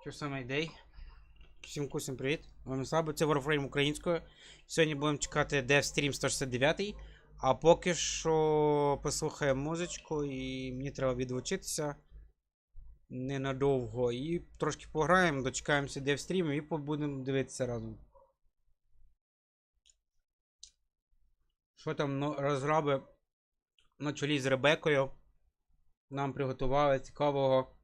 Що саме ідей? Всім привіт. Вам слабо, це Варфрейм українською. Сьогодні будемо чекати DEVSTREAM 169. А поки що послухаємо музичку і мені треба відвочитися ненадовго. І трошки пограємо, дочекаємося DEVSTREAM і будемо дивитися разом. Що там розраби на чолі з Ребекою нам приготували цікавого.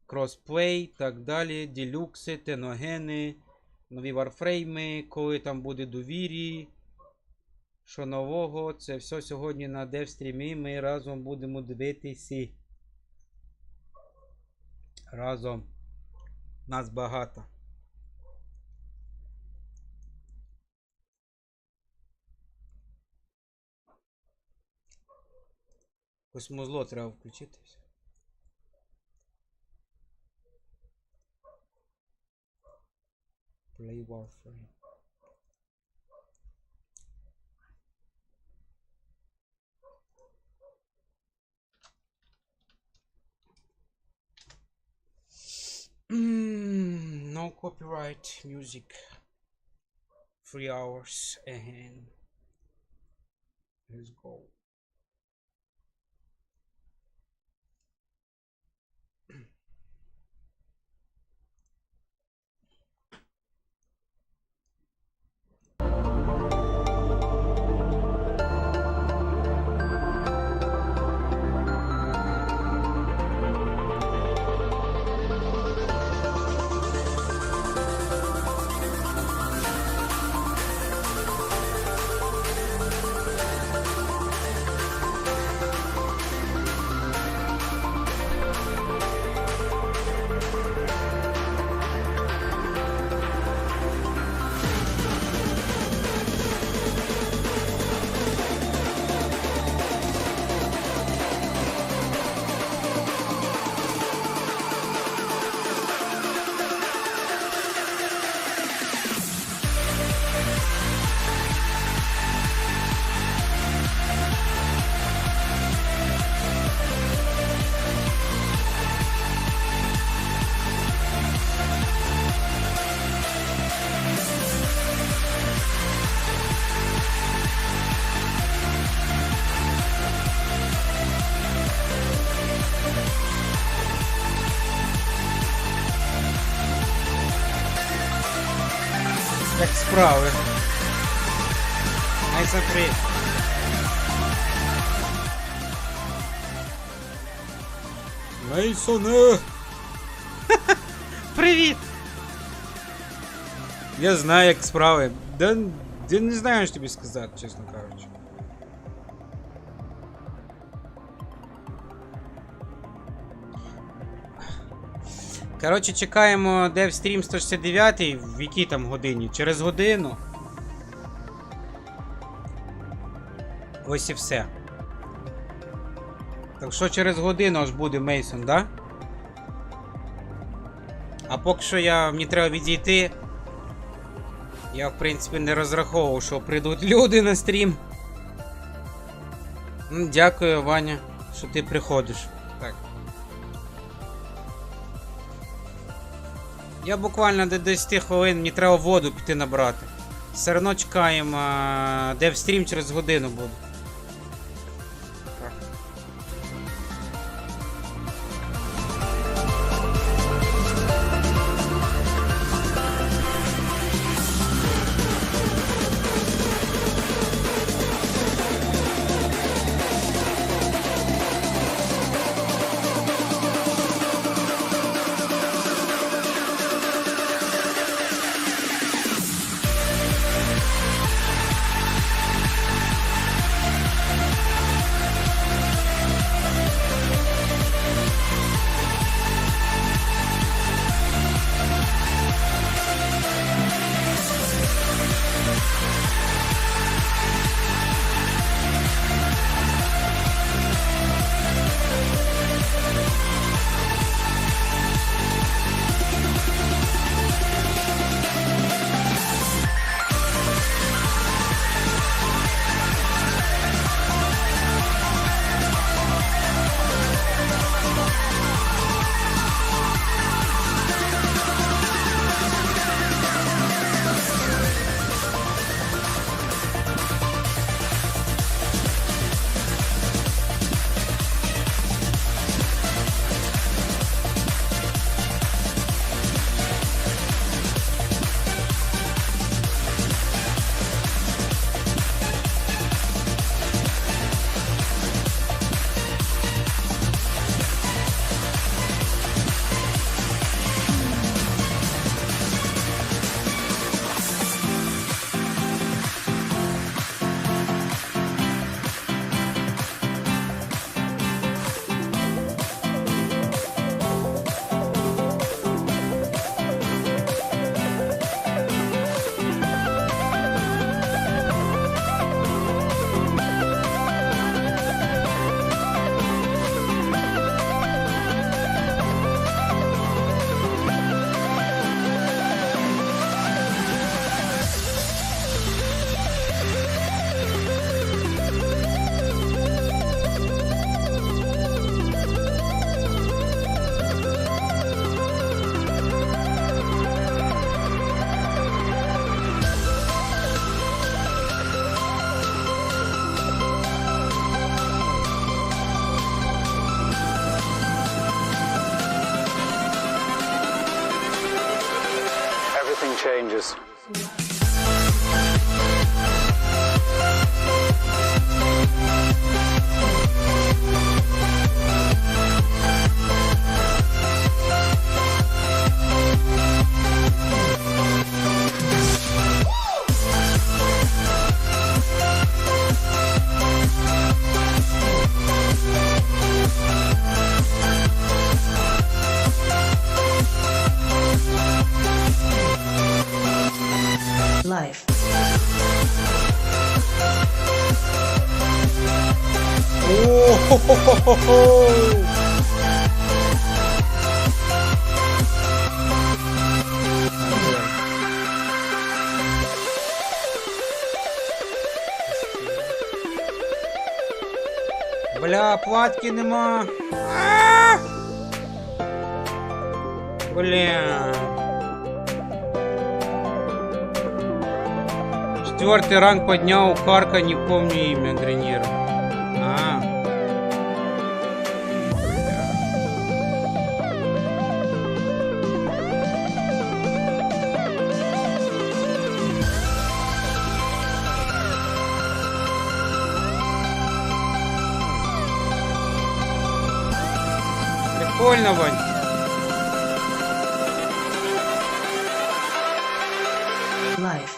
Кросплей, так далі, делюкси, теногени, нові варфрейми, коли там буде довір'я, що нового, це все сьогодні на DEVSTREAM, ми разом будемо дивитися. Разом. Нас багато. Ось музло треба включити. Play WARFRAME. No copyright music. 3 hours ahead. Let's go. Як справи? Найса привіт. Мейсоне! Привіт! Я знаю, як справи. Да не знаю, що тобі сказати, чесно кажучи. Коротше, чекаємо DEVSTREAM 169, в якій там годині? Через годину. Ось і все. Так що через годину аж буде Мейсон, да? А поки що мені треба відійти. Я, в принципі, не розраховував, що прийдуть люди на стрім. Дякую, Ваня, що ти приходиш. Так. Я буквально до 10 хвилин, мені треба воду піти набрати. Все одно чекаємо, DEVSTREAM через годину буде. changes. Life. Бля, платки нема. Бля. 4-й ранг поднял у Харка, не помню имя, тренер. Прикольно, Вань. Life.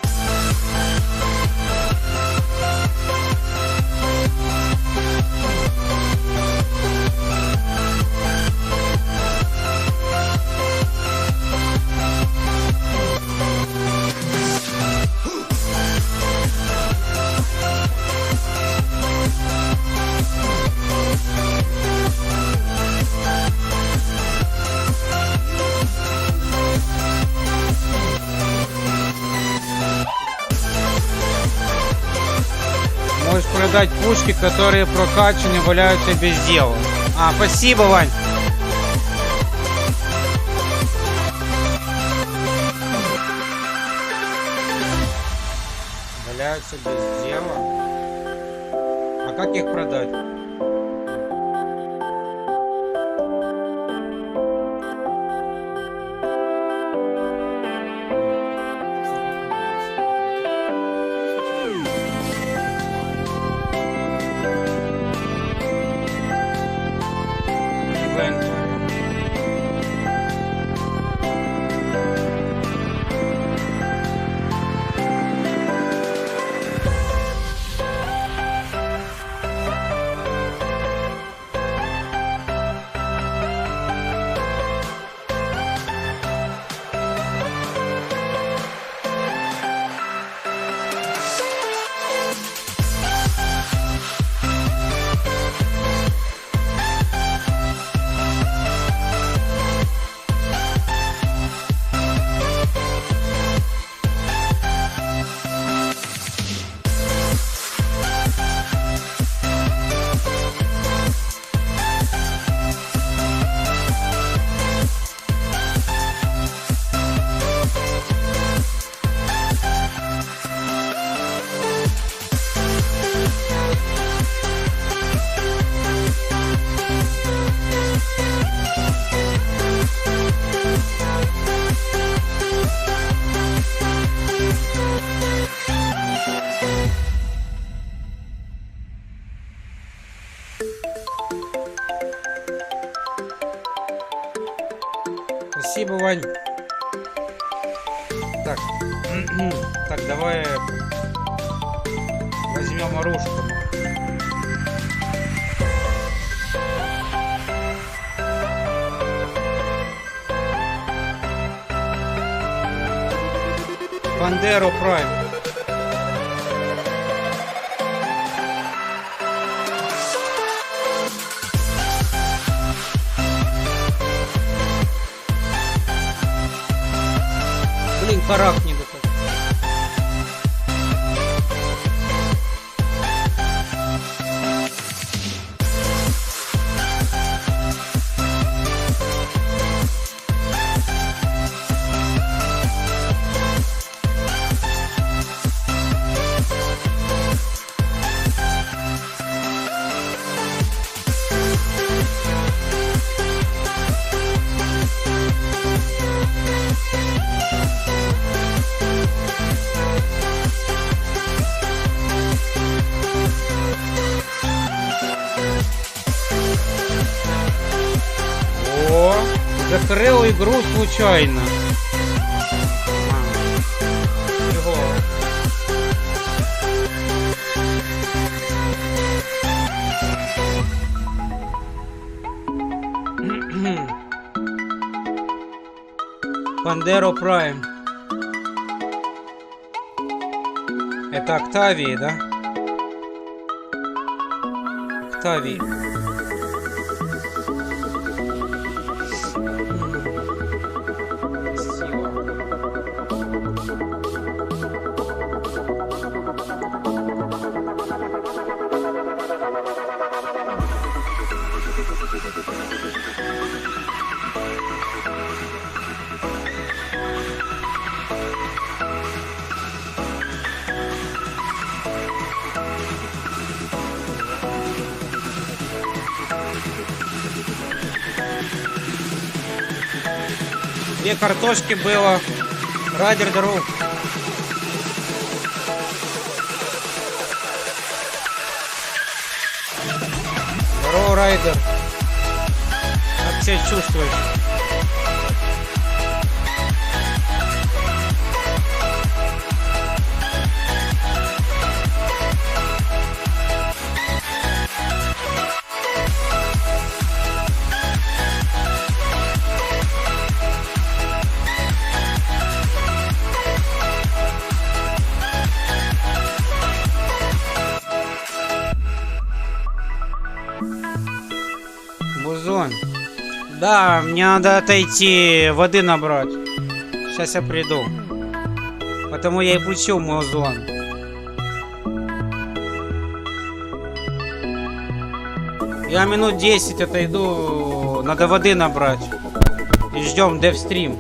Можешь продать пушки, которые прокачаны, валяются без дела. Спасибо, Вань. Валяются без дела. А как их продать? Спасибо, Вань. Так, так, давай возьмем оружку. Бандеру Прайм. Блин, карак не готов. Открыл игру случайно. Фигово. Пандеро Прайм. Это Октавии, да? Октавии. Две картошки было. Райдер здоров. Здорово, Райдер. Как себя чувствуешь? Бузон. Да, мне надо отойти воды набрать. Сейчас я приду. Потому я и включил музон. Я минут 10 отойду. Надо воды набрать. И ждем DEVSTREAM.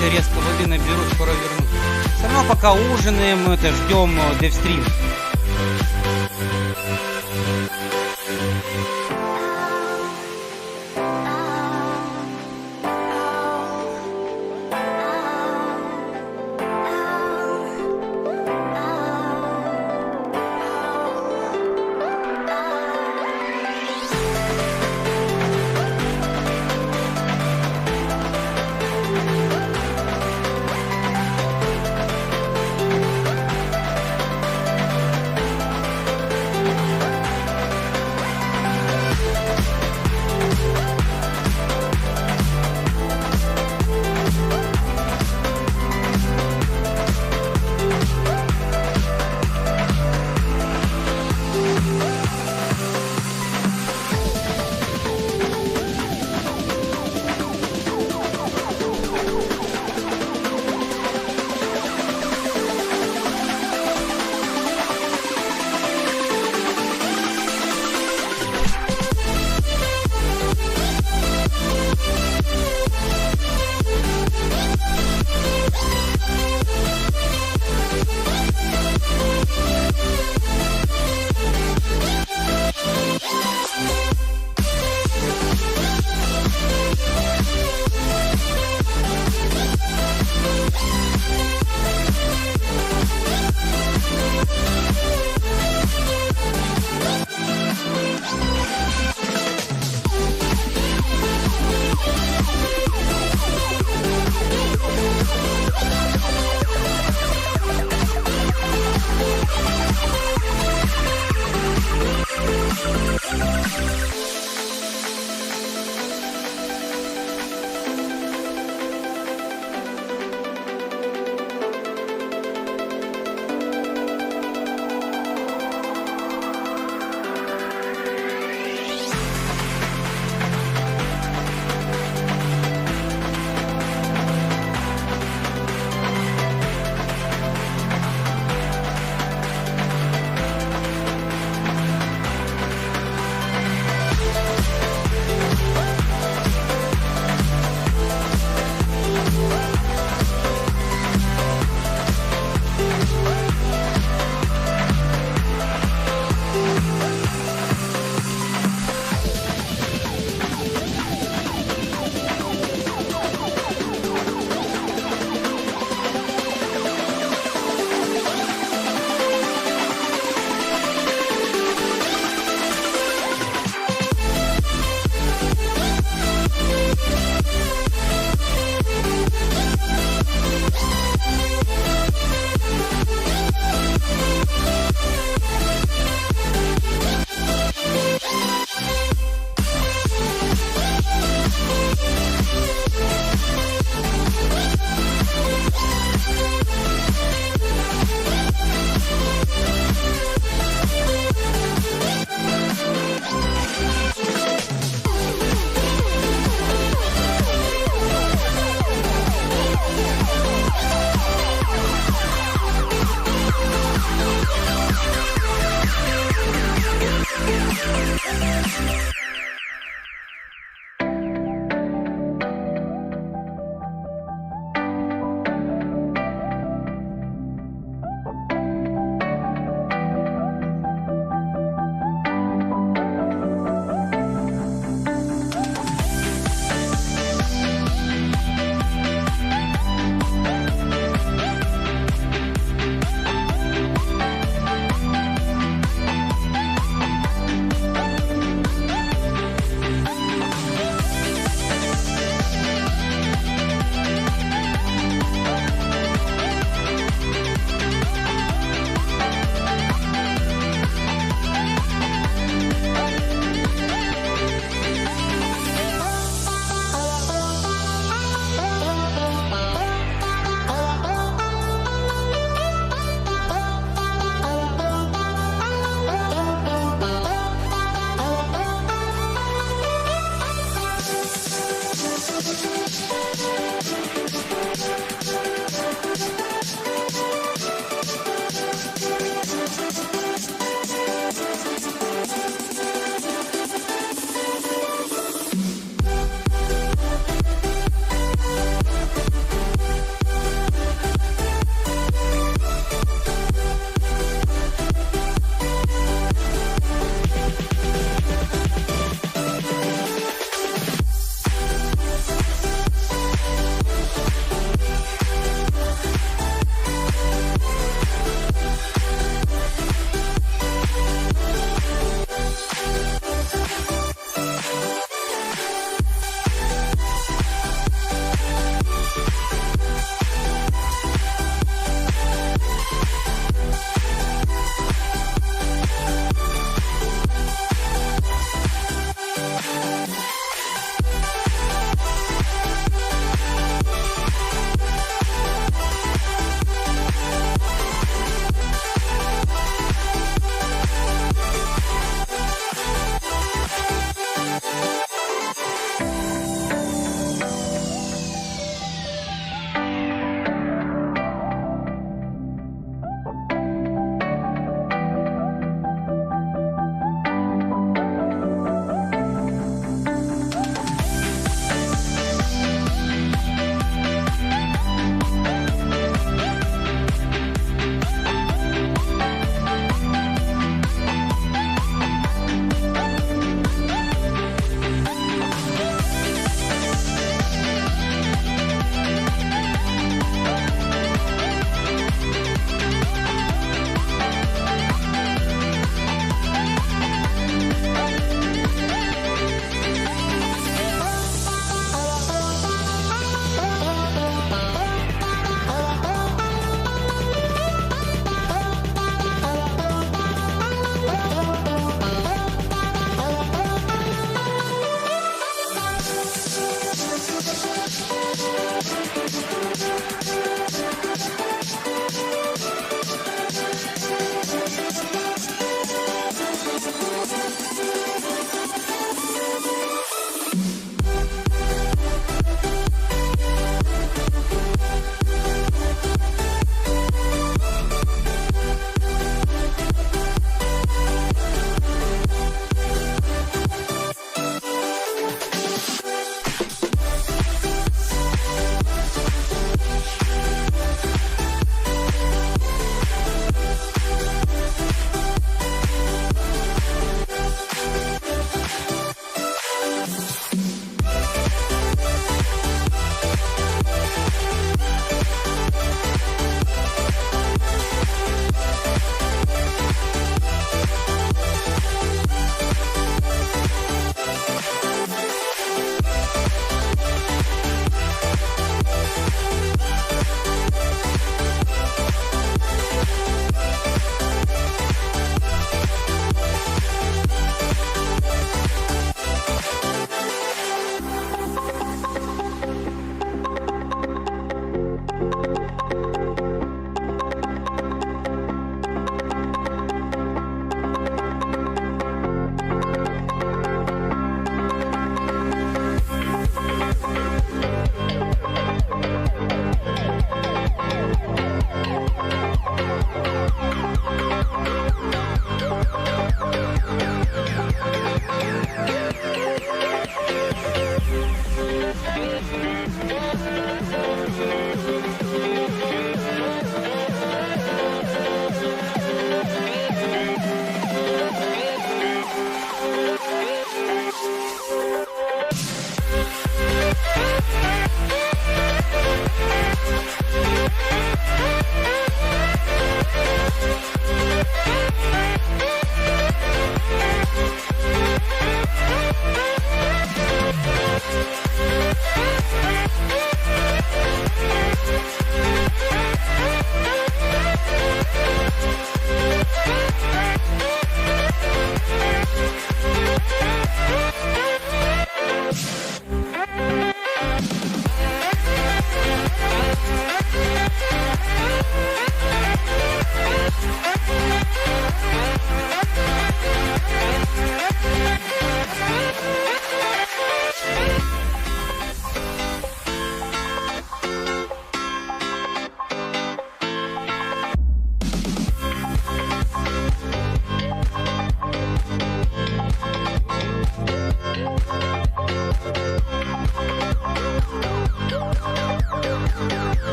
если резко воды наберу, скоро вернусь. Все равно пока ужинаем, это ждем DEVSTREAM.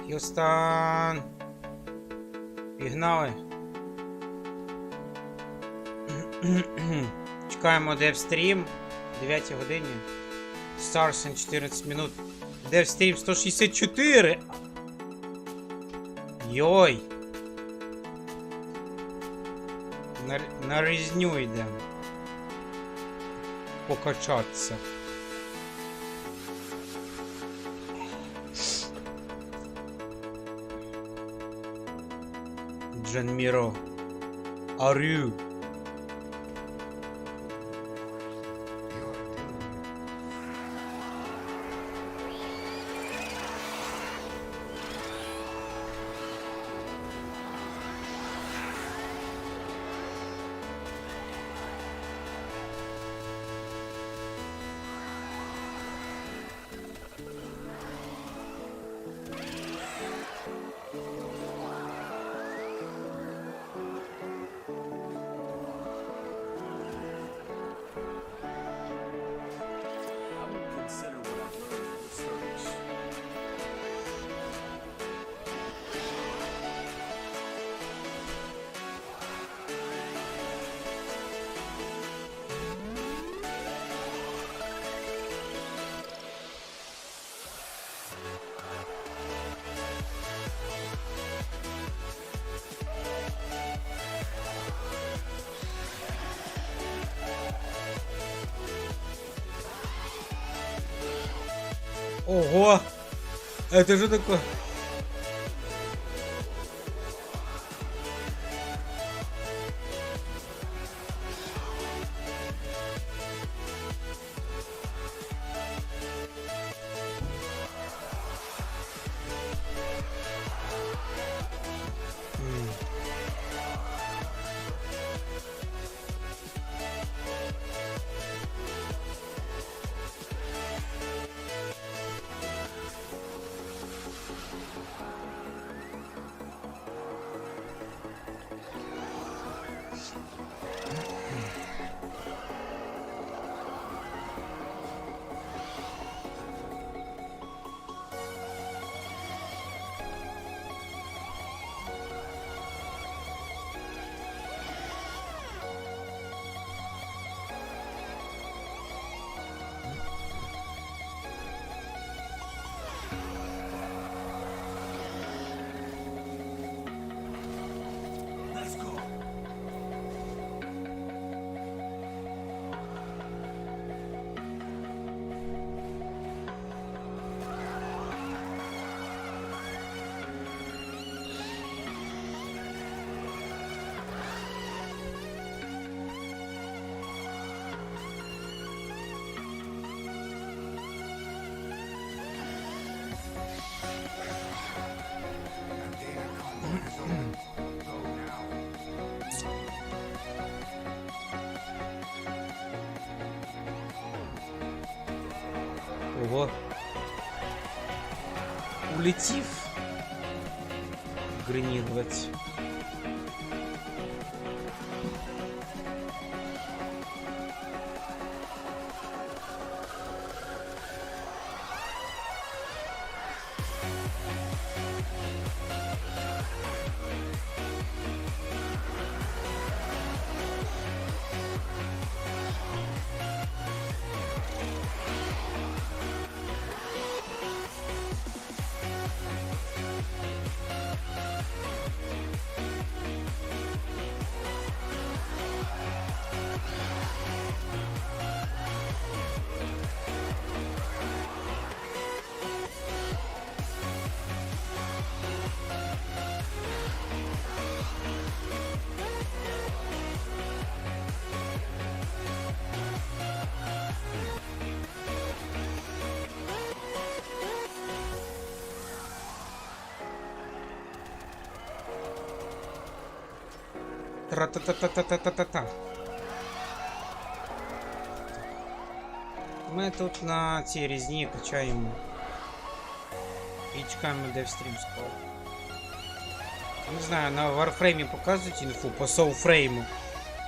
Х'юстон. Пігнали. Чекаємо DEVSTREAM. 9 годині. Stars in 14 минут. DEVSTREAM 164. Йой. На різню йдемо. Покачатися. Джанміро. Арю. Ого! Это же такое? Ого. Улетів. Гренировать. Тра-та-та-та-та-та-та-та. Ми тут на цій різні качаємо. І чекаємо DEVSTREAM скоро. Не знаю, на Варфреймі показують інфу по соулфрейму.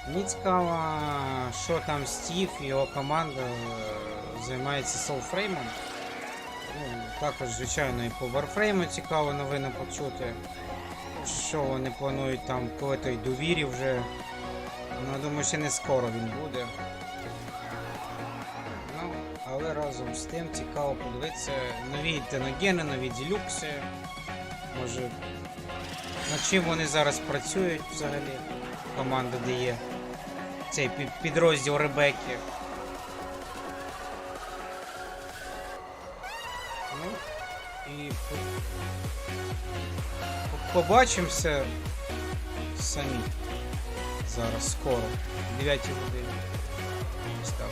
Мені цікаво, що там Стів і його команда займається соулфреймом. Ну, також, звичайно, і по Warframe цікаво новини почути. Що вони планують там, коли той довірі вже. Ну, я думаю, ще не скоро він буде. Ну, але разом з тим цікаво подивитися нові теногени, нові делюкси. Може, над чим вони зараз працюють взагалі. Команда DE. Цей підрозділ Ребекки. Ну, і побачимося самі. Зараз скоро. 9 годині. Ось так.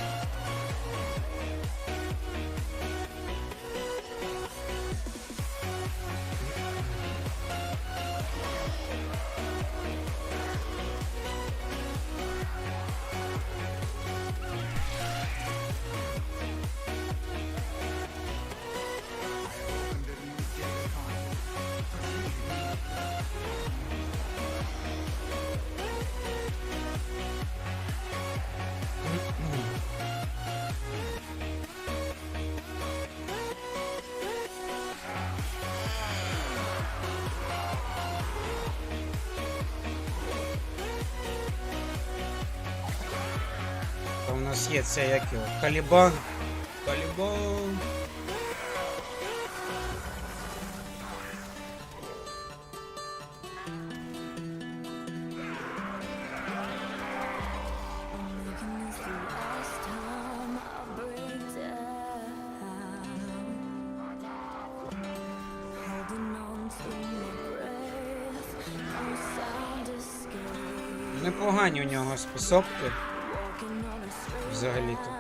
У нас є це як його? Калібан. Калібан. Непогані у нього способки. Взагалі-то.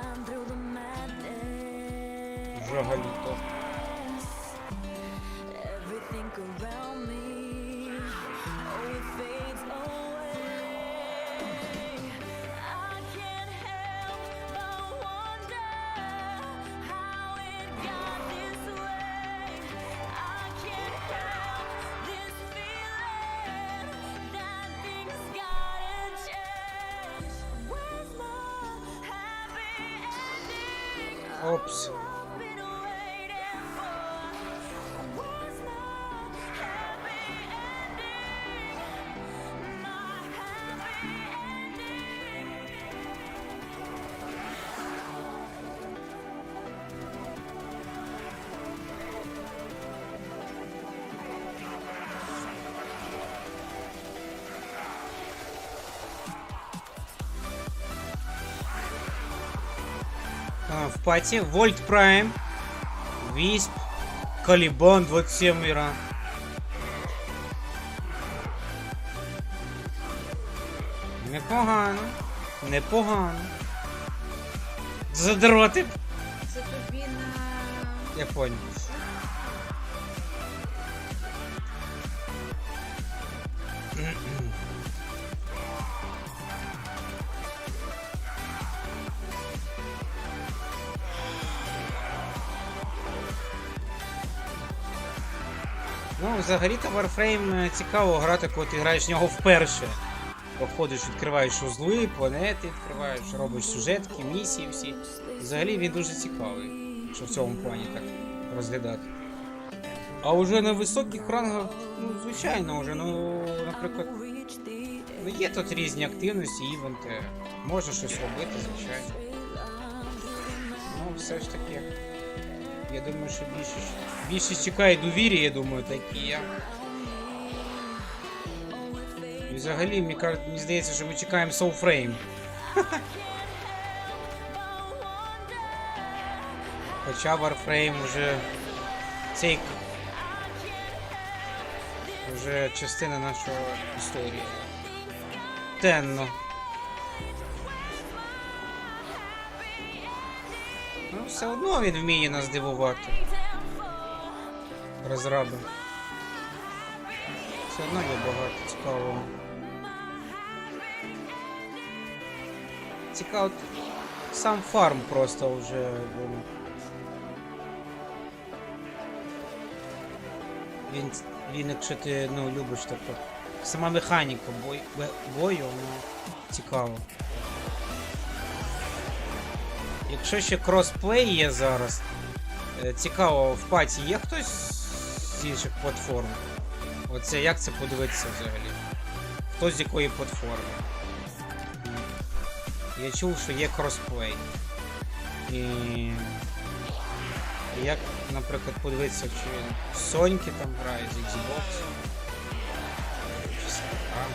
Взагалі-то. Опс. В пати WARFRAME, Висп, Калібан 27 ранг. Непогано, непогано. Задротик. Це тобі на... Я понял. Ну, взагалі-то Warframe цікаво грати, коли ти граєш в нього вперше. Проходиш, відкриваєш узли, планети відкриваєш, робиш сюжетки, місії всі. Взагалі він дуже цікавий, що в цьому плані так розглядати. А вже на високих рангах, ну, звичайно, вже, ну, наприклад, ну, є тут різні активності, івенти, можна щось робити, звичайно. Ну, все ж таки. Я думаю, що більшість чекає довір'я, я думаю, так і я. І взагалі, мені здається, що ми чекаємо Warframe. Хоча Warframe вже частина нашої історії. Тенно. Ну, все одно він вміє нас дивувати. Розраби. Все одно є багато цікавого. Цікаво, сам фарм просто вже. Він якщо ти, ну, любиш таку. Сама механіка бою, ну, цікаво. Якщо ще кросплей є зараз, Цікаво, в паті є хтось з інших платформ? Оце як це подивитися взагалі? Хто з якої платформи? Я чув, що є кросплей. І як, наприклад, подивитися, чи він з Соньки там грає, з Xbox. Чи з Фарм.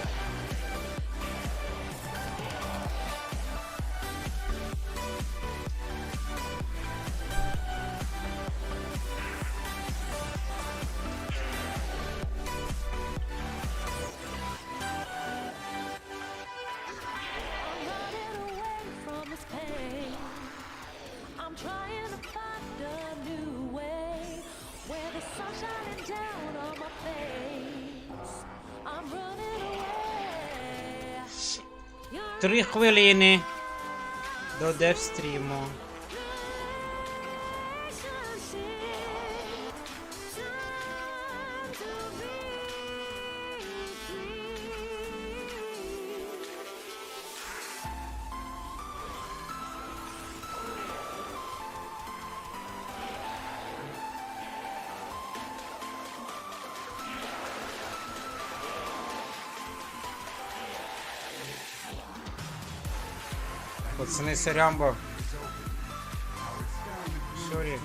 Три хвилини до DEVSTREAM. Пацаны, сорямбо. Сорі.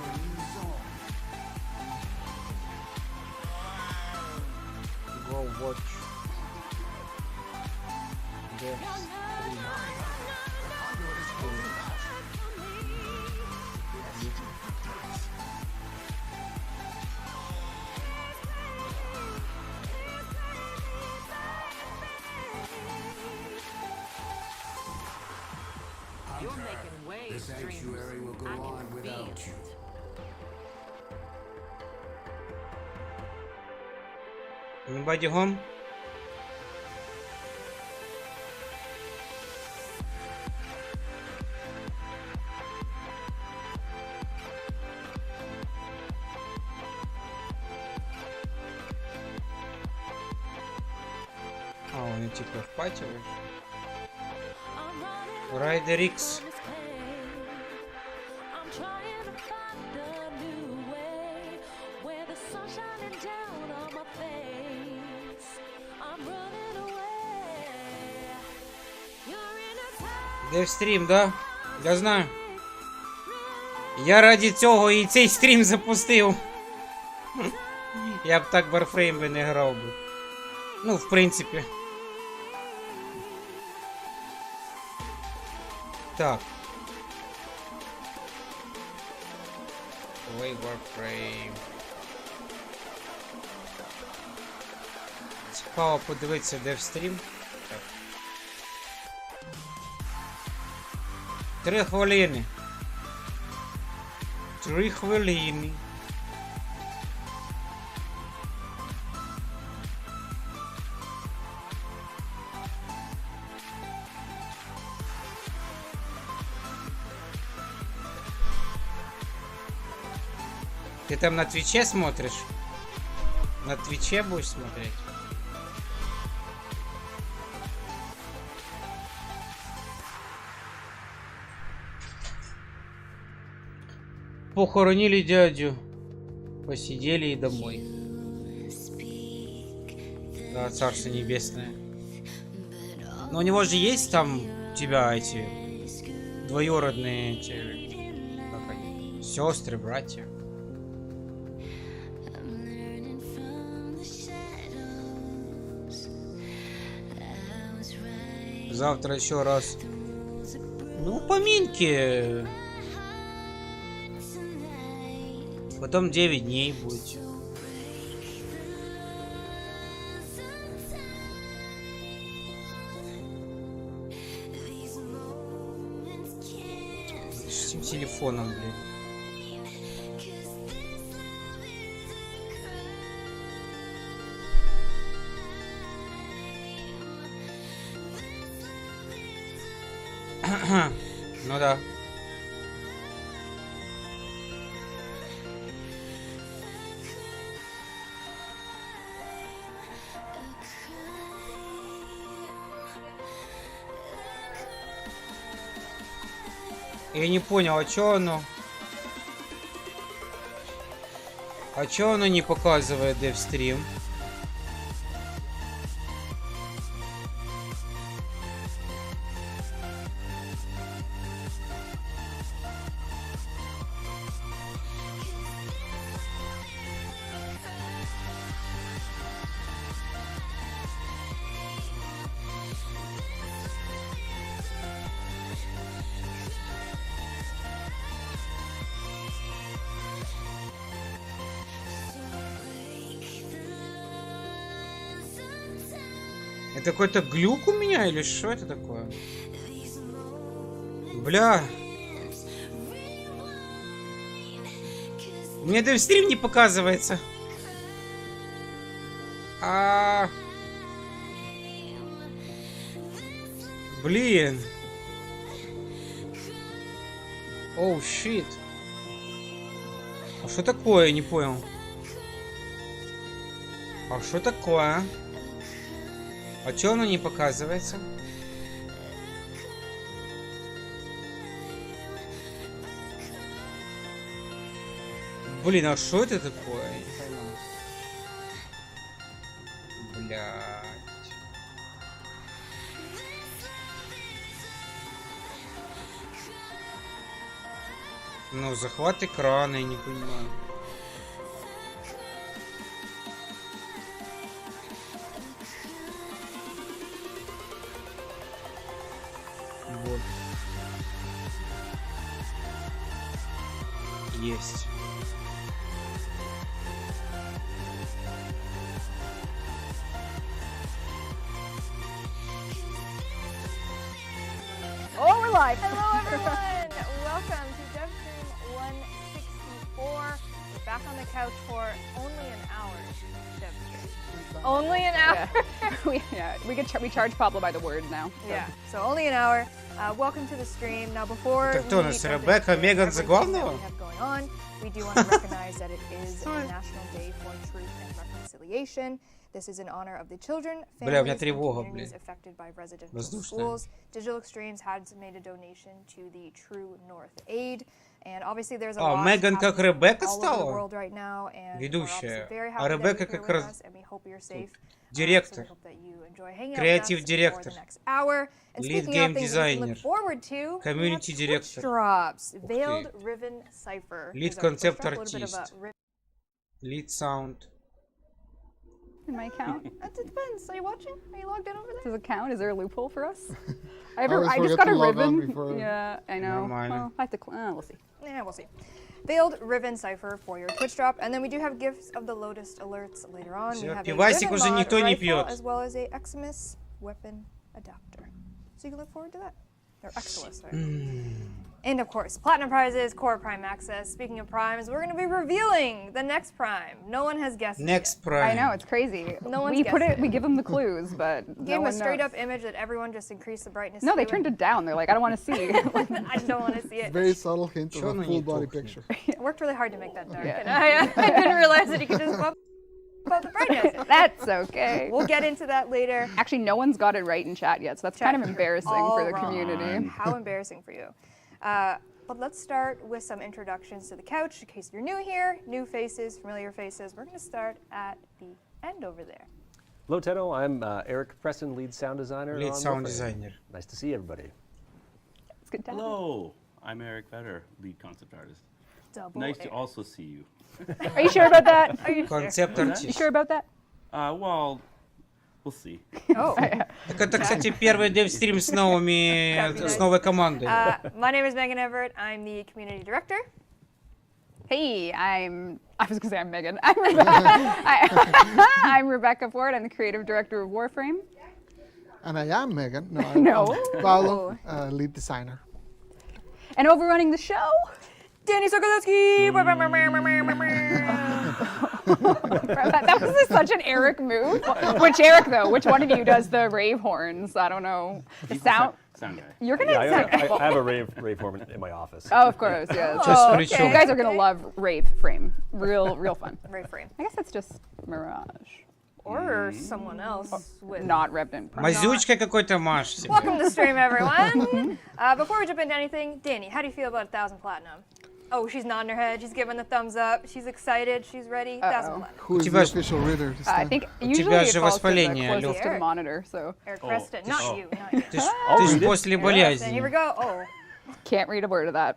Go watch. You're making waves, The sanctuary will go on without you. Anybody home? А, вони типу в паті вийшли. Райдер Ікс. DEVSTREAM, да? Я знаю. Я раді цього і цей стрім запустив. Я б так Warframe би не грав би. Ну, в принципі. Так. Ой, Warframe. Цікаво подивитися DEVSTREAM. Так. 3 хвилини. 3 хвилини. Ты там на Твиче смотришь? На Твиче будешь смотреть? Похоронили дядю, посидели и домой. Да, Царство Небесное. Но у него же есть там у тебя эти двоюродные эти, как они, сестры, братья. Завтра еще раз. Ну, поминки. Потом 9 дней будет. С этим телефоном, блин. Ну да. Я не понял, а чё оно? А чого воно не показує DEVSTREAM? Это какой-то глюк у меня или что это такое? Бля. Мне DEVSTREAM не показывается. Блин. Оу, щит. А что такое? Не понял. А что такое? А чё оно не показывается? Блин, а что это такое? Я не пойму. Блядь. Ну, захват экрана, я не понимаю. Вот. Есть. Oh, we're live. Hello everyone! Welcome to DEVSTREAM 164. We're back on the couch for only an hour. DEVSTREAM. Only an hour? We charge Pablo by the word now. So. Yeah, so only an hour. Welcome to the stream. Now before Так кто у нас, Ребекка, Меган за главного? We do want to recognize that it is National Day for Truth and Reconciliation. This is in honor of the children, Бля, у меня families, and тревога, communities блин. affected by residential Воздушная. schools. Digital Extremes had made a donation to the True North Aid. And obviously there's a lot Меган как happening Ребекка all over the стала? world right now, and Ведущая. we're obviously very А happy that Ребекка you're here как with раз us, and we hope you're safe. директор. So we hope that you enjoy hanging out Креатив with us директор. for the next hour. And Lead speaking game of things that you can designer. look forward to, we have Community Twitch director. drops. Ух Veiled ты. Riven Cipher. Lead is our Twitch concept drop, a little bit of a artist. riv- Lead sound. In my account. It depends. Are you watching? Are you logged in over there? Does it count? Is there a loophole for us? I always just forget got to a log on ribbon. before- Yeah, I know. Нормально. Well, I have to. We'll see. Yeah, we'll see. Veiled Riven Cipher for your Twitch drop, and then we do have gifts of the Lotus alerts later on. Всё, We have пивасик a уже Riven никто mod не rifle, пьет. as well as a Eximus weapon adapter. So you can look forward to that. Or Exilus, sorry. And of course, Platinum Prizes, Core Prime Access. Speaking of primes, we're going to be revealing the next prime. No one has guessed Next it Prime. I know it's crazy. No one's we put guessed it. We give them the clues, but yet. no Give them one a straight knows. up image that everyone just increased the brightness No, they to, turned it down. They're like, I don't want to see. I don't want to see it. Very subtle hint of Чё a она full не body тухнет? picture. I worked really hard to make that dark. Yeah. And I didn't realize that you could just bump up the brightness. That's okay. We'll get into that later. Actually, no one's got it right in chat yet, so that's kind of Chat, embarrassing all for the wrong. community. How embarrassing for you. But let's start with some introductions to the couch. In case you're new here, new faces, familiar faces. We're going to start at the end over there. Hello, Tenno. I'm Eric Preston, lead sound designer. Lead on sound Warframe. designer. Nice to see everybody. It's good to have you. Hello, I'm Eric Vedder, lead concept artist. Double Nice to A. also see you. Are you sure about that? Are you sure? Концепт You артист. sure about that? Well, we'll see. Oh. Так это, кстати, первый DEVSTREAM с новой командой. My name is Megan Everett. I'm the community director. Hey, I was gonna say I'm Megan. I'm Rebecca. I'm Rebecca Ford. I'm the creative director of Warframe. And I am Megan. No, No. I'm Paolo, lead designer. And overrunning the show, Danny Sokolowski. that was such an Eric move. Which Eric though? Which one of you does the rave horns? I don't know. The He's sound. sound guy. You're gonna Yeah, sound. I have a rave form in my office. Oh, of course, yeah. Just Oh, причем. You guys are gonna love rave frame. Real fun. Very frame. I guess that's just Mirage, Or someone else with. not Revenant. Мазючкой какой-то Маш себе. Welcome to the stream, everyone. Before we jump into anything, Danny, how do you feel about 1,000 platinum? Oh, she's nodding her head. She's giving the thumbs up. She's excited. She's ready. That's Uh-oh. plan. Who is the тебя ж- official reader this I time? think тебя usually it же falls to the воспаление, closest Люк. to the monitor, so Eric Oh, Preston, not oh. you, not you. Ты ж после And here болезни. we go. Oh, can't read a word of that.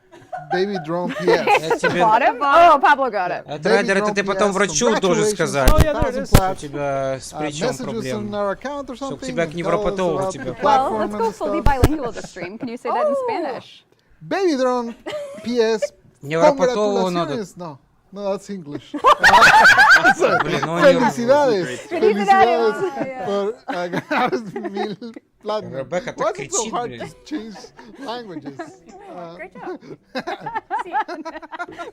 Baby drone PS. Я тебе... Bottom? Oh, Pablo got it. Это, Райдер, это ты потом врачу должен сказать. Oh, yeah, there it is. У тебя с плечом Messages on проблемы. our account or Чтоб something. тебя к that невропатологу goes about тебя. the Well, platform let's and go the fully stuff. bilingual this stream. Can you say that in Oh. Spanish? Baby drone PS. Невропатологу надо. Congratulations. No, that's English. Блин, ну они... Felicidades. Felicidades. Por ganar 1000 platinum. Ребекка так Why is it so кричит, hard блин. to change languages? great job.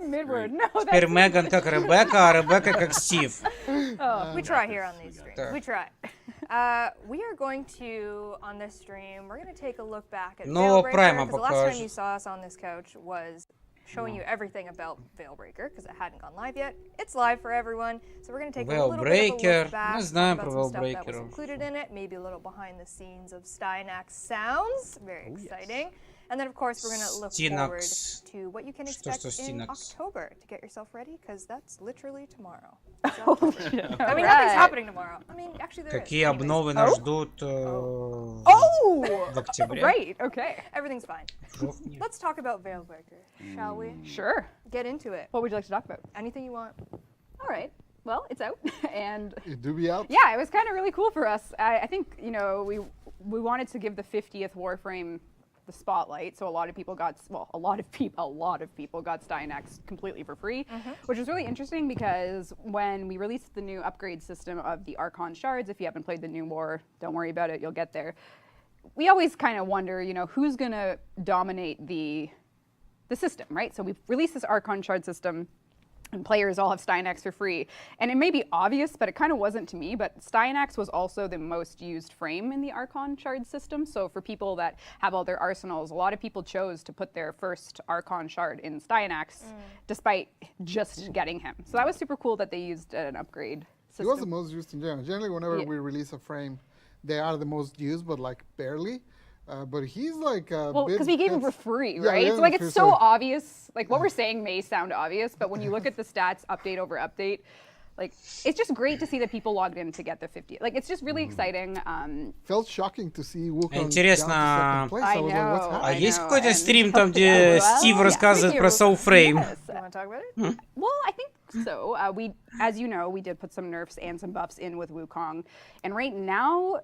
Mid-word. No, Теперь Меган как Ребекка, а Ребекка как Стив. We try here on these streams. Так. We try. We are going to, on this stream, we're going to take a look back at Нового Veilbreaker, прайма because the last time покажешь. you saw us on this couch was showing you everything about Veilbreaker, because it hadn't gone live yet. It's live for everyone, so we're going to take a little bit of a Veilbreaker. look back, Мы talk знаем about про some stuff that was Veilbreaker. included in it, maybe a little behind the scenes of Stynax sounds, very exciting. And then, of course, we're going to look forward Stynax. to what you can Что expect in Stynax? October to get yourself ready, because that's literally tomorrow. Oh, I mean, nothing's happening tomorrow. I mean, actually, there Какие is. обновы нас ждут в Oh! октябре? Right, okay. Everything's fine. Жовтні. Let's talk about Veilbreaker, shall we? Sure. Get into it. What would you like to talk about? Anything you want. All right. Well, it's out. And It do be out. yeah, it was kind of really cool for us. I think, you know, we wanted to give the 50th Warframe the spotlight, so a lot of people got, well, a lot of people got Stynax completely for free, which was really interesting because when we released the new upgrade system of the Archon shards, if you haven't played the new war, don't worry about it, you'll get there. We always kind of wonder, you know, who's gonna dominate the system, right? So we've released this Archon shard system, and players all have Stynax for free. And it may be obvious, but it kind of wasn't to me, but Stynax was also the most used frame in the Archon shard system. So for people that have all their arsenals, a lot of people chose to put their first Archon shard in Stynax, despite just getting him. So that was super cool that they used an upgrade system. It was the most used in general. Generally, whenever Yeah. we release a frame, they are the most used, but like barely. But he's like a Well, because we gave him for free, Yeah, right? yeah, So like for it's so sure. obvious. Like what we're saying may sound obvious, but when you look at the stats update over update, like it's just great to see that people logged in to get the 50. Like it's just really exciting. Felt shocking to see Wukong Интересно, down to second place. I was like, what's know. А happening? есть know, какой-то and- стрим там, где Well, Стив yeah, рассказывает we про do. Soulframe? Yes. You want to talk about it? Well, I think so. We, as you know, we did put some nerfs and some buffs in with Wukong, and right now,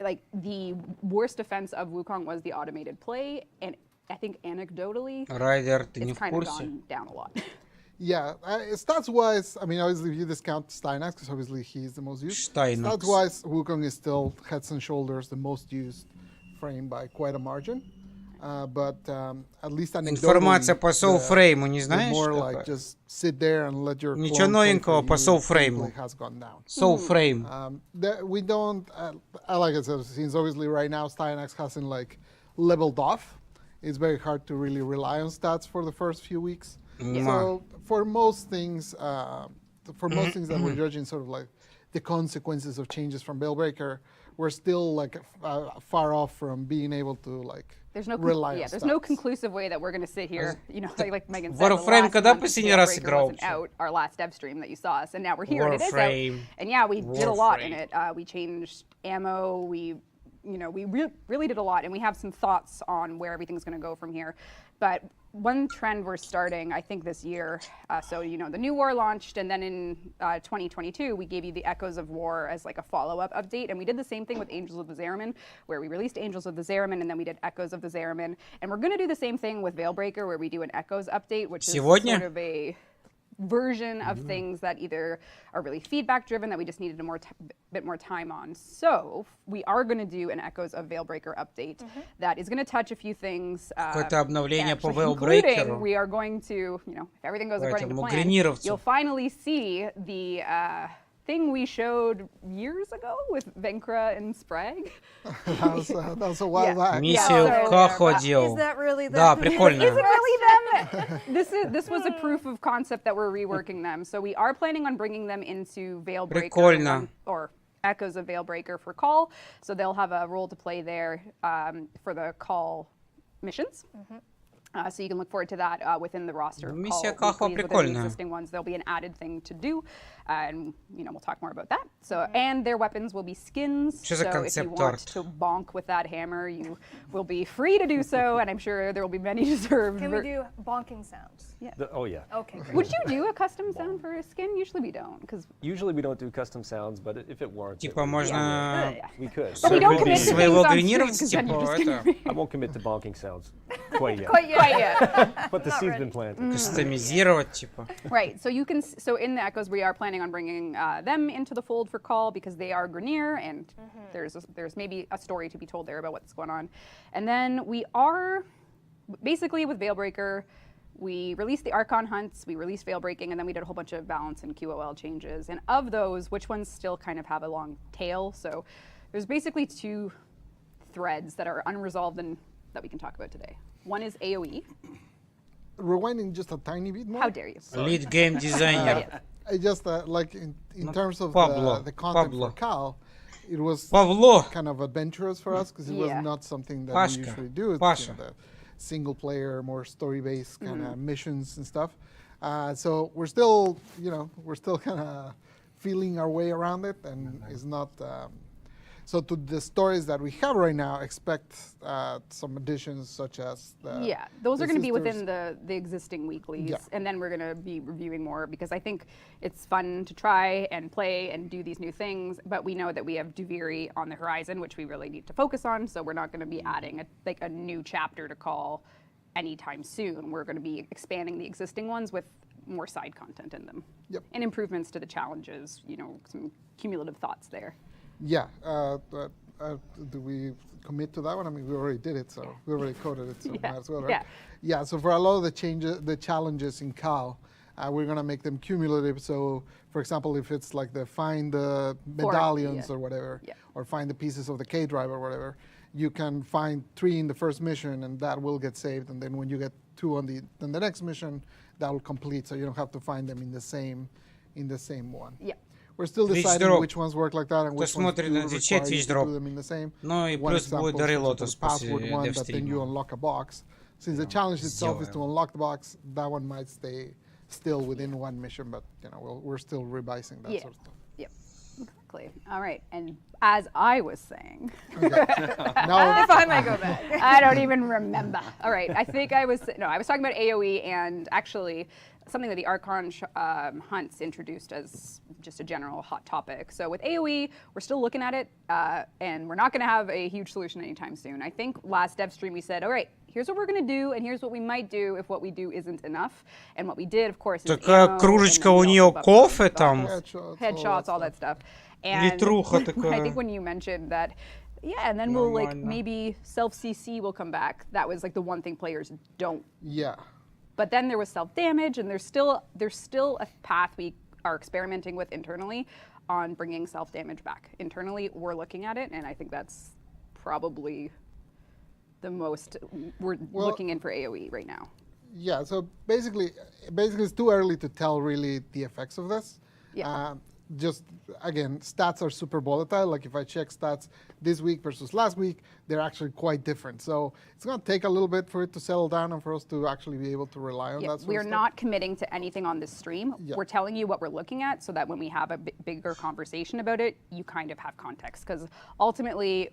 like the worst defense of Wukong was the automated play, and I think anecdotally, Райдер, ты не it's в kind of курсе? gone down a lot. Yeah, stats-wise, I mean, obviously, if you discount Stynax, because obviously he's the most used. Stynax. Stats-wise, Wukong is still heads and shoulders the most used frame by quite a margin. But at least anecdotally, Информация по Soulframe, не the знаешь? more какая? like just sit there and let your Ничего clone play новенького for по you, Soulframe. gameplay has gone down. Soulframe. We don't, like I said, since obviously right now Stynax hasn't like leveled off, it's very hard to really rely on stats for the first few weeks. So for most things, that we're judging sort of like the consequences of changes from Veilbreaker, we're still like far off from being able to like There's no rely on there's no stats. conclusive way that we're going to sit here, you know, like Megan said. Warframe the когда last month последний раз Veilbreaker играл wasn't вообще? out, our last dev stream that you saw us, and now we're here. And it is Warframe. out. And yeah, we did a lot in Warframe. it. We changed ammo. We really did a lot, and we have some thoughts on where everything's going to go from here. But one trend we're starting, I think, this year, so, you know, the new war launched, and then in 2022, we gave you the Echoes of War as like a follow-up update, and we did the same thing with Angels of the Zariman, where we released Angels of the Zariman, and then we did Echoes of the Zariman, and we're going to do the same thing with Veilbreaker, where we do an Echoes update, which is Сегодня? sort of a version of things that either are really feedback driven that we just needed a bit more time on. So we are going to do an Echoes of Veilbreaker update that is going to touch a few things. Какое-то обновление по Including, Veilbreaker. we are going to, you know, if everything goes according to Поэтому plan, гринировцу. you'll finally see the thing we showed years ago with Venkra and Sprague. that was a while Yeah. back. Миссию Yeah, so- К ходил. Is that really Да, them? прикольно. Is it really them? This was a proof of concept that we're reworking them. So we are planning on bringing them into Veilbreaker Прикольно. or Echoes of Veilbreaker for call. So they'll have a role to play there for the call missions. So you can look forward to that within the roster. Миссия call Кахва weeklies within the прикольная. existing ones. There'll be an added thing to do, and we'll talk more about that. So, and their weapons will be skins. Что за So if you концепт want арт? to bonk with that hammer, you will be free to do so, and I'm sure there will be many deserved. Can we do bonking sounds? Oh yeah. Okay, great. Would you do a custom sound for a skin? Usually we don't, because Usually we don't do custom sounds, but if it warrants it, Типа можно we could. But we don't commit to своего things on генерировать, stream, 'cause then типа you're just это, I won't commit to bonking sounds quite yet. Quite yet. But the seed's ready. been planted. кастомизировать, типа. Right. So you can. So in the Echoes, we are planning on bringing them into the fold for call because they are Grenier, and there's maybe a story to be told there about what's going on. And then we are basically with Veilbreaker. We released the Archon hunts, we released Veil Breaking, and then we did a whole bunch of balance and QOL changes. And of those, which ones still kind of have a long tail? So there's basically two threads that are unresolved and that we can talk about today. One is AoE. Rewinding just a tiny bit more. How dare you? Lead game designer. I just like in terms of Pablo, the content Pablo. for Cal, it was Павло, kind of adventurous for us because it was Yeah. not something that Пашка, we usually do. It's Паша. the single player, more story based kind of missions and stuff. So we're still, kind of feeling our way around it, and it's not. So to the stories that we have right now, expect some additions such as Yeah, those are going to be sisters. within the existing weeklies, Yeah. and then we're going to be reviewing more because I think it's fun to try and play and do these new things. But we know that we have Duviri on the horizon, which we really need to focus on. So we're not going to be adding a new chapter to call anytime soon. We're going to be expanding the existing ones with more side content in them, Yep. and improvements to the challenges. Some cumulative thoughts there. Yeah. Do we commit to that one? I mean, we already did it, so we already coded it, so Yeah, might as well, right? yeah. Yeah. So for a lot of the challenges in Cal, we're gonna make them cumulative. So, for example, if it's like the find the medallions yeah. or whatever, Yeah. or find the pieces of the K drive or whatever, you can find 3 in the first mission, and that will get saved. And then when you get 2 on the next mission, that will complete. So you don't have to find them in the same one. Yeah. We're still Twitch deciding drop. which ones work like that and Кто which ones do смотрит на require Twitch, you Twitch to drop. do them in the same. Ну и One плюс example будет is such as Дарилотус the password после one, but then you DEVSTREAM. unlock a box. Since the challenge itself is to сделаем. unlock the box, that one might stay still within one mission, but we're still revising that Yeah. sort of stuff. Yep. Exactly. All right. And as I was saying. Now, If I may go back. I don't even remember. All right, I think I was talking about AoE and actually something that the Archon hunts introduced as just a general hot topic. So with AoE, we're still looking at it, and we're not going to have a huge solution anytime soon. I think last DevStream we said, all right, here's what we're going to do, and here's what we might do if what we do isn't enough. And what we did, of course, is Такая ammo, кружечка and у then we неё also buffed кофе the там. headshots, all that stuff. And Литруха I такая. think when you mentioned that, yeah, and then we'll Нормально. maybe self-CC will come back. That was like the one thing players don't. yeah. But then there was self-damage, and there's still a path we are experimenting with internally on bringing self-damage back. Internally, we're looking at it, and I think that's probably the most we're looking in for AoE right now. Yeah, so basically it's too early to tell really the effects of this. Yeah. Just again, stats are super volatile. Like if I check stats this week versus last week, they're actually quite different. So it's going to take a little bit for it to settle down and for us to actually be able to rely on Yeah, that sort we of are stuff. not committing to anything on this stream. Yeah. We're telling you what we're looking at so that when we have a bigger conversation about it, you kind of have context. Because ultimately,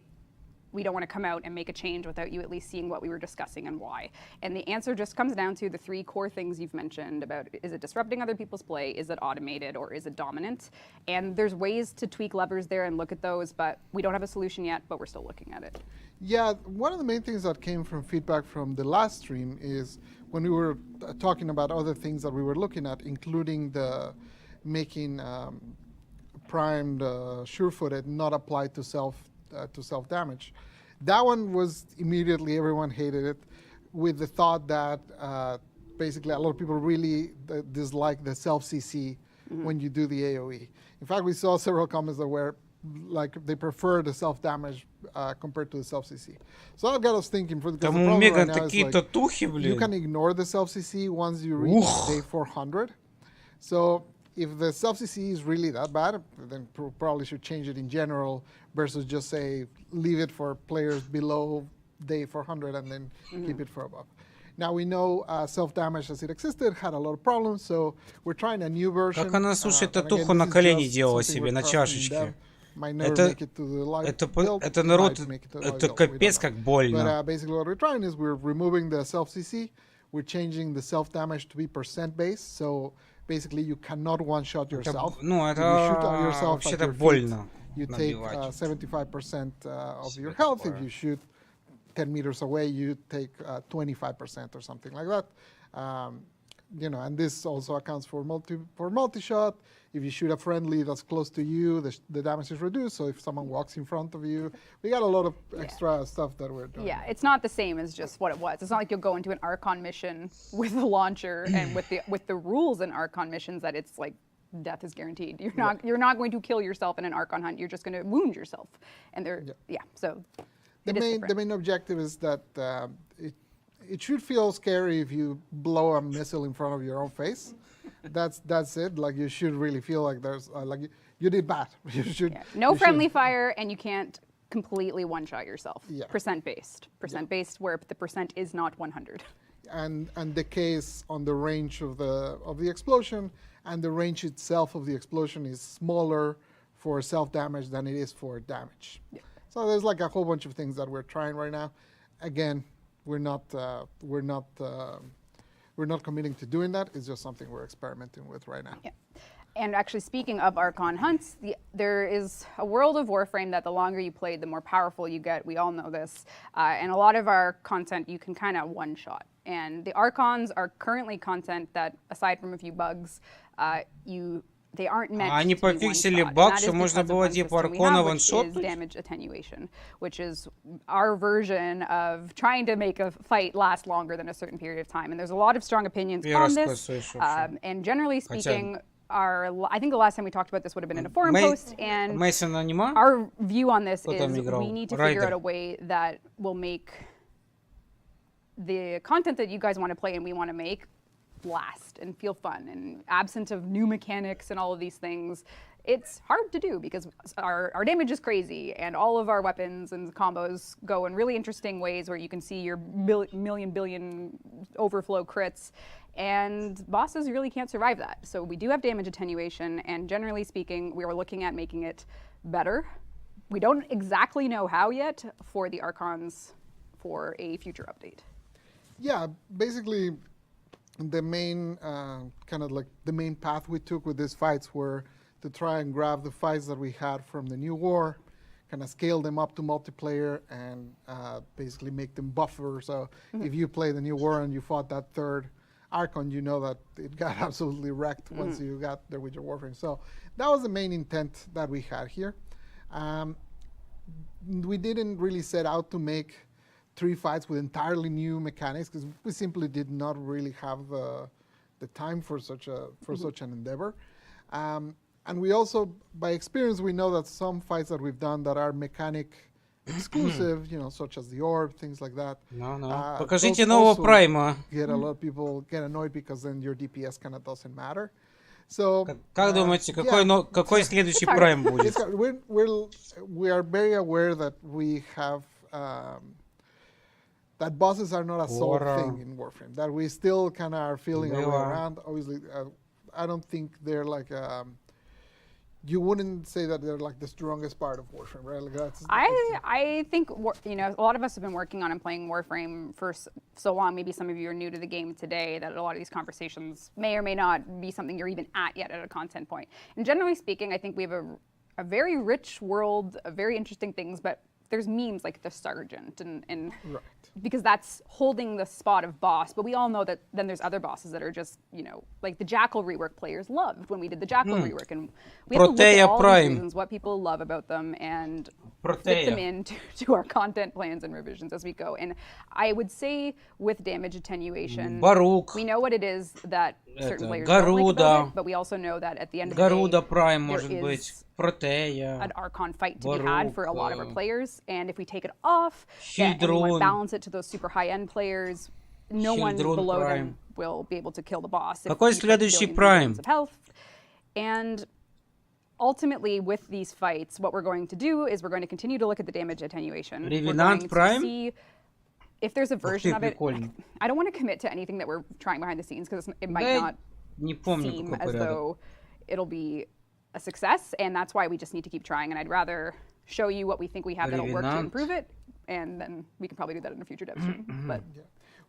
we don't want to come out and make a change without you at least seeing what we were discussing and why. And the answer just comes down to the 3 core things you've mentioned about, is it disrupting other people's play, is it automated, or is it dominant? And there's ways to tweak levers there and look at those, but we don't have a solution yet, but we're still looking at it. Yeah, one of the main things that came from feedback from the last stream is when we were talking about other things that we were looking at, including the making primed sure-footed not applied to self-damage. That one was immediately, everyone hated it, with the thought that basically a lot of people really dislike the self-CC when you do the AoE. In fact, we saw several comments that were like they prefer the self-damage compared to the self-CC. So that got us thinking, because the Там у problem Меган right now is такие like, татухи, you блин. can ignore the self-CC once you reach Ух. day 400. So if the self-CC is really that bad, then probably should change it in general versus just say leave it for players below day 400 and then keep it for above. Now we know self-damage as it existed had a lot of problems, so we're trying a new version. Как она сушит and again, татуху this на is колени just делала something себе we're на crafting in чашечке. dev. Might never Это, make it to the live это, build, это it народ, might make it to the live это build, we don't капец know. как But больно. basically what we're trying is we're removing the self-CC, we're changing the self-damage to be percent-based, so basically you cannot one-shot yourself. Ну, If you shoot это yourself at вообще-то your feet, больно you take набивать. 75% of your health. If you shoot 10 meters away, you take 25% or something like that. You know, and this also accounts for multi-shot. If you shoot a friendly that's close to you, the damage is reduced. So if someone walks in front of you, we got a lot of extra stuff that we're doing. Yeah, it's not the same as just what it was. It's not like you'll go into an Archon mission with a launcher and with the rules in Archon missions that it's like death is guaranteed. You're not going to kill yourself in an Archon hunt. You're just going to wound yourself. And so the main objective is that it should feel scary if you blow a missile in front of your own face. That's it. Like you should really feel like there's like you did bad. You should no you friendly should- fire, and you can't completely one-shot yourself. Yeah. Percent based, where the percent is not 100. and the case on the range of the explosion, and the range itself of the explosion is smaller for self-damage than it is for damage. Yeah. So there's like a whole bunch of things that we're trying right now. Again, we're not committing to doing that. It's just something we're experimenting with right now. Yeah. And actually, speaking of Archon hunts, there is a world of Warframe that the longer you play, the more powerful you get. We all know this. And a lot of our content you can kind of one-shot. And the Archons are currently content that, aside from a few bugs, they aren't meant Они to be пофиксили one-shot. баг, And that что is можно because of было one типа system we Аркона have, which is ваншотнуть. damage attenuation, which is our version of trying to make a fight last longer than a certain period of time. And there's a lot of strong opinions Первый on раз this. такое слышу вообще. And generally speaking, I think the last time we talked about this would have been in a forum post, and Мейсона нема? our view on this Кто is там играл? we need to figure Райдер. out a way that will make the content that you guys want to play and we want to make last and feel fun. And absent of new mechanics and all of these things, it's hard to do because our damage is crazy and all of our weapons and combos go in really interesting ways where you can see your billion overflow crits, and bosses really can't survive that. So we do have damage attenuation, and generally speaking, we are looking at making it better. We don't exactly know how yet for the Archons for a future update. Yeah, basically, the main kind of like the main path we took with these fights were to try and grab the fights that we had from the new war, kind of scale them up to multiplayer, and basically make them buffer. So if you play the new war and you fought that third Archon, you know that it got absolutely wrecked once you got there with your Warframe. So that was the main intent that we had here. We didn't really set out to make 3 fights with entirely new mechanics because we simply did not really have the time for such an endeavor. And we also, by experience, we know that some fights that we've done that are mechanic exclusive, you know, such as the orb, things like that. Покажите those нового also Прайма. Get a lot of people get annoyed because then your DPS kind of doesn't matter. So Как думаете, какой следующий hard. Прайм будет? we are very aware that we have that bosses are not a solved thing in Warframe. That we still kind of are feeling our way around. Obviously, I don't think they're like. You wouldn't say that they're like the strongest part of Warframe, right? Like I think a lot of us have been working on and playing Warframe for so long. Maybe some of you are new to the game today. That a lot of these conversations may or may not be something you're even at yet at a content point. And generally speaking, I think we have a very rich world of very interesting things, but there's memes like the Sergeant and right. Because that's holding the spot of boss. But we all know that then there's other bosses that are just, like the Jackal rework players loved when we did the Jackal rework. And we have to look at all these reasons, what people love about them, and fit them into our content plans and revisions as we go. And I would say with damage attenuation, we know what it is that certain players don't like about it, but we also know that at the end of the day, Prime может there быть. is Протея. an Archon fight to be had for a lot of our players, and if we take it off and we balance it to those super high-end players, no one below them will be able to kill the boss. Какой следующий Prime? Of health. And ultimately, with these fights, what we're going to do is we're going to continue to look at the damage attenuation. Revenant Prime? if there's a version of it, прикольно. I don't want to commit to anything that we're trying behind the scenes because it might Да, not не помню, seem какой as порядок. though it'll be a success, and that's why we just need to keep trying. And I'd rather show you what we think we have that'll work to Revenant. improve it, and then we can probably do that in a future dev stream. But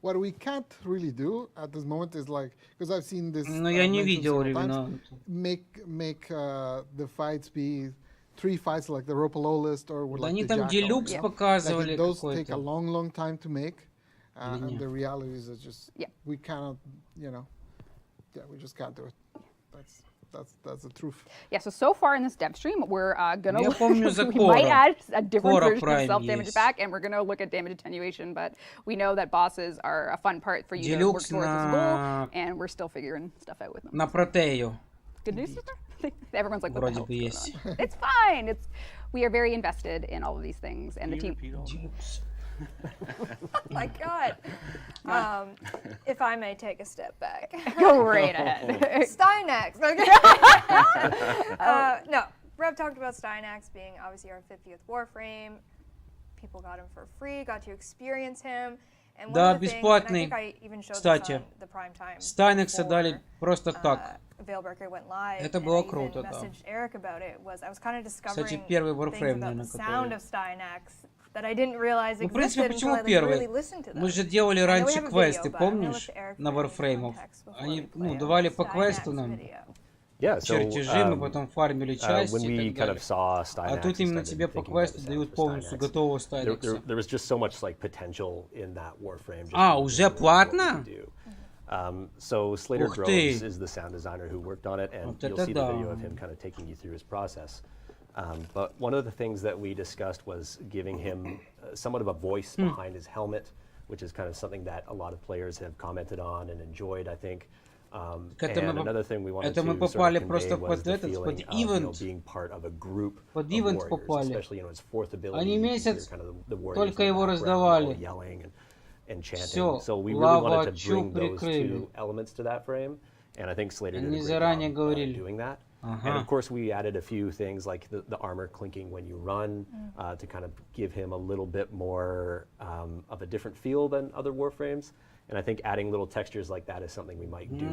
What we can't really do at this moment is like, because I've seen this. Но я не mentioned видел several times, Revenant. make the fights be 3 fights like the rope low list or with Да like они the там Jack делюкс Like, показывали those take a какой-то. long time to make, and нет? the reality is that just Yeah. we cannot, we just can't do it. That's the truth. yeah, so far in this dev stream, we're gonna Я помню за we might Кора. add a different Кора version of Prime self-damage есть. back, and we're gonna look at damage attenuation. But we know that bosses are a fun part for you to work Делюкс towards as a на- goal, and we're still figuring stuff out with them. На Протею. Good news, sister? Everyone's like, what the Вроде hell бы is есть. going on? It's fine. We are very invested in all of these things, and the Can you team. repeat all that? Oh my God. If I may take a step back. Go right ahead. Stynax. No, Rev talked about Stynax being obviously our 50th Warframe. People got him for free, got to experience him. And one Да, of the things, and бесплатный. I think I even showed Кстати, this on the prime time. Стайнекса before, дали просто так. Veilbreaker went live. Это and было I even круто, да. messaged Eric about it. I was kind of discovering первый things Warframe, about наверное, the sound который- of Stynax that I didn't realize Ну, в принципе, existed until почему I первый? really listened to them. Мы же делали I know we раньше have a квесты, video, but I'm gonna помнишь, look to Eric на for any Варфреймов? context before Они, we ну, play давали our по квесту Stynax нам video. Yeah, so чертежи, мы потом фармили части when we и так kind далее. of saw А Stynax тут and именно started тебе по thinking about квесту the sound дают for полностью Stynax, готового there Стайнекса. was just so much like potential in that Warframe. Just А, from уже what we платно? could do. So Slater Ух Groves ты! is the sound designer who worked on it, and Вот you'll это see the video да. of him kind of taking you through his process. But one of the things that we discussed was giving him somewhat of a voice behind his helmet, which is kind of something that a lot of players have commented on and enjoyed, I think. Это мы And поп- another thing we wanted это мы to sort попали of convey просто was под the этот, feeling под of, you know, ивент. being part of a group Под of ивент warriors, попали. especially, you know, his fourth ability. Они you can hear месяц kind of the warriors только in the его background all раздавали. yelling and chanting. Всё, So we really wanted лаву to bring those прикрыли. two elements to that frame, and I think Slater did a Они great заранее job говорили. doing that. Ага. And of course, we added a few things like the armor clinking when you run to kind of give him a little bit more of a different feel than other Warframes. And I think adding little textures like that is something we might do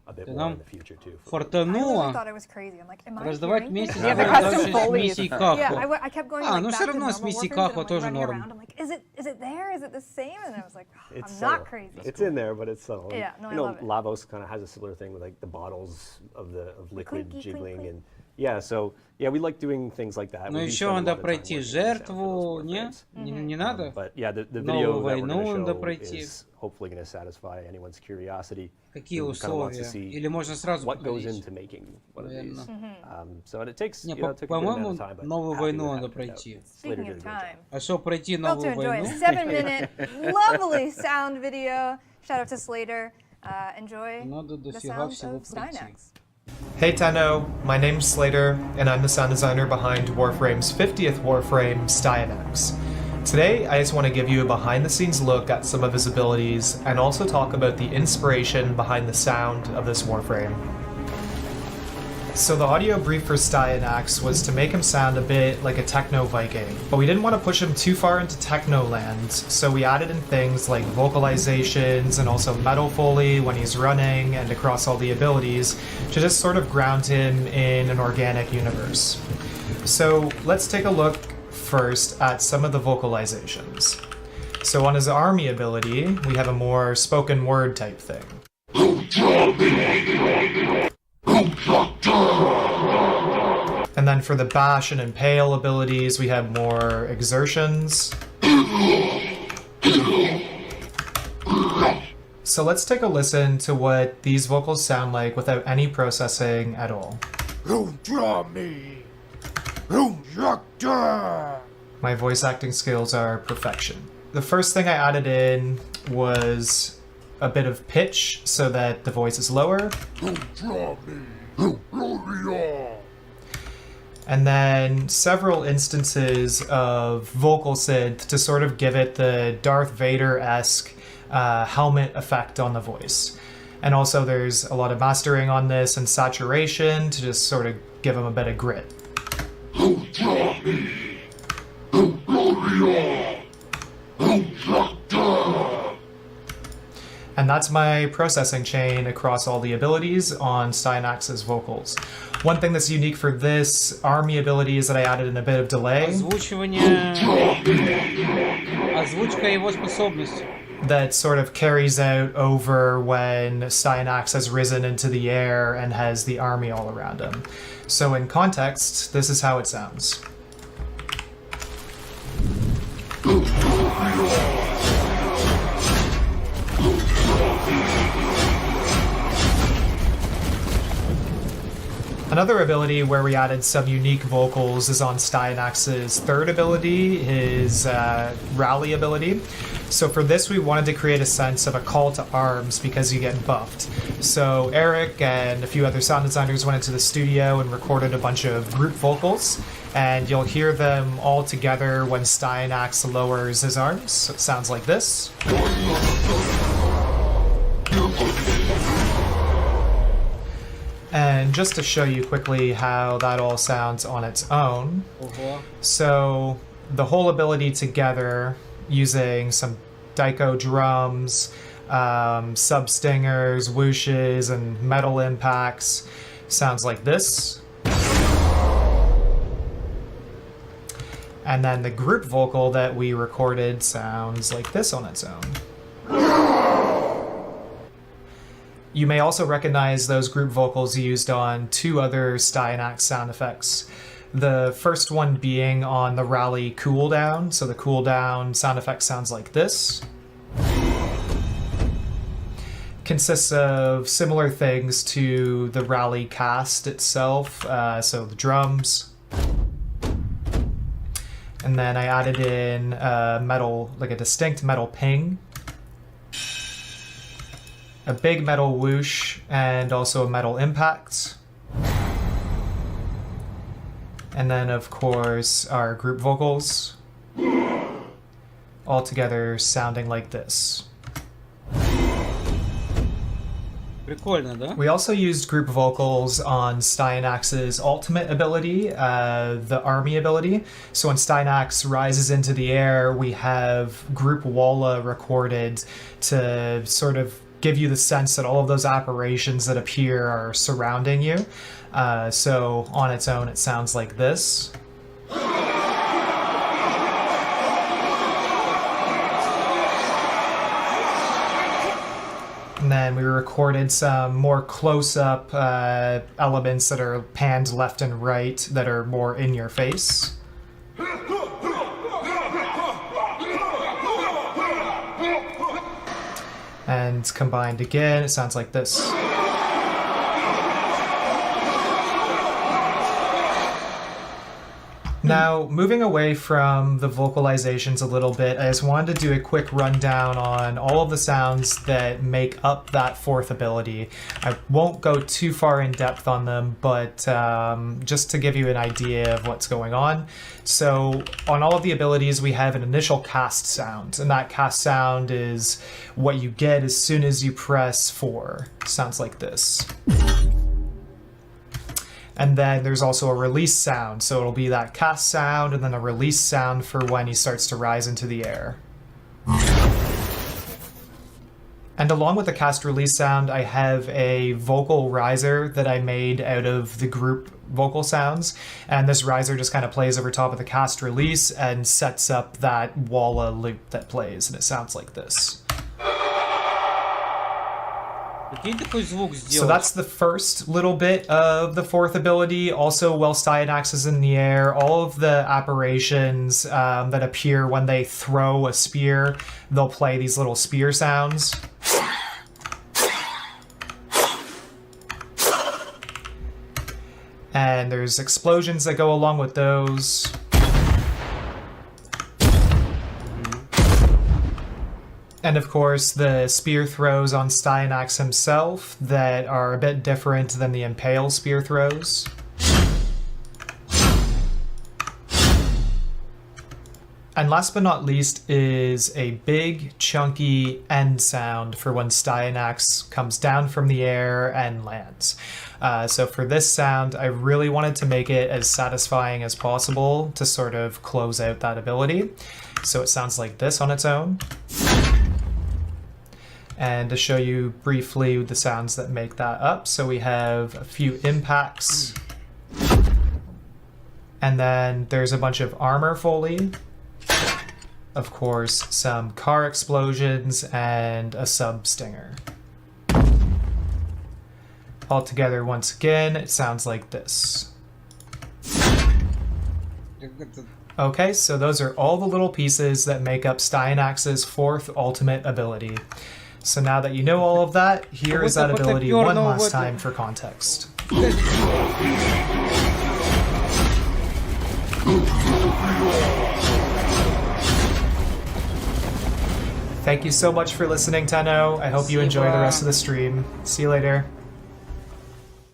a bit Ты more in нам the future too. I really фартануло thought I was crazy. I'm like, am I раздавать hearing месяц things? Yeah, the дальше custom с Foley. миссией Yeah, Кахва. I kept going А, like, ну back всё to равно с normal миссией Warframes, Кахва and I'm, тоже like, running норм. around. I'm like, is it there? Is it the same? And I was like, It's I'm subtle. not crazy. It's in there, but it's subtle. And, Yeah, no, I you know, love it. Lavos kind of has a similar thing with like the bottles of liquid clinky, clink, jiggling, clink. and yeah, so yeah, we like doing things like that. Но We do еще spend a надо lot of time пройти working on the sound for жертву, those не? Warframes. Не надо? But yeah, the video Новую that we're войну going to надо show пройти. is hopefully going to satisfy anyone's curiosity. Какие who kind of wants to условия? see Или можно сразу what goes проходить? into making one of Наверно. these. So it takes, Не, you know, it took a good по-моему, amount of time, but новую happy войну to have надо it out. пройти. Slater Speaking did a of great job. time, А что, пройти well, to новую enjoy a войну? 7-minute lovely sound video. Shout out to Slater. Enjoy Надо the дофига sounds всего of пройти. Stynax. Hey Tenno, my name's Slater, and I'm the sound designer behind Warframe's 50th Warframe, Stynax. Today, I just want to give you a behind-the-scenes look at some of his abilities, and also talk about the inspiration behind the sound of this Warframe. So the audio brief for Stynax was to make him sound a bit like a techno Viking, but we didn't want to push him too far into techno land, so we added in things like vocalizations and also metal foley when he's running and across all the abilities to just sort of ground him in an organic universe. So let's take a look first at some of the vocalizations. So on his army ability, we have a more spoken word type thing. And then for the bash and impale abilities, we have more exertions. So let's take a listen to what these vocals sound like without any processing at all. My voice acting skills are perfection. The first thing I added in was a bit of pitch so that the voice is lower. And then several instances of vocal synth to sort of give it the Darth Vader-esque helmet effect on the voice. And also there's a lot of mastering on this and saturation to just sort of give him a bit of grit. And that's my processing chain across all the abilities on Styanax's vocals. One thing that's unique for this army ability is that I added in a bit of delay. Озвучка его способностью. That sort of carries out over when Styanax has risen into the air and has the army all around him. So in context, this is how it sounds. Another ability where we added some unique vocals is on Styanax's third ability, his rally ability. So for this we wanted to create a sense of a call to arms because you get buffed. So Eric and a few other sound designers went into the studio and recorded a bunch of group vocals, and you'll hear them all together when Styanax lowers his arms. So it sounds like this. And just to show you quickly how that all sounds on its own. So the whole ability together using some Daiko drums, sub-stingers, whooshes, and metal impacts sounds like this. And then the group vocal that we recorded sounds like this on its own. You may also recognize those group vocals used on two other Styanax sound effects. The first one being on the rally cooldown. So the cooldown sound effect sounds like this. Consists of similar things to the rally cast itself. So the drums. And then I added in metal, like a distinct metal ping, a big metal whoosh, and also a metal impact. And then, of course, our group vocals, all together sounding like this. Прикольно, да? We also used group vocals on Styanax's ultimate ability, the army ability. So when Styanax rises into the air, we have group walla recorded to sort of give you the sense that all of those apparitions that appear are surrounding you. So on its own, it sounds like this. And then we recorded some more close-up elements that are panned left and right that are more in your face. And combined again, it sounds like this. Now, moving away from the vocalizations a little bit, I just wanted to do a quick rundown on all of the sounds that make up that fourth ability. I won't go too far in depth on them, but just to give you an idea of what's going on. So on all of the abilities, we have an initial cast sound, and that cast sound is what you get as soon as you press 4. Sounds like this. And then there's also a release sound, so it'll be that cast sound and then a release sound for when he starts to rise into the air. And along with the cast release sound, I have a vocal riser that I made out of the group vocal sounds, and this riser just kind of plays over top of the cast release and sets up that walla loop that plays, and it sounds like this. So that's the first little bit of the fourth ability. Also, while Styanax is in the air, all of the apparitions that appear when they throw a spear, they'll play these little spear sounds. And there's explosions that go along with those. And of course, the spear throws on Styanax himself that are a bit different than the Impale spear throws. And last but not least is a big, chunky end sound for when Styanax comes down from the air and lands. So for this sound, I really wanted to make it as satisfying as possible to sort of close out that ability. So it sounds like this on its own. And to show you briefly the sounds that make that up, so we have a few impacts, and then there's a bunch of armor foley, of course some car explosions, and a sub stinger. Altogether, once again, it sounds like this. Okay, so those are all the little pieces that make up Styanax's 4th ultimate ability. So now that you know all of that, here is that ability one last time for context. Thank you so much for listening, Tenno. I hope you enjoy the rest of the stream. See you later.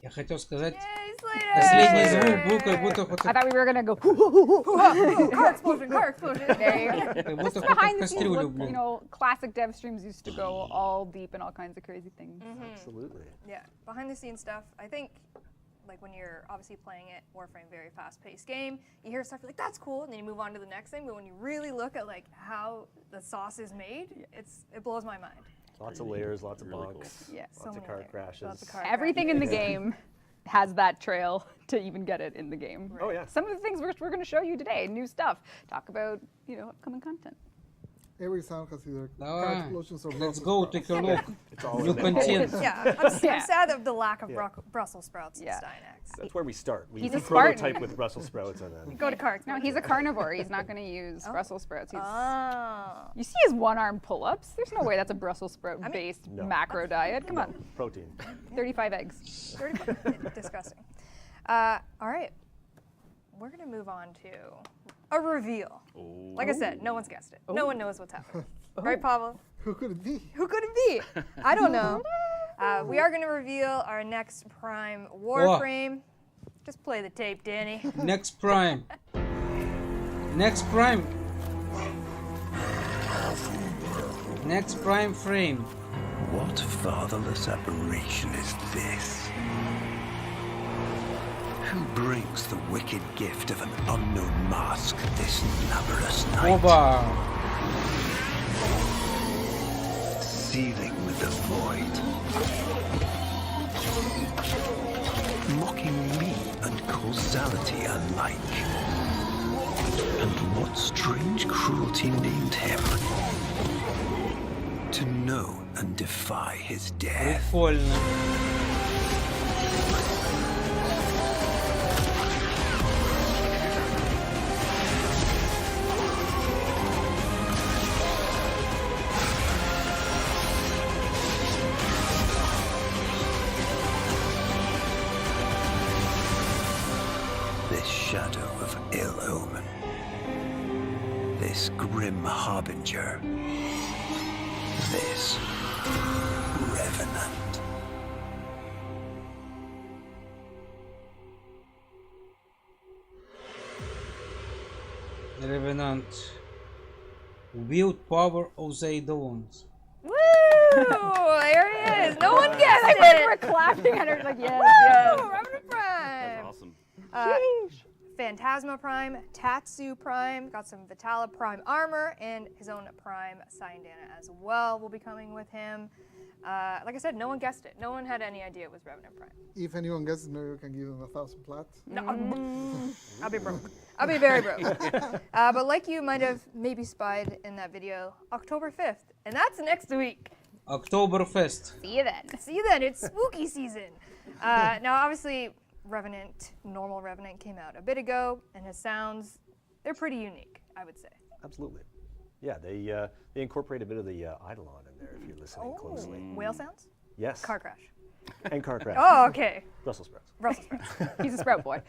Я хотел сказать, Yay, Slater! последний звук был как будто I thought we were gonna go. Car explosion! Car explosion! There you go. как Just будто кто-то в behind the scenes кастрюлю, look, you блин. know, classic dev streams used to go all deep in all kinds of crazy things. Absolutely. Yeah, behind the scenes stuff. I think, like when you're obviously playing it, Warframe, very fast-paced game. You hear stuff you're like, that's cool, and then you move on to the next thing. But when you really look at like how the sauce is made, it blows my mind. Lots of layers, lots of Really cool. bunks, Yeah, So lots of many car layers, crashes. lots of car Everything in the game has that trail to even get it in the game. Oh yeah. Some of the things we're going to show you today, new stuff. Talk about, you know, upcoming content. Every sound has either car Давай, explosions or let's Brussels go, sprouts. take a look. It's all New in there. content. Yeah, I'm sad of the lack of Brussels sprouts in Yeah. Styanax. That's where we start. We He's a Spartan. prototype with Brussels sprouts and then. Go to cards. No, he's a carnivore. He's not going to use Brussels sprouts. He's, Oh. you see his one-arm pull-ups? There's no way that's a Brussels sprout-based No. macro diet. Come on, Protein. 35 eggs. 35. Disgusting. All right. We're going to move on to a reveal. Like I said, no one's guessed it. No one knows what's happening. Right, Pavel? Who could it be? Who could it be? I don't know. We are going to reveal our next Prime Warframe. Just play the tape, Danny. Next Prime. Next Prime. Next Prime frame. What fatherless aberration is this? Who brings the wicked gift of an unknown mask this numberless night? Оба. Seething with the void. Mocking me and causality alike. And what strange cruelty named him? To know and defy his death. Прикольно. This shadow of ill omen. This grim harbinger. This revenant. Revenant. Wield power of the Eidolons. Woo! There he is. No one guessed I think it. we're clapping and we're like, yes, Woo! yes. Revenant Prime. Awesome. Phantasma Prime, Tatsu Prime, got some Vitala Prime armor, and his own Prime Syandana as well will be coming with him. Like I said, no one guessed it. No one had any idea it was Revenant Prime. If anyone guesses, no, you can give them 1,000 plats. No, I'll be broke. I'll be very broke. But like you might have maybe spied in that video, October 5th, and that's next week. Oktoberfest. See you then. See you then, it's spooky season. Now obviously, Revenant, normal Revenant came out a bit ago, and his sounds, they're pretty unique, I would say. Absolutely. Yeah, they incorporate a bit of the Eidolon in there if you're listening closely. Whale sounds? Yes. Car crash. And car crash. Oh, okay. Brussels sprouts. Brussels sprouts. He's a sprout boy.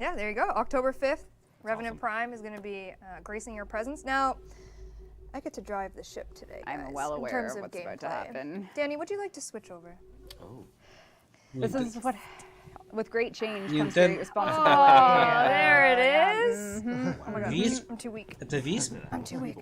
Yeah, there you go. October 5th, Revenant Prime is going to be gracing your presence. Now, I get to drive the ship today, guys, I'm well in aware terms of of what's about to gameplay. happen. Danny, would you like to switch over? Oh. This is what, with great change You comes great did- responsibility. Oh, there it is. Oh my god, Висп? I'm too weak. Это висп? I'm too weak.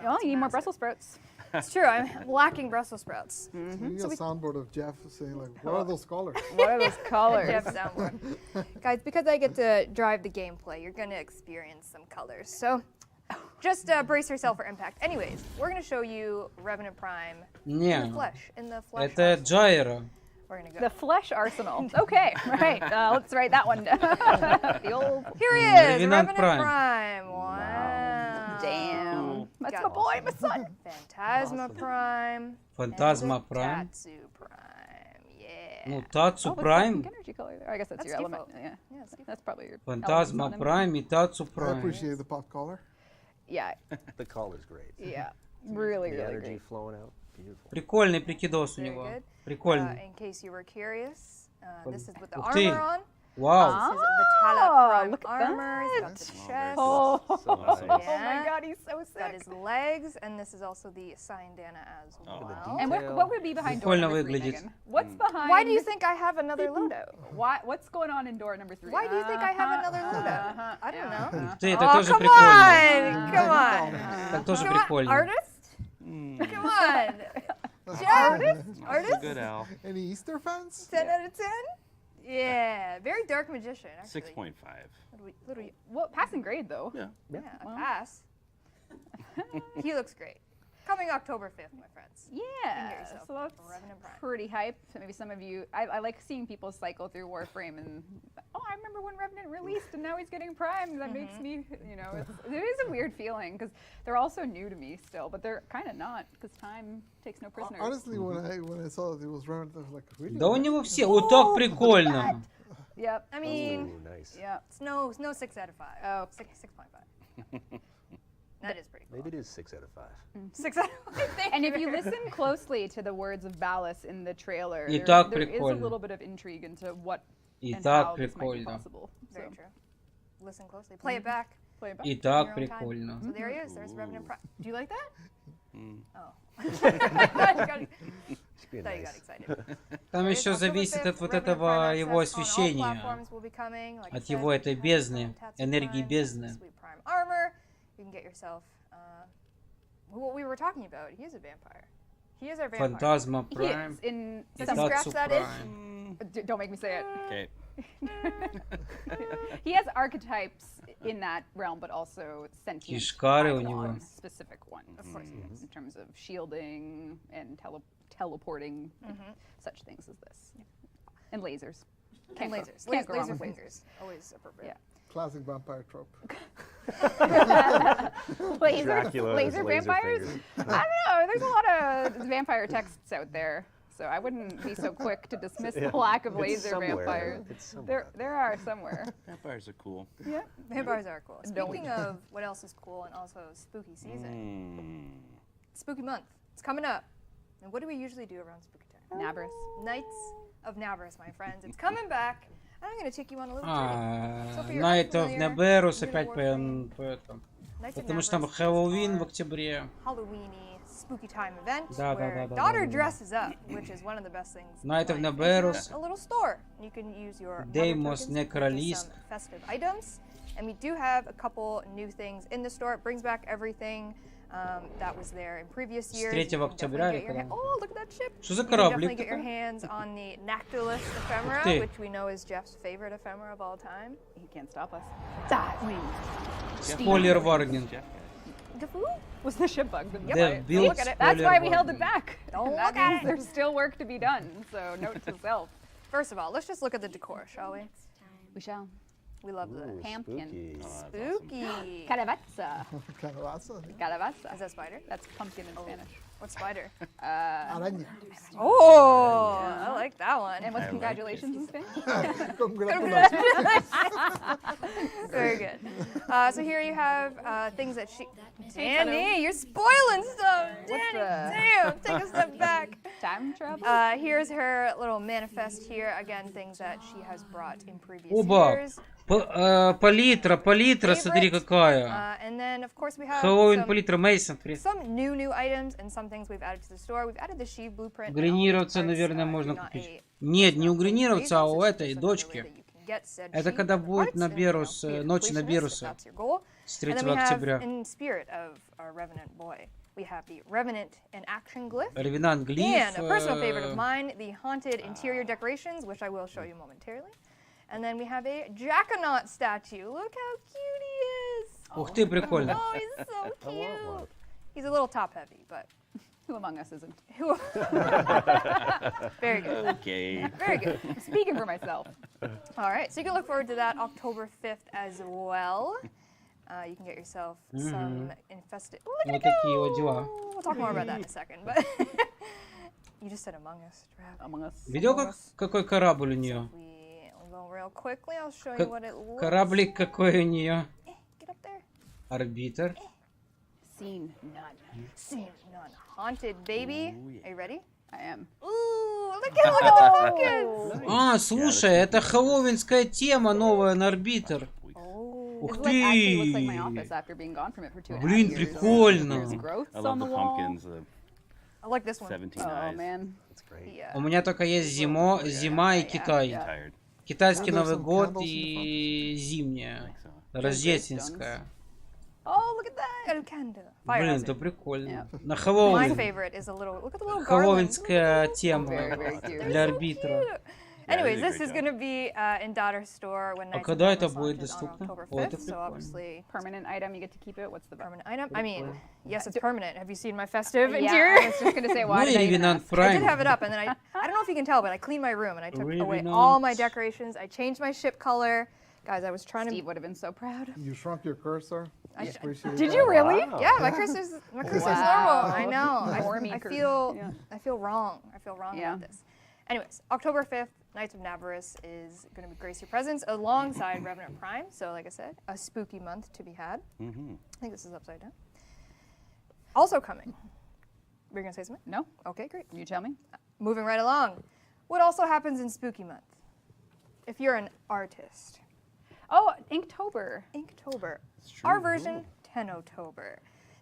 Well, you need more Brussels sprouts. It's true, I'm lacking Brussels sprouts. We need a soundboard of Jeff saying like, what are those colors? What are those colors? Jeff soundboard. Guys, because I get to drive the gameplay, you're going to experience some colors. So Just brace yourself for impact. Anyways, we're gonna show you Revenant Prime in the Не, flesh. In the flesh. это Джайро. We're gonna go. The flesh arsenal. Okay, right. Let's write that one down. The old. Here he is, Revenant Revenant Prime. Prime. Wow. Damn. That's Got my boy, my son. Phantasma Prime. Фантазма and Прайм. Tatsu Prime. Yeah. Ну, Татсу Oh, what's the Прайм. pink energy color there? I guess that's, That's your element. default. Yeah. Yeah, it's default. That's probably your. Фантазма element. Прайм и Татсу I Прайм. appreciate the pop color. Yeah. The color's great. Yeah. Really, The really energy great. flowing out. Beautiful. Прикольный прикидос у Very него. good. Прикольный. In case you were curious, this is with the Ух ты. armor on. Вау. This is Vitala Prime look at armor. He's got that. the chest. Oh, So nice. oh my Yeah. god, he's so Got sick. his legs, and this is also the Cyan-Dana as well. And what would be behind door Прикольно number 3, выглядит. Megan? What's behind? Why do you think I have another loadout? What's going on in door number 3? Why do you think I have another loadout? I don't know. Ух ты, это Oh, тоже come прикольно. on! Come on! Так тоже Come on, прикольно. artist? Come on! Jeff? That's a Artist? good Al. Any Easter fans? 10 out of 10? Yeah, very dark magician, actually. 6.5. Little, Well, passing grade though. Yeah. yeah, a pass. He looks great. Coming October 5th, my friends. Yeah, yourself so that's Revenant Prime. pretty hype. So maybe some of you, I like seeing people cycle through Warframe and, oh, I remember when Revenant released and now he's getting Prime. That makes me, you know, it is a weird feeling because they're all so new to me still, but they're kind of not because time takes no prisoners. Honestly, when I saw that it was Revenant, I was like, really? Да у него все, вот так прикольно. Yep. I mean, Ooh, nice. Yeah. it's no 6 out of 5. Oh, 6.5. That is pretty cool. Maybe it is 6 out of 5. 6 out of 5. And if you listen closely to the words of Valis in the trailer, И there, так there is a прикольно. little bit of intrigue into what И and так how this might be прикольно. possible. Very So, true. Listen closely. Play it back. play it back. И in так your own time. прикольно. So there he is. There's Revenant Prime. Do you like that? Oh. Should be Thought you nice. got excited. Там There is еще October зависит 5th, от вот Revenant этого Prime его access on all освещения. platforms will be coming, like I От said. его этой бездны, Tatsu энергии Prime, бездны. Sweet Prime armor. You can get yourself what we were talking about. He is a vampire. He is our vampire. Фантазма He Prime. is in Does some he scratch Татсу that itch? Prime. Don't make me say it. Okay. He has archetypes in that realm, but also sentient Кишкары у icons, него. specific ones. Of course he is. In terms of shielding and teleporting, such things as this. And lasers. And Can't go- lasers. can't go wrong Laser with fingers. Always appropriate. Yeah. Classic vampire trope. Laser, Dracula with his laser laser vampires? fingers. I don't know. There's a lot of vampire texts out there, so I wouldn't be so quick to dismiss Yeah. the lack of It's laser somewhere. vampires. It's somewhere. There are somewhere. Vampires are cool. Yeah. Vampires are cool. Don't Speaking of what else is cool and also spooky season, Mm. spooky month. It's coming up. And what do we usually do around spooky time? Nabris. Nights of Nabris, my friends. It's coming back. And I'm going to take you on a little journey. So for your Night of unfamiliar, Neberus new опять Warframe, по этому. Nights of Потому что там Nabris is Хэллоуин в our октябре. Halloweeny spooky time event Да, да, where да, да, daughter да, да. dresses up, which is one of the best things. Night of playing. Neberus. It's a little store. You can use your Deimos mother tokens to purchase Necrolisk. some festive items, and we do have a couple new things in the store. It brings back everything that was there in previous С years. 3 You can октября definitely или get your когда? Oh, look at that ship! Что за You can definitely кораблик get your такой? hands on the Nactylus ephemera, ты. which we know is Jeff's favorite ephemera of all time. He can't stop us. Спойлер варнинг. The food? Was the ship bug? They've Don't built look at it. That's why we held it spoiler back. Don't And that look at means it. there's still work to be done. So note to self. First of all, let's just look at the decor, shall we? We shall. We love the Ooh, Pumpkin. spooky. spooky. Calabaza. Calabaza. Calabaza. Is that spider? That's pumpkin in Spanish. What spider? Araña. Oh, I like that one. And what's congratulations in Spanish? Congratulations. Very good. So here you have things that she. Danny, you're spoiling stuff. Danny, damn. Take a step back. Time travel? Here's her little manifest here. Again, things that she has brought in previous Оба! years. Палитра, смотри какая. And then, of course, we have Хэллоуин some, палитра Мейсон. some new items and some things we've added to the store. We've added the Sheev blueprint. Угринироваться, наверное, можно купить. Нет, не угринироваться, а у этой дочки. Это когда будет на Берус, ночь на Беруса. С 3 And then we have, октября. in spirit of our Revenant boy, we have the Revenant in action glyph. Ревенант Глиф. And a personal favorite of mine, the haunted interior decorations, which I will show you momentarily. And then we have a Jackonaut statue. Look how cute he is. Ух ты, прикольно. Oh, he's so cute. He's a little top heavy, but Who among us isn't? very good. Okay. Very good. Speaking for myself. All right, so you can look forward to that October 5th as well. You can get yourself some infested. Look Вот at такие вот дела. We'll talk more about that in a second. But you just said Among Us, Trav. Among us. Видел, какой корабль у нее? We'll go real quickly. I'll show you what it looks. Кораблик какой у нее? Get up there. Арбитр. Seen none. Seen none. Haunted baby. Are you ready? I am. Ooh, look at the tokens. А, слушай, это хэллоуинская тема новая на арбитр. Ух It actually looks like my ты! office after being gone from it for 2.5 Блин, years. прикольно. There's growths I on love the the wall. pumpkins, the I like this one. 17 Oh eyes. man. That's great. Yeah. У меня только есть зима и Китай. yeah. Tired. Китайский Are there Новый some год candles in the и зимняя. So, Рождественская. Oh, look at that. El candle. Fire Блин, hazard. это прикольно. Yeah. На My Хэллоуин. favorite is a little. Look at the little garland. Хэллоуинская тема Very, very cute. для арбитра. Cute. Anyways, they did a this great is going to be in Daughter's store when Knights of когда это Madness будет launches on доступно? October О, это 5th. So прикольно. obviously, Permanent item, you get to keep it. What's the permanent item. I mean, yes, it's permanent. Have you seen my festive Yeah, interior? I was just gonna say, Ну why и did I even Revenant ask? I Prime. did have it up, and then I don't know if you can tell, but I cleaned my room and I took away Revenant. all my decorations. I changed my ship color. Guys, I was trying Steve to. would have been so proud. You shrunk your cursor. I appreciate Did that. you really? Wow. Yeah, my cursor's normal. I know. Normie I cursor. feel Yeah. I feel wrong. I feel wrong Yeah. about this. Anyways, October 5th, Knights of Navarus is going to grace your presence alongside Revenant Prime. So, like I said, a spooky month to be had. I think this is upside down. Also coming. We're going to say something? No? Okay, great. You tell me. Moving right along. What also happens in Spooky Month? If you're an artist. Oh, Inktober. Inktober. Our version, Tennotober.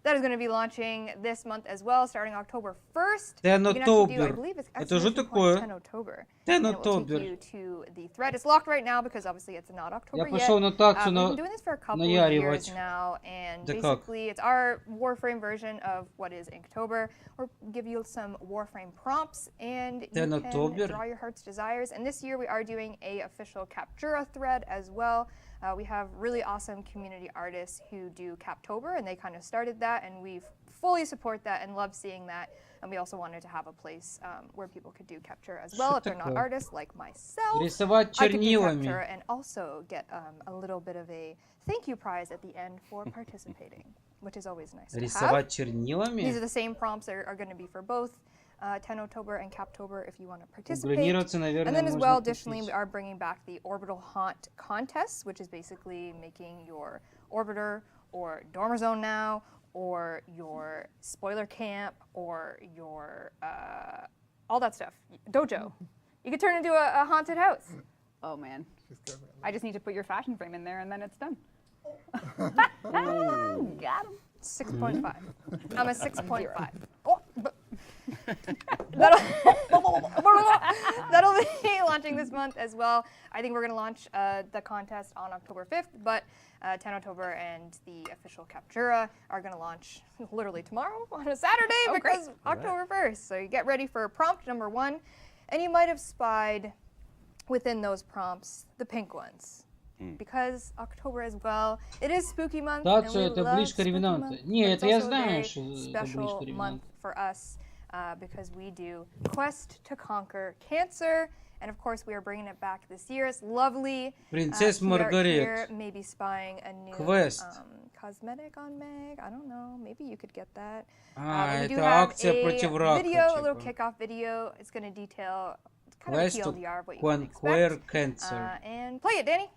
That is going to be launching this month as well, starting October 1st. You can actually do, I Tennotober. believe it's Это же exclamation point такое? Tennotober. And it will take Tennotober. you to the thread. It's locked right now because obviously it's not October Я yet. пошел на таксу We've на... been doing this for a couple of наяривать. years now, and Да как? basically it's our Warframe version of what is Inktober. We'll give you some Warframe prompts, and you can Tennotober? draw your heart's desires. And this year we are doing a official Captura thread as well. We have really awesome community artists who do Captober, and they kind of started that, and we fully support that and love seeing that. And we also wanted to have a place where people could do Captura as well Что if they're not такое? artists like myself. Рисовать I could do чернилами. Captura and also get a little bit of a thank you prize at the end for participating, which is always nice to have. Рисовать These are чернилами? the same prompts that are going to be for both Tennotober and Captober if you want to participate. Дублинироваться, наверное, And then as можно well, additionally, купить. we are bringing back the Orbital Haunt contest, which is basically making your Orbiter or Dormer Zone now, or your Spoiler Camp, or your all that stuff. Dojo. You could turn into a haunted house. Oh man. She's good. I just need to put your fashion frame in there and then it's done. Got him. 6.5. I'm a 6.5. Oh, but that'll be launching this month as well. I think we're going to launch the contest on October 5th, but Tennotober and the official Captura are going to launch literally tomorrow on a Saturday because October 1st. So you get ready for prompt number 1. And you might have spied within those prompts the pink ones. Because October as well, it is spooky month. Да, and we это love близко spooky Ревенанта. month, Не, but это it's я also a знаю, very что это special близко Ревенанта. month for us because we do Quest to Conquer Cancer, and of course we are bringing it back this year. It's lovely. Принцесса PR Маргарет. here, maybe spying a new Quest. cosmetic on Meg. I don't know. Maybe you could get that. А, we do это have акция a против рака, video, a little типа. kickoff video. It's going to detail kind Quest of to a TLDR of what you can Conquer expect. Cancer. And play it, Danny.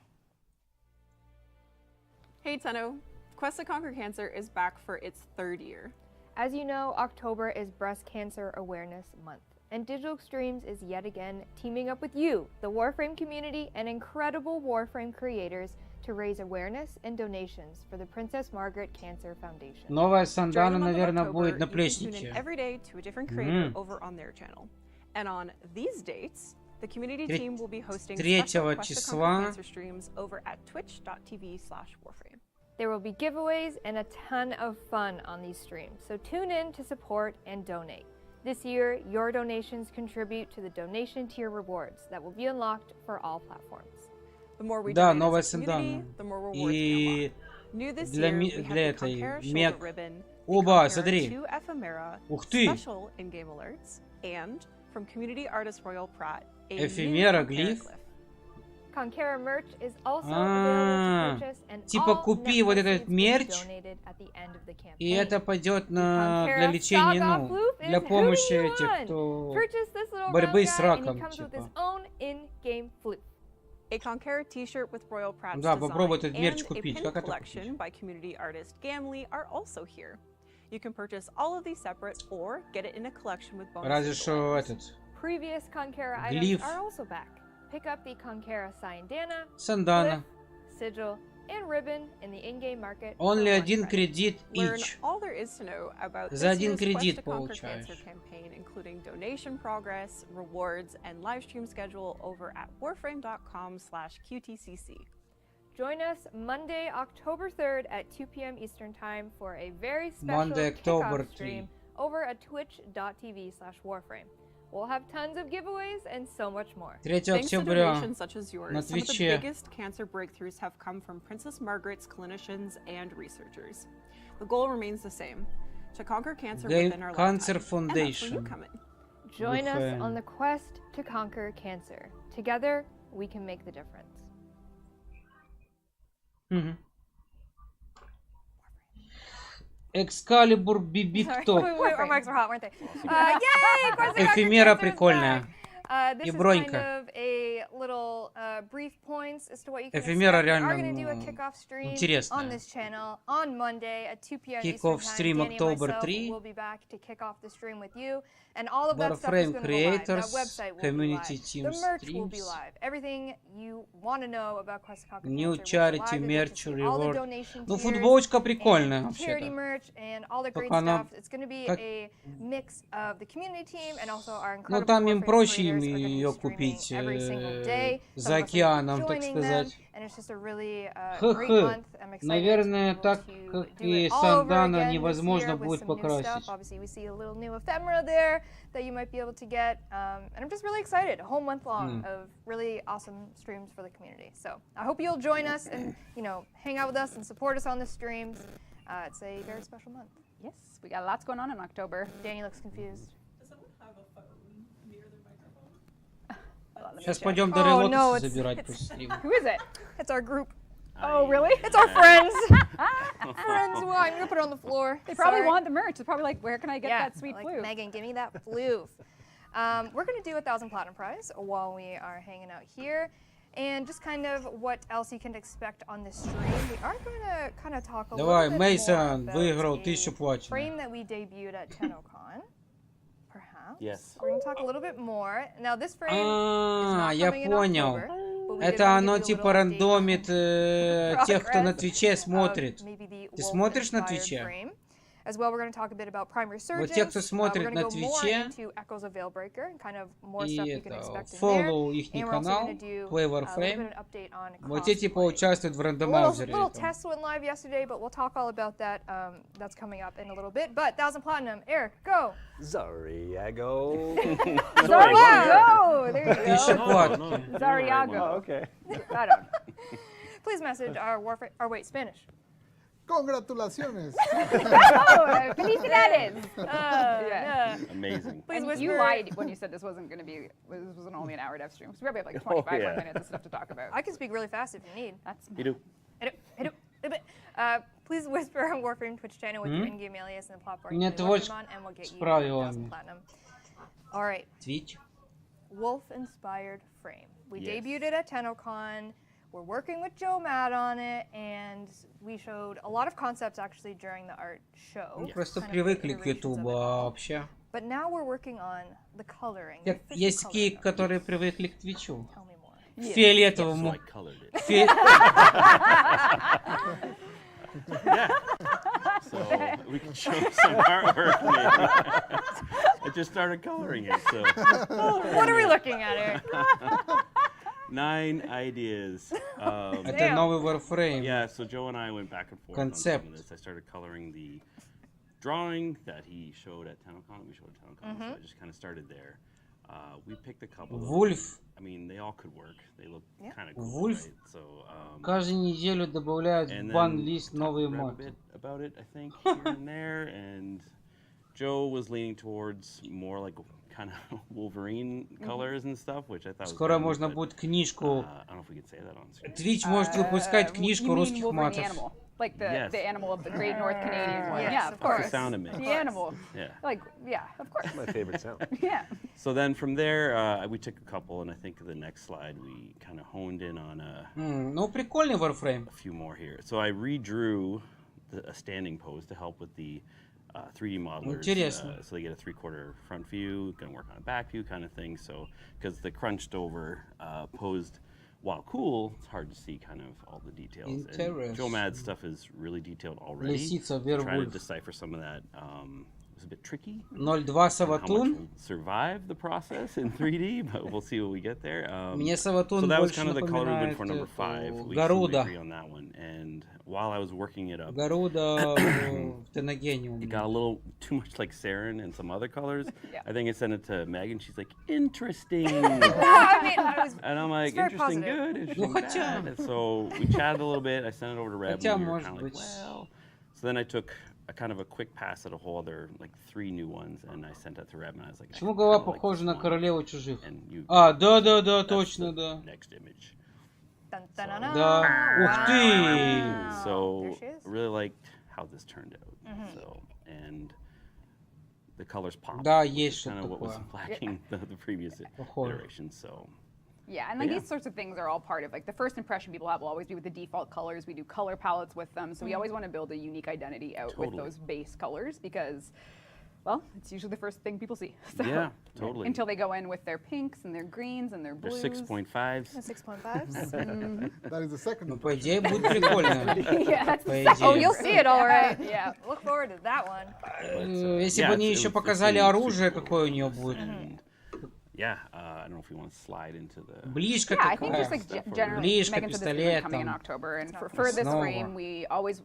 Hey Tenno, Quest to Conquer Cancer is back for its 3rd year. As you know, October is Breast Cancer Awareness Month, and Digital Extremes is yet again teaming up with you, the Warframe community, and incredible Warframe creators to raise awareness and donations for the Princess Margaret Cancer Foundation. Новая During сандана, the month of наверное, October, будет you can tune наплечничье. in every day to a different creator over on their channel. And on these dates, the community team will be hosting special 3 Quest to числа. Conquer Cancer streams over at twitch.tv/warframe. There will be giveaways and a ton of fun on these streams, so tune in to support and donate. This year, your donations contribute to the donation tier rewards that will be unlocked for all platforms. The more we Да, donate новая as a community, сандана. the more rewards we И unlock. New this Для year, ми- we have для the этой Conqueror shoulder мег. ribbon, the Оба, Conqueror смотри. 2 ephemera, Ух ты! special in-game alerts, and from community artist Royal Pratt, a new Эфемера, Conqueror глиф. glyph. Conqueror merch is also А, available to purchase, and типа all купи net вот proceeds этот will be мерч, donated at the end of the campaign. и это пойдет на для Conqueror лечения, Saga ну, Floof для is помощи who you этих, want. кто Purchase this little борьбы round с guy, and he раком, comes with типа. his own in-game flute. A Conqueror t-shirt with Royal Pratt's Да, design попробуй этот and мерч a купить. pin Как это collection купить? by community artist Gamli are also here. You can purchase all of these separate or get it in a collection with bonus Разве digital что items. этот Previous Conqueror Glyph. items are also back. Pick up the Conqueror Sandana, Сандана. glyph, sigil, and ribbon in the in-game market. Only for 1 1 credit. кредит Learn each. all there is to know about За this 1 year's кредит Quest to Conquer получаешь. Cancer campaign, including donation progress, rewards, and live stream schedule over at warframe.com/QTCC. Join us Monday, October 3rd at 2 p.m. Eastern Time for a very special Monday, October kickoff 3. stream over at twitch.tv/warframe. We'll have tons of giveaways and so much more. 3 Thanks to октября donations such as yours, на some of the Твиче. biggest cancer breakthroughs have come from Princess Margaret's clinicians and researchers. The goal remains the same: to conquer cancer within our Cancer lifetime. And that's where you Foundation. come in. Join us WARFRAME. on the quest to conquer cancer. Together, we can make the difference. Мгм. Экскалибур Sorry, Бибиктоп. our mics were hot, weren't they? Yay! Quest to Conquer Эфемера Cancer is прикольная. back. This И is бронька. kind of a little brief points as to what you can Эфемера expect. We реально, are going to do a ну, kickoff stream интересная. on this channel on Monday at 2 p.m. Kickoff Eastern stream Time. Danny and October myself 3. will be back to kick off the stream with you, and all of that stuff is WARFRAME going to go live. That creators, website will community be live. team The merch will be streams. live. Everything you want to know about Quest to Conquer New Cancer will be charity, live. You'll get merch, to see all the reward. donation Ну, tiers футболочка прикольная and charity вообще-то. merch and all the great Только она stuff. It's going to be как- a mix of the community team and also our Ну, incredible там им Warframe проще им creators are gonna be ее streaming купить every single day. за Some of us are океаном, так joining them, сказать. and it's just a really great Хы-хы. month. I'm excited to be Наверное, able так to как do и it all over Сандана again this невозможно year with будет some new stuff. покрасить. Obviously, we see a little new ephemera there that you might be able to get, and I'm just really excited. A whole month long of really awesome streams for the community. So I hope you'll join us and hang out with us and support us on the streams. It's a very special month. Yes, we got lots going on in October. Danny looks confused. Сейчас пойдем до Oh, Релотуса no, it's- забирать после стрима. Who is it? It's our group. Oh, really? It's our friends. Friends. Well, I'm gonna put it on the floor. They probably Sorry. want the merch. They're probably like, where can I get that sweet like, flute? Megan, give me that floof. We're gonna do a 1,000 platinum prize while we are hanging out here, and just kind of what else you can expect on this stream. We are gonna kind of talk a Давай, little bit more Мейсон about выиграл a 1000 платин. frame that we debuted at Tenocon. Perhaps. Yes. We're gonna talk a little bit more. Now this frame is А, not я coming in понял. October, but we did Это wanna оно give you a типа little update рандомит on тех, кто на progress Твиче of смотрит. maybe the Ты смотришь на wolf-inspired Твиче? frame. As well, we're going to talk a bit about prime resurgence. те, кто We're смотрит going на to go more Твиче, into Echoes of Veilbreaker and kind of more И stuff you can это, expect in there. follow ихний And we're also канал, going to do Play a little WARFRAME. bit of an update on Вот эти crossplay. поучаствуют в рандомайзере. Little этом. test went live yesterday, but we'll talk all about that. That's coming up in a little bit. But 1,000 platinum, Eric, go. Zariago. Zariago! There you 1000 go. платки. Zariago. Okay. I don't know. Please message our Warframe, or wait, Spanish. Congratulations. Oh, felicidades! Yeah. Amazing. Please And whisper. you lied when you said this wasn't going to be, this wasn't only an hour dev stream. So we probably have like 25 more yeah. minutes of stuff to talk about. I can speak really fast if you need. That's You do. Please whisper on Warframe Twitch channel with your in-game alias and the platform Меня you play Twitch Warframe on, and we'll get с you правилами. 1,000 platinum. All right, Twitch. wolf-inspired frame. We Yes. debuted it at Tenocon. We're working with Joe Matt on it, and we showed a lot of concepts actually during the art show. Просто kind of привыкли к iterations of it Ютубу, all. а вообще. But now we're working on the coloring. the official Есть такие, coloring. которые привыкли к Твичу. Tell me more. К So фиолетовому. I colored it. Фе- Yeah. So we can show some artwork. Maybe. I just started coloring it. So What are we looking at, Eric? 9 ideas. Это новый Warframe. Yeah, so Joe and I went back and forth Concept. on some of this. I started coloring the drawing that he showed at Tenocon, we showed at Tenocon, so I just kind of started there. We picked a couple. Wolf. I mean, they all could work. They look kind of cool, Wolf. right? So, Каждую неделю добавляют в and бан-лист then новые talked to Reb a моды. bit about it, I think, here and there. And Joe was leaning towards more like kind of Wolverine colors and stuff, which I thought was Скоро kinda neat, можно but, будет книжку. I don't know if we could say that on screen. Twitch может выпускать книжку You mean русских Wolverine the матов. animal, like the Yes. the animal of the Great North Canadian one. Yes, Yeah, of of course. course. That's the sound it makes. The animal. Yeah. Like, yeah, of course. My favorite sound. Yeah. So then from there, we took a couple, and I think the next slide we kind of honed in on Ну, прикольный Warframe. a few more here. So I redrew a standing pose to help with the 3D modelers. Интересно. So they get a 3/4 front view, gonna work on a back view kind of thing. So because the crunched over posed, while cool, it's hard to see kind of all the details. And Interesting. Joe Mad's stuff is really detailed already. Лисица, Trying to Werewolf. decipher some of that was a bit tricky. 0.2 How much Саватун. will survive the process in 3D, but we'll see what we get there. Мне Саватун So that was больше kind of the color we went напоминает for number 5. эту We Гаруда. agree on that one. And while I was working it up, Гаруда в Тенагениуме. it got a little too much like Saren and some other colors. Yeah. I think I sent it to Meg, and she's like, interesting. I mean, I was And I'm like, very interesting, positive. good, interesting, хотя- bad. And so we chatted a little bit. I sent it over to Reb, Хотя, and we were может kind of like, быть. well. So then I took a kind of a quick pass at a whole other, like 3 new ones, and I sent that to Reb, and I was like, I Почему kinda голова like похожа this на one. королеву чужих? And you, А, да, that's точно, the да. next image. Dun-dun-dun-dun. Да. Ух ты! Wow. So There she is. I really liked how this turned out. So and the colors pop. Да, which есть is что-то kind of what was такое. lacking the previous Похоже. iteration. So Yeah, and like Yeah. these sorts of things are all part of like the first impression people have will always be with the default colors. We do color palettes with them, so we always want to build a unique identity out with Totally. those base colors because, well, it's usually the first thing people see. So, yeah, totally. Until they go in with their pinks and their greens and their They're blues. 6.5s. 6.5s. That is the second. Ну, по идее, будет прикольно. Yeah, that's По the идее. second Oh, you'll see it all right. Yeah. Look forward to that one. Если Yeah, бы они it еще was- показали it's оружие, super какое у cool. нее будет. And yeah, I don't know if we want to slide into the. Ближка Yeah, I think какая. just like Stuff over generally, Ближка, Megan said this is coming in пистолетом. October, and for this Снова. frame, we always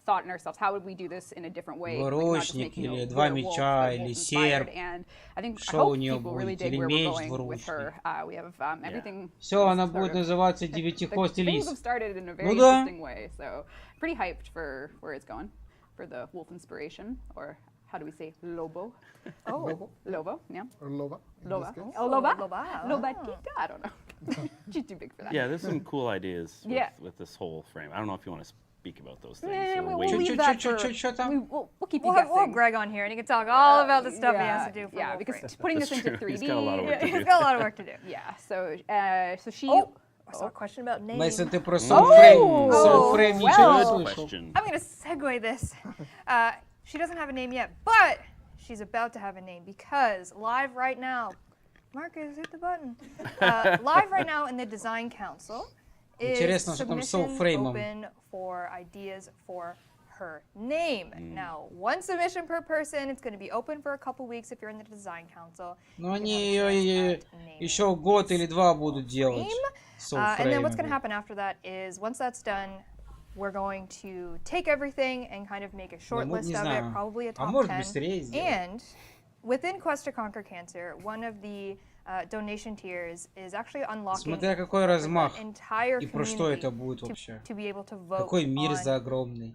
thought in ourselves, how would we do this in a different way? Двуручник или два меча, или серп. And I think I Что у hope неё people really будет? dig Или where меч we're going with her. We have everything. Все, она sort будет of- называться the девятихвостый things лис. have started in a very да. interesting way, so pretty hyped for where it's going, for the wolf inspiration, or how do we say lobo? Oh, Lobo, yeah. Or Lova. in Loba. this case. Oh, Loba? Loba. Lobatita? I don't know. She's too big for that. Yeah, there's some cool ideas with, Yeah. with this whole frame. I don't know if you want to speak about those things. Eh, or we'll wait. leave Чё- that чё- for- чё- чё там? We'll keep you we'll have guessing. Greg on here and he can talk all about the stuff he has to do for yeah, Wolf because Frame. putting That's this into true. 3D. He's got a lot of work to He's do. got a lot of work to do. Yeah, so she. Oh, I saw a question about name. Если ты про Soulframe, Oh, Soulframe well. ничего не Good слышал. question. I'm going to segue this. She doesn't have a name yet, but she's about to have a name because live right now, Marcus, hit the button. Live right now in the Design Council is Интересно, что там с submission Soulframe'ом. open for ideas for her name. Now, one submission per person. It's going to be open for a couple weeks if you're in the Design Council. Но You они can have a ее chance at naming еще год или два будут делать. and then what's going to Soulframe. happen after that is once that's done, we're going to take everything and kind of make a short Ну, list не of знаю. it, probably a А top может 10. быстрее сделать. And within Quest to Conquer Cancer, one of the donation tiers is actually unlocking Смотря какой for the размах entire и про что это community будет to, вообще. to be able to vote Какой мир on за огромный.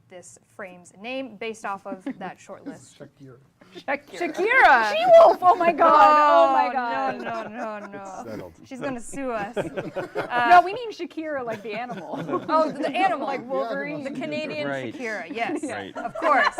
this frame's name based off of that short list. Shakira. Shakira! She-Wolf! Oh my god! Oh my No, god! no. Settled. She's gonna sue us. No, we mean Shakira like the animal. Oh, the animal. Like Wolverine. The Canadian Right. Shakira, yes. Right. Of course.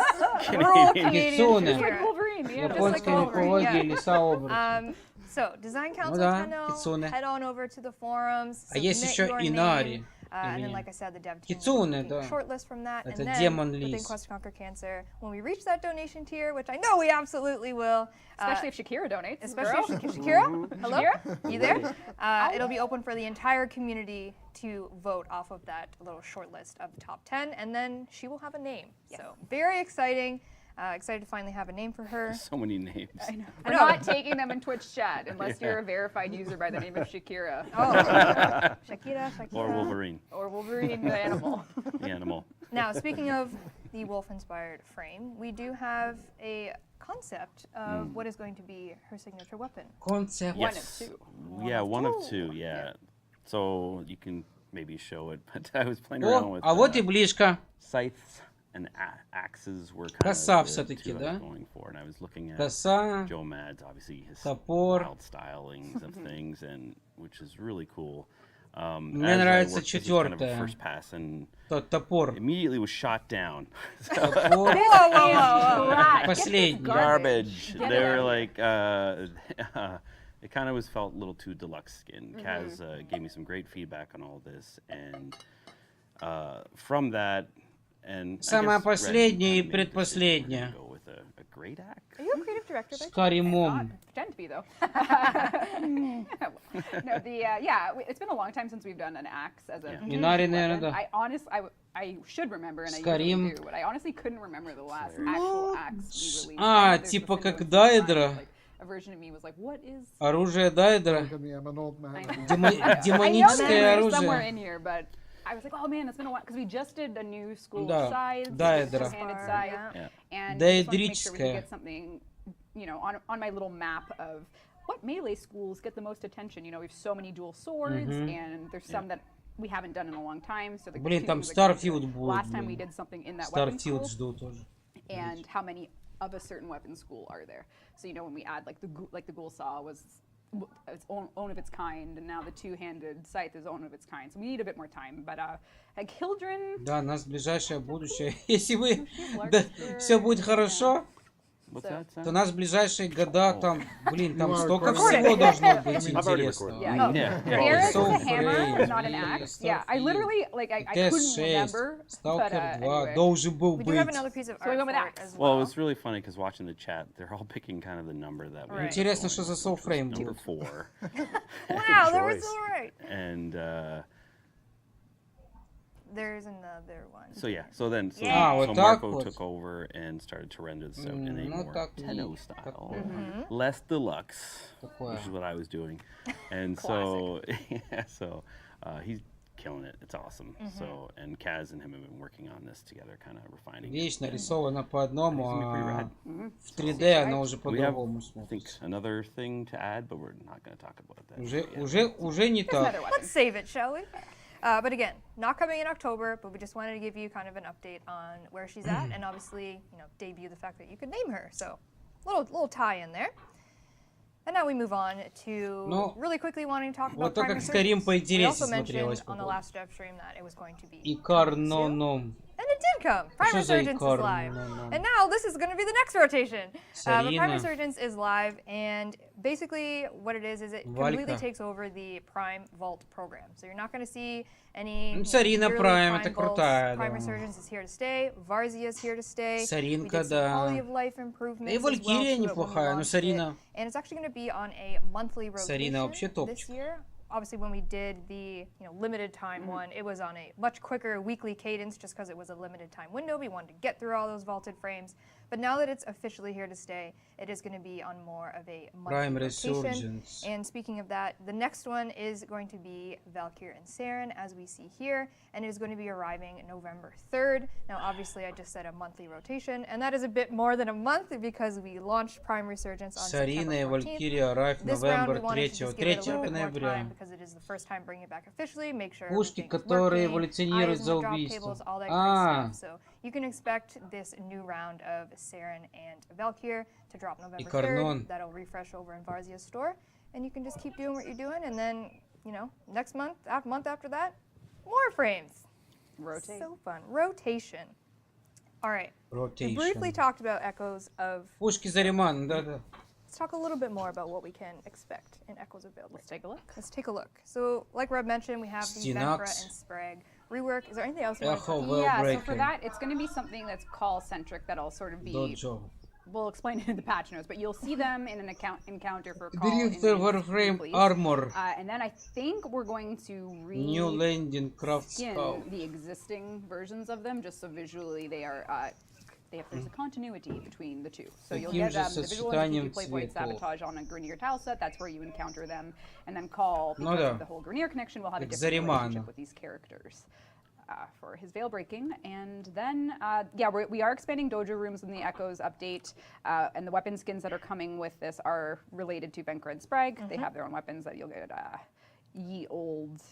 Rural Canadian Кицуне. Like Shakira. Wolverine, the animal. like Японская Wolverine, мифология yeah. леса оборотней. So, Design Council да, channel, Кицуне. head on over to the forums, А есть submit еще your Инари. name, and then, Или- like I said, the dev team Кицуне, will make да. a short list from that, Это and then демон within лис. Quest to Conquer Cancer, when we reach that donation tier, which I know we absolutely will, Especially if Shakira donates. especially girl. if Shakira, hello, Shakira? you there? It'll be open for the entire community to vote off of that little short list of the top 10, and then she will have a name. So very exciting. Excited to finally have a name for her. So many names. I know. We're not taking them in Twitch chat unless you're a verified user by the name of Shakira. Oh, Shakira. Or Wolverine, Or Wolverine the animal. the animal. Now, speaking of the wolf-inspired frame, we do have a concept of what is going to be her signature weapon. Концепт. One of two. Yeah, one of two. Yeah. So you can maybe show it, but I was playing around О, with а вот и близко. scythes and axes were kind Коса of the всё-таки, two I да? was going for, and I was looking at Коса, Joe Mad's obviously his топор. wild stylings of things, and which is really cool. Мне as I нравится worked, this is kind of a четвертая. first pass, and Тот топор. immediately was shot down. Топор. Последний. Garbage. Get They it were out of like, it kind of was felt a little too deluxe skin. Kaz gave me some great feedback on all this, and from that, and I Самое guess Red последнее и kinda made the decision предпоследнее. to go with a great axe. Are you a creative director? С By Каримом. Pretend to be though. No, it's been a long time since we've done an axe as a Yeah. Минари, наверное, weapon. да. I should remember, and I Скарим. usually do, but I honestly couldn't remember the last actual axe we released. А, I know there's типа this как thing with Дайдра. like, a version of me was like, what is... Оружие Дайдра. Look at me, I'm an old man. I know. Демоническое I know there's somewhere оружие. in here, but I was like, oh man, it's been a while, because we just did a new school Да, scythe, Дайдра. handed Far, scythe, yeah. and we just wanted to make sure we could Дайдрическое. get something, you know, on my little map of what melee schools get the most attention. You know, we have so many dual swords, and there's some that we haven't done in a long time. So the Блин, two там things that come to Starfield it. будет, Last time we блин. did something in that weapon school, Starfield жду тоже. and how many of a certain weapon school are there? So you know, when we add like the ghoul saw was its own of its kind, and now the two-handed scythe is own of its kind. So we need a bit more time. But like Hildren, Да, нас ближайшее будущее. Если вы, да, все будет хорошо, What's that? то Sam? нас в ближайшие года там, блин, там You are столько recording. всего должно быть I've already интересного. recorded. yeah, Yeah. Garrett is So a hammer, Frame, not an yeah, axe. Yeah, I literally like I couldn't ТС-6, remember. But Сталкер 2 anyway. должен был We do have быть. another piece of So we art went with for it axe. as Well, well. it was really funny because watching the chat, they're all picking kind of the number that we Right. Интересно, что за which was soulframe number будет. 4. Wow, that was choice. so right. And There's another one. so yeah, so then so, Yeah. Ah, so вот так Marco вот. took over and started to render this out in a Ну, more так Tenno не- style, такое. less deluxe, Такое. which is what I was doing. And so yeah, so he's killing it. It's awesome. So and Kaz and him have been working on this together, kind of refining it. Видишь, нарисовано по одному, It's gonna be pretty а rad. в 3D оно уже We have, по-другому I think, смотрится. another thing to add, but we're not going to talk about that. Уже не так. Another weapon. Let's save it, shall we? But again, not coming in October, but we just wanted to give you kind of an update on where she's at, and obviously, you know, debut the fact that you could name her. So, little tie in there. And now we move on to Ну, really quickly wanting to talk вот about то, Prime как Skyrim Resurgence. We поинтереснее also mentioned смотрелось on the по-моему. last DEVSTREAM that it was going to be Икар coming но soon. ном. And it did come. Prime Что за Resurgence is Икар live. но ном? And now this is going to be the next rotation. But Prime Sarina. Resurgence is live, and basically what it is it completely Валька. takes over the Prime Vault program. So you're not going to see any. Sarina yearly Prime, это vaults. крутая, Prime да. Resurgence is here to stay. Varzia is here to stay. we Саринка, did some да. quality of life improvements. И Валькирия as well to it when we неплохая, но launched it. Сарина. And it's actually going to be on a monthly rotation Sarina вообще this топчик. year. Obviously, when we did the limited time one, it was on a much quicker weekly cadence just because it was a limited time window. We wanted to get through all those vaulted frames. But now that it's officially here to stay, it is going to be on more of a monthly Prime rotation. Resurgence. And speaking of that, the next one is going to be Valkyr and Saren, as we see here, and it is going to be arriving November 3rd. Now, obviously, I just said a monthly rotation, and that is a bit more than a month because we launched Prime Resurgence on Сарина и September 14th. Валькирия arrive This round we November wanted to 3 just give it a 3 little bit more ноября. time because it is the first time bringing it back officially. Make sure Пушки, everything is которые working, эволюционируют eyes за on the drop убийство. tables, all that great А, stuff. So you can expect this new round of Saren and Valkyr to drop November Карнон. 3rd. That'll refresh over in Varzia's store, and you can just keep doing what you're doing, and then next month, month after that, more frames. Rotate. So fun. Rotation. All right. We rotation. briefly talked about echoes of. Пушки Зариман, да-да. Let's talk a little bit more about what we can expect in Echoes of Build. Let's take a look. Let's take a look. So, like Reb mentioned, we have the Stenox. Vemfra and Sprague rework. Is there anything else you want to Echo talk Well Yeah, so Breaker. for that, it's going to be something that's call-centric that'll sort of be... Dojo. We'll explain it in the patch notes, but you'll see them in an encounter for call. Drifter in Warframe Please. Armor. And then I think we're going to New Landing Craft skin Scout. the existing versions of them, just so visually they are... there's a continuity between the two. So you'll Таким get же the visual ones if сочетанием you play Void цветов. Sabotage on a Grineer tile set, that's where you encounter them. And then Call, Ну because да. of the whole Grineer connection, will have a Как different Заримана. relationship with these characters. for his veil breaking. And then, yeah, we are expanding dojo rooms in the Echoes update, and the weapon skins that are coming with this are related to Venker and Sprague. They have their own weapons that you'll get ye old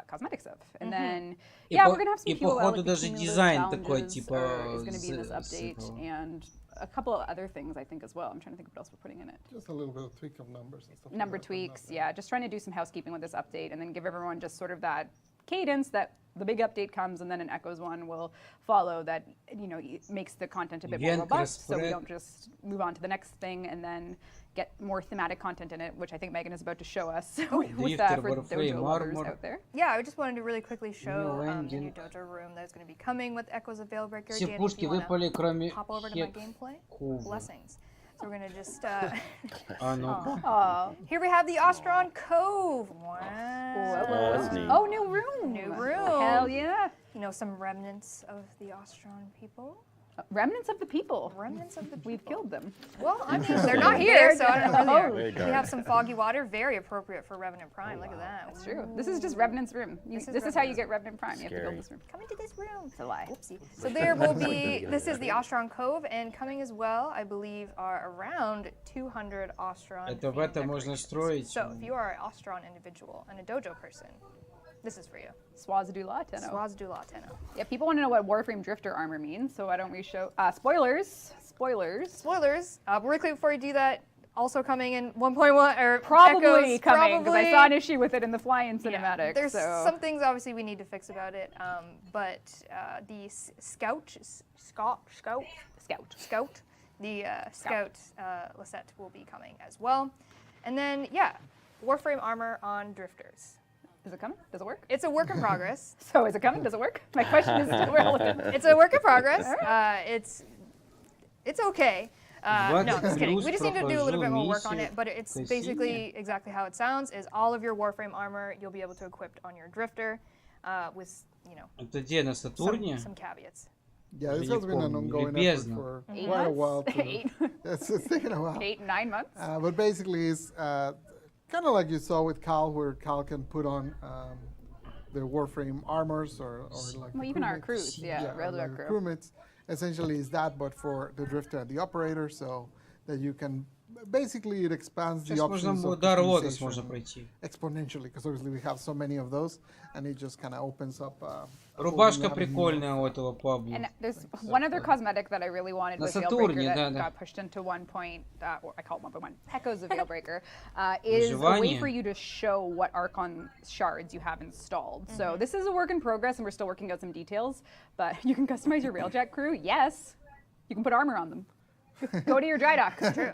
cosmetics of. And then, yeah, we're gonna have some И POL, походу like, даже accumulative дизайн такой, challenges типа, is gonna be in this с update, этого. and a couple of other things I think as well. I'm trying to think of what else we're putting in it. Just a little bit of tweak of numbers and stuff. Number like that, but tweaks, nothing. yeah, just trying to do some housekeeping with this update, and then give everyone just sort of that cadence that the big update comes, and then an Echoes one will follow that, you know, makes the content a bit more Venker, robust, so we Sprague. don't just move on to the next thing and then get more thematic content in it, which I think Megan is about to show us with Drifter, for the Warframe, dojo lovers Armor. out there. Yeah, I just wanted to really quickly show the engine. new dojo room that's going to be coming with Echoes of Veilbreaker. Все Dan, if пушки you wanna выпали, кроме hop over to my Хек. gameplay. Кова. Blessings. So we're going to just... А ну-ка. Oh, Here we have the Ostron Cove. Wow. That's neat. oh, new room! New room. Hell yeah! You know, some remnants of the Ostron people. Remnants of the people. Remnants of the people. We've killed them. Well, I mean, they're not here, so I don't know where Very they are. We have some foggy water, very appropriate for Revenant Prime. Look at that. That's true. This is just Revenant's room. This is This is how you Revenant's get Revenant Prime. You have to Scary. build this room. Come into this room. It's a lie. Whoopsie. So there will be, this is the Ostron Cove, and coming as well, I believe, are around 200 Ostron Это в themed это можно decorations. строить. So if you are an Ostron individual and a dojo person, this is for you. Swazadula Tenno. Swazdula Tenno. Yeah, people want to know what Warframe Drifter armor means, so why don't we show... spoilers. Spoilers. Spoilers. Really quick before you do that, also coming in 1.1, or Probably Echoes, coming, because I probably. saw an issue with it in the fly-in Yeah, cinematic. there's so. some things obviously we need to fix about it, but the Scout, the Scout Lisette will be coming as well. And then, yeah, Warframe armor on Drifters. Is it coming? Does it work? It's a work in progress. So is it coming? Does it work? My question is still relevant. It's a work in progress. It's okay. What No, just kidding. We just need to do a little bit more work on миссию it, but it's красивее. basically exactly how it sounds, is all of your Warframe armor you'll be able to equip on your Drifter with, you know, Это где, на Сатурне? some caveats. Yeah, this Уже has не been an помню. ongoing Или effort бездна. for 8 quite a months? while. To, 8, it's taken a while. 8, 9 months? But basically, it's kind of like you saw with Cal, where Cal can put on the Warframe armors or like Well, the even our crewmates. crews, yeah, regular like the crew. crewmates. Essentially, is that, but for the Drifter and the Operator, so that you can basically it expands the Сейчас можно options of удар Лотос customization можно пройти. exponentially, because obviously we have so many of those, and it just kind of opens up. Рубашка whole avenue прикольная у этого Пабло. And there's one other cosmetic that I really wanted На with Сатурне, Veilbreaker да, that да. got pushed into 1 point, or I call it 1.1, Echoes of Veilbreaker, is a way Выживание. for you to show what Archon shards you have installed. So this is a work in progress, and we're still working out some details, but you can customize your Railjack crew, yes. You can put armor on them. Go to your dry dock. It's true.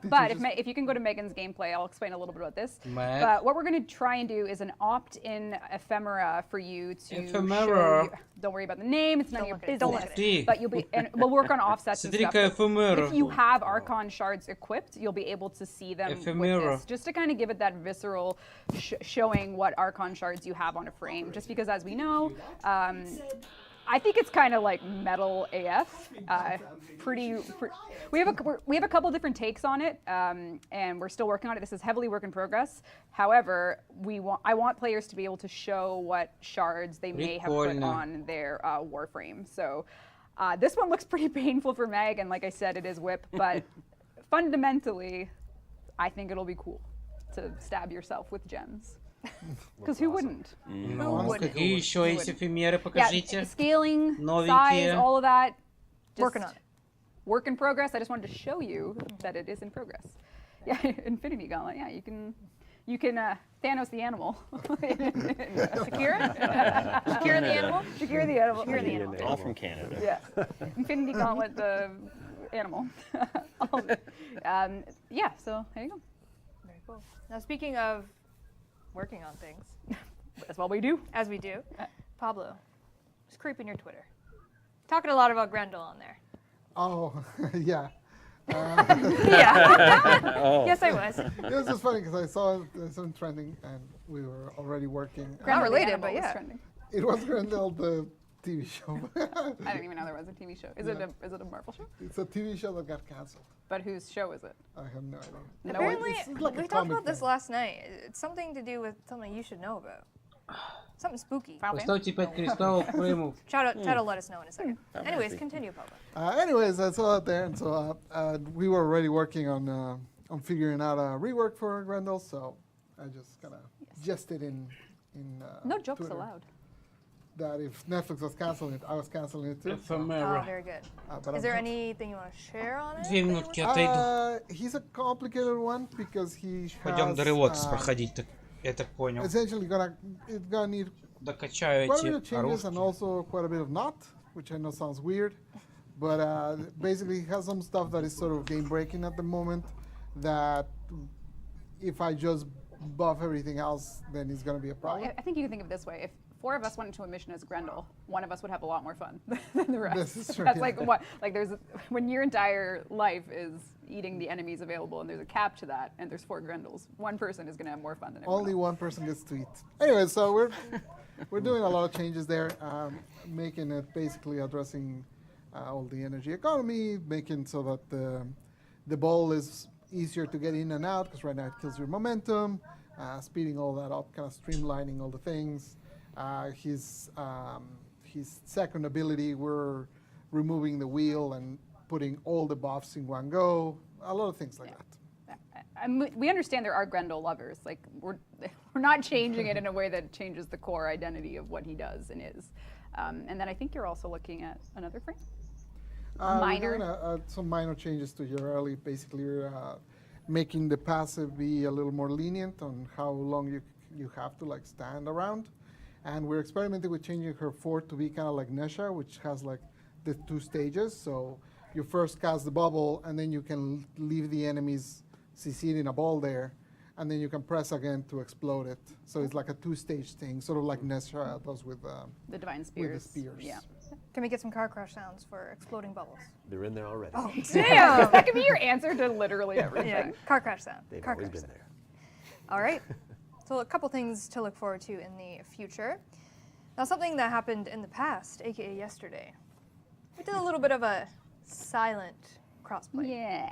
But if you can go to Megan's gameplay, I'll explain a little bit about this. Meg. But what we're going to try and do is an opt-in ephemera for you to Ephemera. show you, don't worry about the name, it's none of your look at it. business. Don't look at it. But you'll be, and we'll work on offsets and stuff. Смотри-ка, But эфемера. if you have Archon shards equipped, you'll be able to see them Ephemera. with this, just to kind of give it that visceral showing what Archon shards you have on a frame. Just because, as we know, I think it's kind of like metal AF. We have a couple different takes on it, and we're still working on it. This is heavily work in progress. However, I want players to be able to show what shards they may have put Прикольно. on their Warframe. So this one looks pretty painful for Meg, and like I said, it is whip. But fundamentally, I think it'll be cool to stab yourself with gems. Because who wouldn't? Ну, какие еще есть эфемеры, Yeah, покажите. scaling, Новенькие. size, all of that. Just Working on it. Work in progress. I just wanted to show you that it is in progress. Yeah, Infinity Gauntlet. Yeah, you can Thanos the animal. Shakira? Shakira the animal? Shakira the animal. Shakira the animal. All from Canada. Yeah, Infinity Gauntlet the animal. Yeah, so there you go. Very cool. Now, speaking of working on things, That's what we do. as we do, Pablo, just creeping your Twitter. Talking a lot about Grendel on there. Oh, yeah. Yeah. Oh. Yes, I was. It was just funny because I saw some trending and we were already working. Not Grendel the related, animal but was yeah. trending. It was Grendel, the TV show. I didn't even know there was a TV show. Is it a Marvel show? It's a TV show that got canceled. But whose show is it? I have no idea. No Apparently, It's like a we talked comic about this thing. last night. It's something to do with something you should know about. Something spooky. Поставьте 5 кристаллов, праймов. Try to let us know in a second. Anyways, continue, Pablo. Anyways, I saw it there, and so we were already working on figuring out a rework for Grendel, so I just kind of jested in No jokes Twitter allowed. that if Netflix was canceling it, I was canceling it too. Oh, Эфемера. very good. But Is there anything you want to share on it? 2 минутки отойду. He's a complicated one because he Пойдем до has ревотс проходить, так я так понял. essentially it's gonna need Докачаю quite a bit of эти changes and оружки. also quite a bit of not, which I know sounds weird, but basically he has some stuff that is sort of game breaking at the moment that if I just buff everything else, then it's gonna be a problem. I think you can think of it this way: if 4 of us went into a mission as Grendel, one of us would have a lot more fun than the rest. This is true, That's yeah. like what, like when your entire life is eating the enemies available, and there's a cap to that, and there's 4 Grendels, one person is going to have more fun than everyone Only else. one person gets to eat. Anyway, so we're doing a lot of changes there, making it basically addressing all the energy economy, making so that the ball is easier to get in and out, because right now it kills your momentum, speeding all that up, kind of streamlining all the things. His second ability, we're removing the wheel and putting all the buffs in one go, a lot of things like that. We understand there are Grendel lovers. Like we're not changing it in a way that changes the core identity of what he does and is. And then I think you're also looking at another frame. We're doing some minor changes to your early. Basically, we're making the passive be a little more lenient on how long you have to like stand around, and we're experimenting with changing her fort to be kind of like Nesha, which has like the 2 stages. So you first cast the bubble, and then you can leave the enemies CC'd in a ball there, and then you can press again to explode it. So it's like a 2-stage thing, sort of like Nesha does with The Divine Spears. With the spears. Yeah. Can we get some car crash sounds for exploding bubbles? They're in there already. Oh, Damn! That could be your answer to literally everything. Yeah, car crash sound. They've Car always crash been sound. there. All right. So a couple things to look forward to in the future. Now something that happened in the past, aka yesterday. We did a little bit of a silent crossplay. Yeah.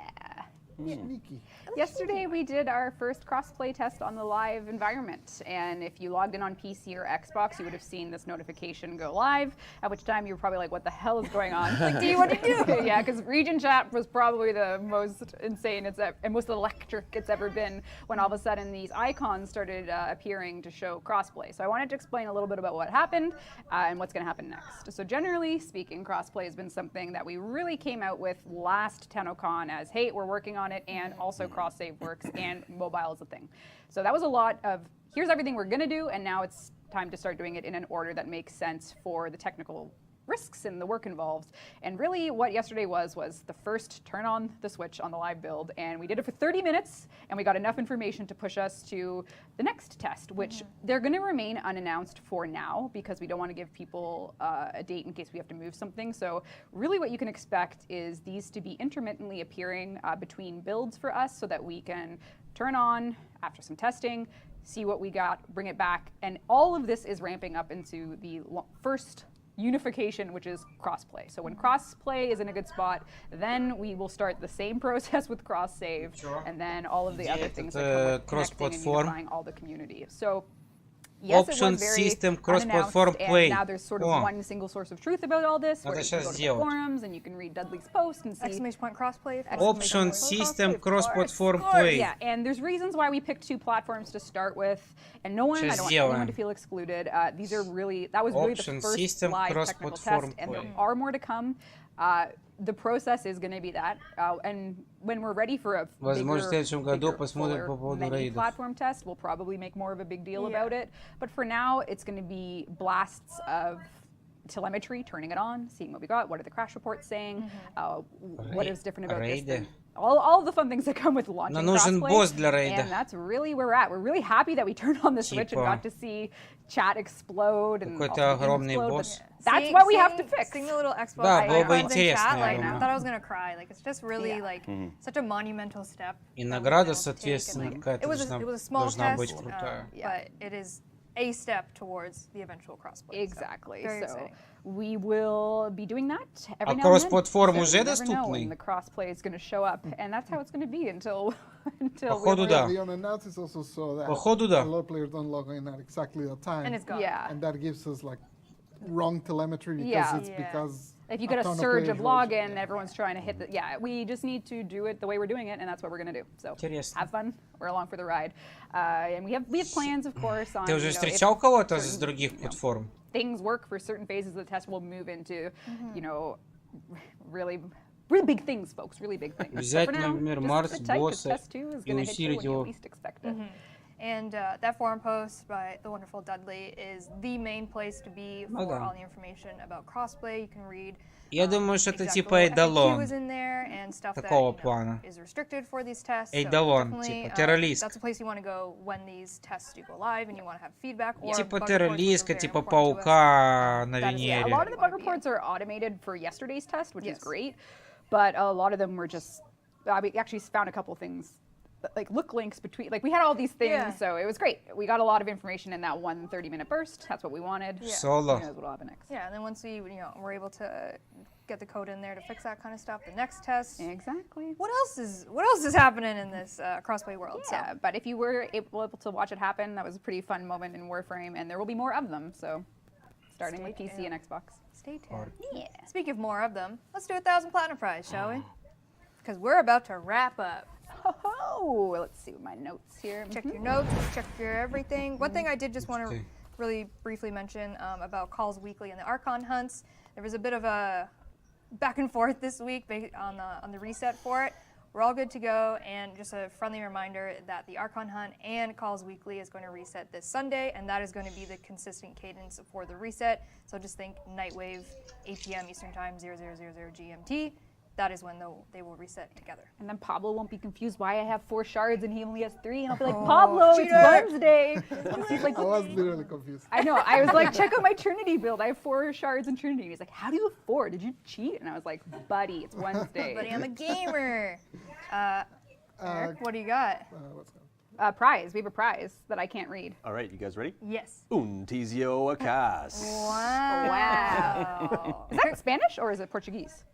Sneaky. Yesterday we did our first crossplay test on the live environment, and if you logged in on PC or Xbox, you would have seen this notification go live, at which time you were probably like, what the hell is going on? Like, D, what do you do? Yeah, because region chat was probably the most insane and most electric it's ever been when all of a sudden these icons started appearing to show crossplay. So I wanted to explain a little bit about what happened and what's going to happen next. So generally speaking, crossplay has been something that we really came out with last TennoCon as, hey, we're working on it, and also cross-save works, and mobile is a thing. So that was a lot of, here's everything we're going to do, and now it's time to start doing it in an order that makes sense for the technical risks and the work involved. And really what yesterday was the first turn on the switch on the live build, and we did it for 30 minutes, and we got enough information to push us to the next test, which they're going to remain unannounced for now because we don't want to give people a date in case we have to move something. So really what you can expect is these to be intermittently appearing between builds for us so that we can turn on after some testing, see what we got, bring it back, and all of this is ramping up into the first unification, which is crossplay. So when crossplay is in a good spot, then we will start the same process with cross save, and then all of the other things that come with connecting and unifying all the community. So yes, Option it was very system unannounced, cross-platform play. and now there's sort of О. one single source of truth about all this, where Надо you can щас go to the сделать. forums and you can read Dudley's post and see Exclamation point crossplay. Option Exclamation point system crossplay, of cross-platform course. play. Yeah, and there's reasons why we picked 2 platforms to start with, and I don't want Сейчас anyone to сделаем. feel excluded. These are really, that was really the Option first system live technical cross-platform test, and there play. are more to come. The process is going to be that, and when we're ready for a Возможно, в следующем году bigger, посмотрим по fuller поводу many рейдов. platform test, we'll probably make more of a big deal Yeah. about it. But for now, it's going to be blasts of telemetry, turning it on, seeing what we got, what are the crash reports saying, what is different about this Рейды. thing. All of the fun things that come with launching Но нужен crossplay, босс для рейда. and that's really where we're at. We're really happy that we turned on the switch and Типа. got to see chat explode and Какой-то also огромный explode, but босс. That's what we have to Seeing- fix. Seeing the little Xbox Да, было бы icons in интересно, chat, я like, I думаю. thought I was gonna cry. Like it's just really Yeah. like such a monumental step. И that we've nagрада, been able to take, and, соответственно, like, какая-то it was a small должна test, быть крутая. but it is a step towards the eventual crossplay. So, Exactly. very So exciting. we will be doing that every А now and then. кросс-платформ So уже you never know доступний? when the crossplay is going to show up, and that's how it's going to be until Походу, we're да. The analysis also saw that Походу, да. a lot of players don't log in at exactly the time. And it's gone. Yeah. And that gives us like wrong telemetry because Yeah. it's Yeah. because If you a get a ton surge of players log in. login, everyone's trying to hit the. Yeah, we just need to do it the way we're doing it, and that's what we're going to do. So Интересно. have fun. We're along for the ride, and we have plans, of course, on. Ты уже you know, if встречал кого-то с certain, других you know, платформ? things work for certain phases of the test, we'll move into, you know, really big things, folks. Really big things. But Взять, for now, например, just Марс, sit tight, 'cause босса test 2 is и going to hit you усилить when you его. least expect it. And that forum post by the wonderful Dudley is the main place to be for Ну да. all the information about crossplay. You can read. Я думаю, что это exact типа little эйдалон FAQ is in there and stuff that, такого you know, плана. is restricted for these tests. So Эйдалон, definitely, типа террориск. that's a place you want to go when these tests do go live and you want to have feedback. Or Типа bug reports, which террориска, are very типа important to us. паука на That is- Yeah, a Венере. lot of the bug reports are automated for yesterday's test, which Yes. is great, but a lot of them were just. We actually found a couple things, like look links between. Like we had all these things, Yeah. so it was great. We got a lot of information in that one 30-minute burst. That's what we wanted. Соло. Who knows what'll happen next? Yeah, and then once we're able to get the code in there to fix that kind of stuff, the next test. Exactly. What else is happening in this crossplay world? Yeah, but if you were able to watch it happen, that was a pretty fun moment in Warframe, and there will be more of them. So, starting with Stay PC and Xbox. Stay tuned. Yeah. Speaking of more of them, let's do 1,000 Platinum Prize, shall we? Because we're about to wrap up. Oh, let's see my notes here. Check your notes, check your everything. One thing I did just want to really briefly mention about Calls Weekly and the Archon hunts. There was a bit of a back and forth this week on the reset for it. We're all good to go, and just a friendly reminder that the Archon hunt and Calls Weekly is going to reset this Sunday, and that is going to be the consistent cadence for the reset. So just think Nightwave, 8 p.m. Eastern Time, 0000 GMT. That is when they will reset together. And then Pablo won't be confused why I have 4 shards and he only has 3, and I'll be like, Pablo, it's cheater. Wednesday. And he's like, I was literally confused. I know. I was like, check out my Trinity build. I have 4 shards in Trinity. And he's like, how do you have 4? Did you cheat? And I was like, buddy, it's Wednesday. Buddy, I'm a gamer. Eric, what do you got? What's going Prize. We have a prize that I can't read. All right, you guys ready? Yes. Un tizio acas. Wow. Is that Spanish or is it Portuguese?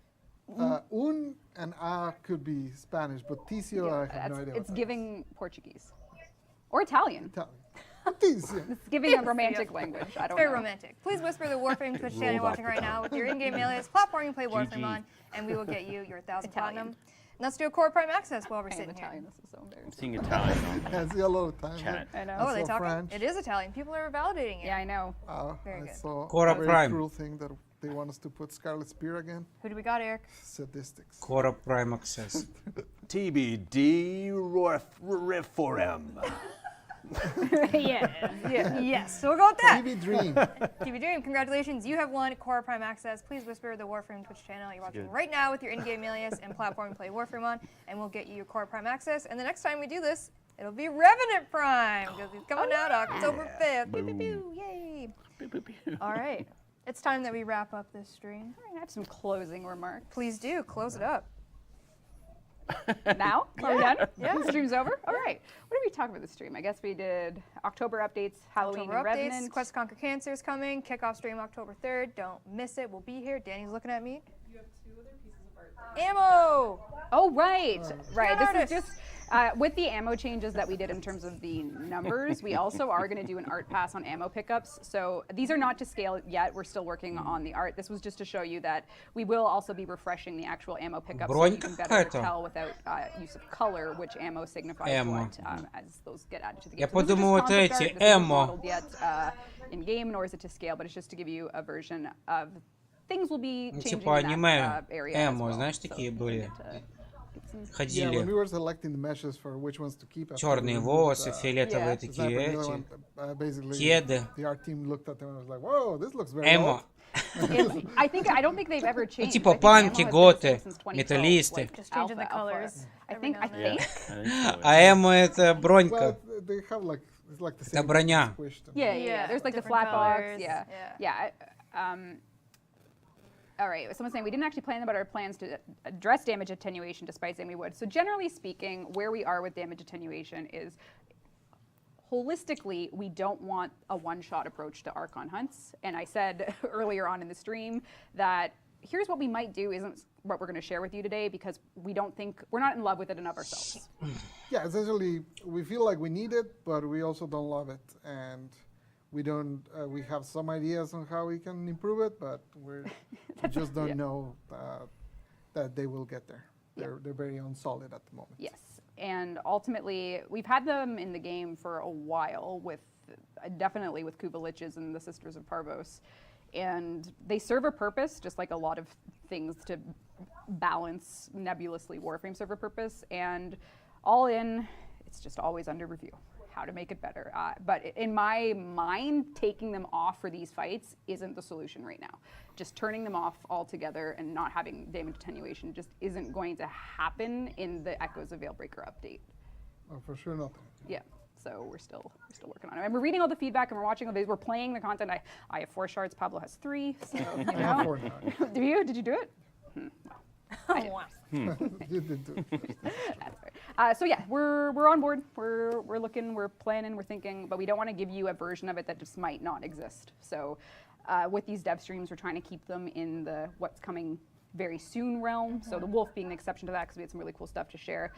Un and a could be Spanish, but Ticio, I have no idea. It's what giving Portuguese. Or Italian. that is. Ticio. It's giving a romantic language. I don't Very know. romantic. Please whisper the Warframe Twitch channel you're Roll watching back right the now with your in-game alias platform you play Warframe GG. on, and we will get you your 1,000 Italian. platinum. And let's do a core prime access while we're I am sitting Italian. here. This is so I'm embarrassing. seeing Italian on I see a lot of times. chat. I know. Oh, are they saw talking? French. It is Italian. People are validating it. Yeah, I know. Very I good. saw Cora a very Prime. cruel thing that they want us to put Scarlet Spear again. Who do we got, Eric? Sadistics. Cora Prime Access. TBD Reform. Yes. So we'll go with that. TV Dream. TV Dream, congratulations. You have won Core Prime Access. Please whisper the Warframe Twitch channel you're watching good. right now with your in-game alias and platform you play Warframe on, and we'll get you your Core Prime Access. And the next time we do this, it'll be Revenant Prime, because he's coming out October 5th. Pew, pew, pew. Yay. All right. It's time that we wrap up this stream. I have some closing remarks. Please do. Close it up. Now? Are we done? Yeah. The stream's over? All right. What did we talk about this stream? I guess we did October updates, Halloween, October and updates. Revenant. Quest to Conquer Cancer is coming. Kickoff stream October 3rd. Don't miss it. We'll be here. Danny's looking at me. You have 2 other pieces of art. Ammo! Oh, right. Right. This artist. is just with the ammo changes that we did in terms of the numbers, we also are going to do an art pass on ammo pickups. So these are not to scale yet. We're still working on the art. This was just to show you that we will also be refreshing the actual ammo pickups so you can better Бронька какая-то. tell without use of color which ammo signifies Ammo. what as those get added to the game. Я So this is just подумал, это concept эти art. This isn't ammo. modeled yet in game, nor is it to scale, but it's just to give you a version of things will be Ну, changing типа in аниме that area as эмо, well. знаешь, So такие you can были. get to get some Yeah, when we Ходили. were selecting the meshes for which ones to keep. after Черные we волосы, removed, фиолетовые yeah. the такие sniper, the other эти. one, basically, Кеды. the art team looked at them and was like, "Whoa, this looks very Эмо. old." I don't think they've ever changed. типа I think ammo панки, has been готы, the same since 2012, металлисты. like Just changing the alpha. colors. I every think now and Yeah, then. I think so. А эмо это бронька. Well, they have like it's like the same. броня. squished and- Yeah. Yeah, There's like the different flat box. colors, Yeah. All right. Someone's saying we didn't actually plan about our plans to address damage attenuation, despite saying we would. So generally speaking, where we are with damage attenuation is holistically, we don't want a one-shot approach to Archon hunts. And I said earlier on in the stream that here's what we might do isn't what we're going to share with you today, because we're not in love with it enough ourselves. Yeah, essentially, we feel like we need it, but we also don't love it, and we don't. We have some ideas on how we can improve it, but we just don't know that they will get there. They're very unsolid at the moment. Yes, and ultimately, we've had them in the game for a while, with definitely with Kuvaliches and the Sisters of Parvos, and they serve a purpose, just like a lot of things to balance nebulously Warframe serve a purpose, and all in, it's just always under review how to make it better. But in my mind, taking them off for these fights isn't the solution right now. Just turning them off altogether and not having damage attenuation just isn't going to happen in the Echoes of Veilbreaker update. Oh, for sure not. Yeah, so we're still working on it. And we're reading all the feedback and we're watching all these. We're playing the content. I have 4 shards. Pablo has 3. So you know. I have 4 now. Do you? Did you do it? Wow. You did do it. That's right. So yeah, we're on board. We're looking. We're planning. We're thinking. But we don't want to give you a version of it that just might not exist. So with these dev streams, we're trying to keep them in the what's coming very soon realm. So the wolf being an exception to that, because we had some really cool stuff to share.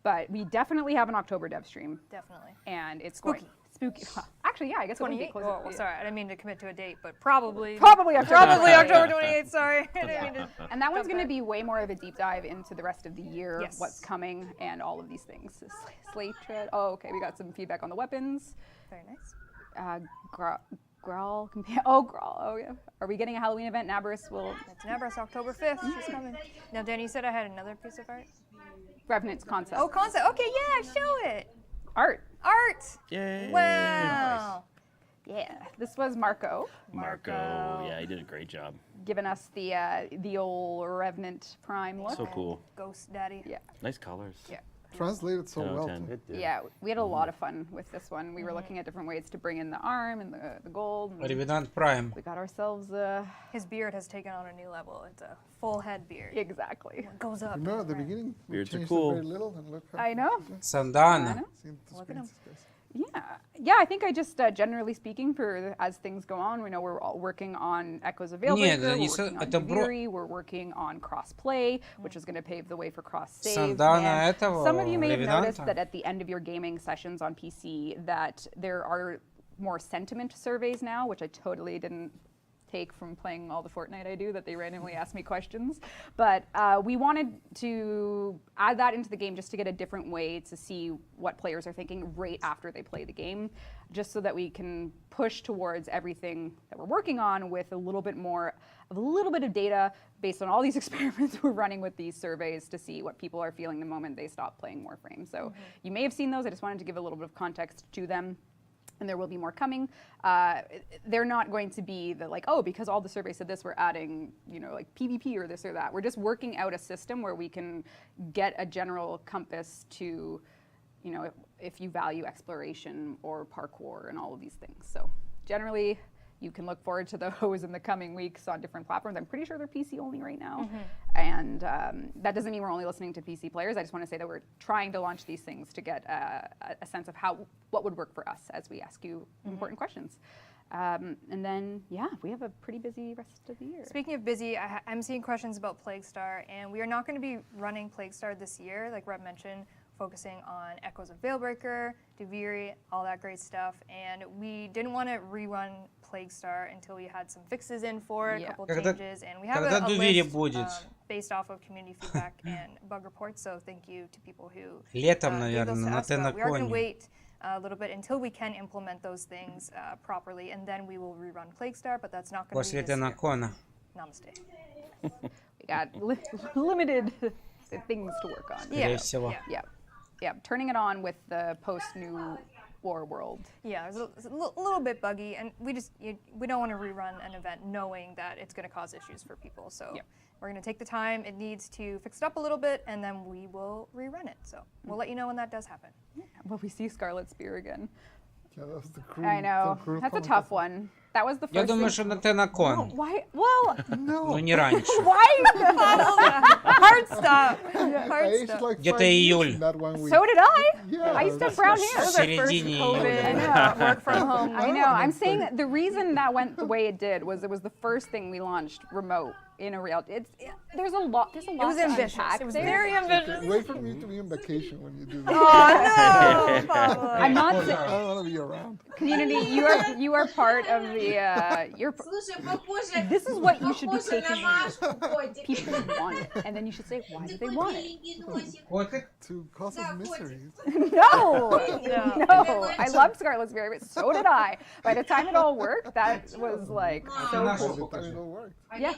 But we definitely have an October dev stream. Definitely. And it's Spooky. Spooky. Actually, yeah, I guess it would be 28th. closer. Oh, sorry, I didn't mean to commit to a date, but probably Probably October. October 28th. Sorry. I didn't mean to And that one's jump going to back. be way more of a deep dive into the rest of the year, Yes. what's coming, and all of these things. Slate tread. Oh, okay. We got some feedback on the weapons. Very nice. Grawl. Oh, Grawl. Oh, yeah. Are we getting a Halloween event? Nabrus will. It's Nabrus, October 5th. She's coming. Now, Danny, you said I had another piece of art. Revenant's concept. Oh, concept. Okay, yeah, show it. Art. Art. Yay! Wow. Yeah. This was Marco Marco, yeah, he did a great job. giving us the old Revenant Prime look. So cool. Ghost Daddy. Yeah. Nice colors. Yeah. Translated so 10 out of well. 10. Too. It did. Yeah, we had a lot of fun with this one. We were looking at different ways to bring in the arm and the gold. And Revenant Prime. we got ourselves His beard has taken on a new level. It's a full head beard. exactly. It goes up. Remember at the right. beginning, we Beards are changed cool. it very little, and look how I know. Sandana. seen the Look at screens, him. guys. Yeah. I think I just generally speaking, for as things go on, we know we're all working on Echoes of Veilbreaker, да, we're не working on это Duviri, we're working on cross-play, which is going to pave the way for cross-save. Сандана And этого, some of you may have noticed Ревенанта. that at the end of your gaming sessions on PC, that there are more sentiment surveys now, which I totally didn't take from playing all the Fortnite I do, that they randomly ask me questions. But we wanted to add that into the game just to get a different way to see what players are thinking right after they play the game, just so that we can push towards everything that we're working on with a little bit of data based on all these experiments we're running with these surveys to see what people are feeling the moment they stop playing Warframe. So you may have seen those. I just wanted to give a little bit of context to them. And there will be more coming. They're not going to be because all the surveys said this, we're adding, like PvP or this or that. We're just working out a system where we can get a general compass to, if you value exploration or parkour and all of these things. So generally, you can look forward to those in the coming weeks on different platforms. I'm pretty sure they're PC only right now. And that doesn't mean we're only listening to PC players. I just want to say that we're trying to launch these things to get a sense of what would work for us as we ask you important questions. And then, we have a pretty busy rest of the year. Speaking of busy, I'm seeing questions about Plague Star, and we are not going to be running Plague Star this year, like Reb mentioned, focusing on Echoes of Veilbreaker, Duviri, all that great stuff. And we didn't want to rerun Plague Star until we had some fixes in for it, a couple changes. And we have когда a Duviri list будет? based off of community feedback and bug reports. So thank you to people who Летом, gave those наверное, to на us. But we are going to Nacon. wait a little bit until we can implement those things properly, and then we will rerun Plague Star, but that's not going to be После this year. Nacona. Namaste. We got limited things to work on. Скорее всего. Yeah, turning it on with the post-New War world. Yeah, it's a little bit buggy, and we don't want to rerun an event knowing that it's going to cause issues for people. So we're going to take the time it needs to fix it up a little bit, and then we will rerun it. So we'll let you know when that does happen. Will we see Scarlet Spear again? Yeah, that's the cruel, I know. the cruel That's a comment. tough one. That was the first Я думаю, thing. что на Tenacon. Why? Well, Но не раньше. why? Hard stop. I aged stuff. like Где-то 5 years июль. in that 1 week. So did I. Yeah, I used to have that's brown like- hair. В середине июля. I know. Work from home. I know. I'm saying that the reason that went the way it did was it was the first thing we launched remote in a real. There's a lot. There's a lot. It was to ambitious. unpack It was there. very ambitious. Wait for me to be on vacation when you do that. Oh no, Pablo. I'm not I saying don't want to be around. community. You are part of the. This is what you should be taking. People want it, and then you should say, why do they want it? Котик? To cause us misery. No, no. I loved Scarlet's Berry, but so did I. By the time it all worked, that was like so By cool. the time it all worked. Yeah.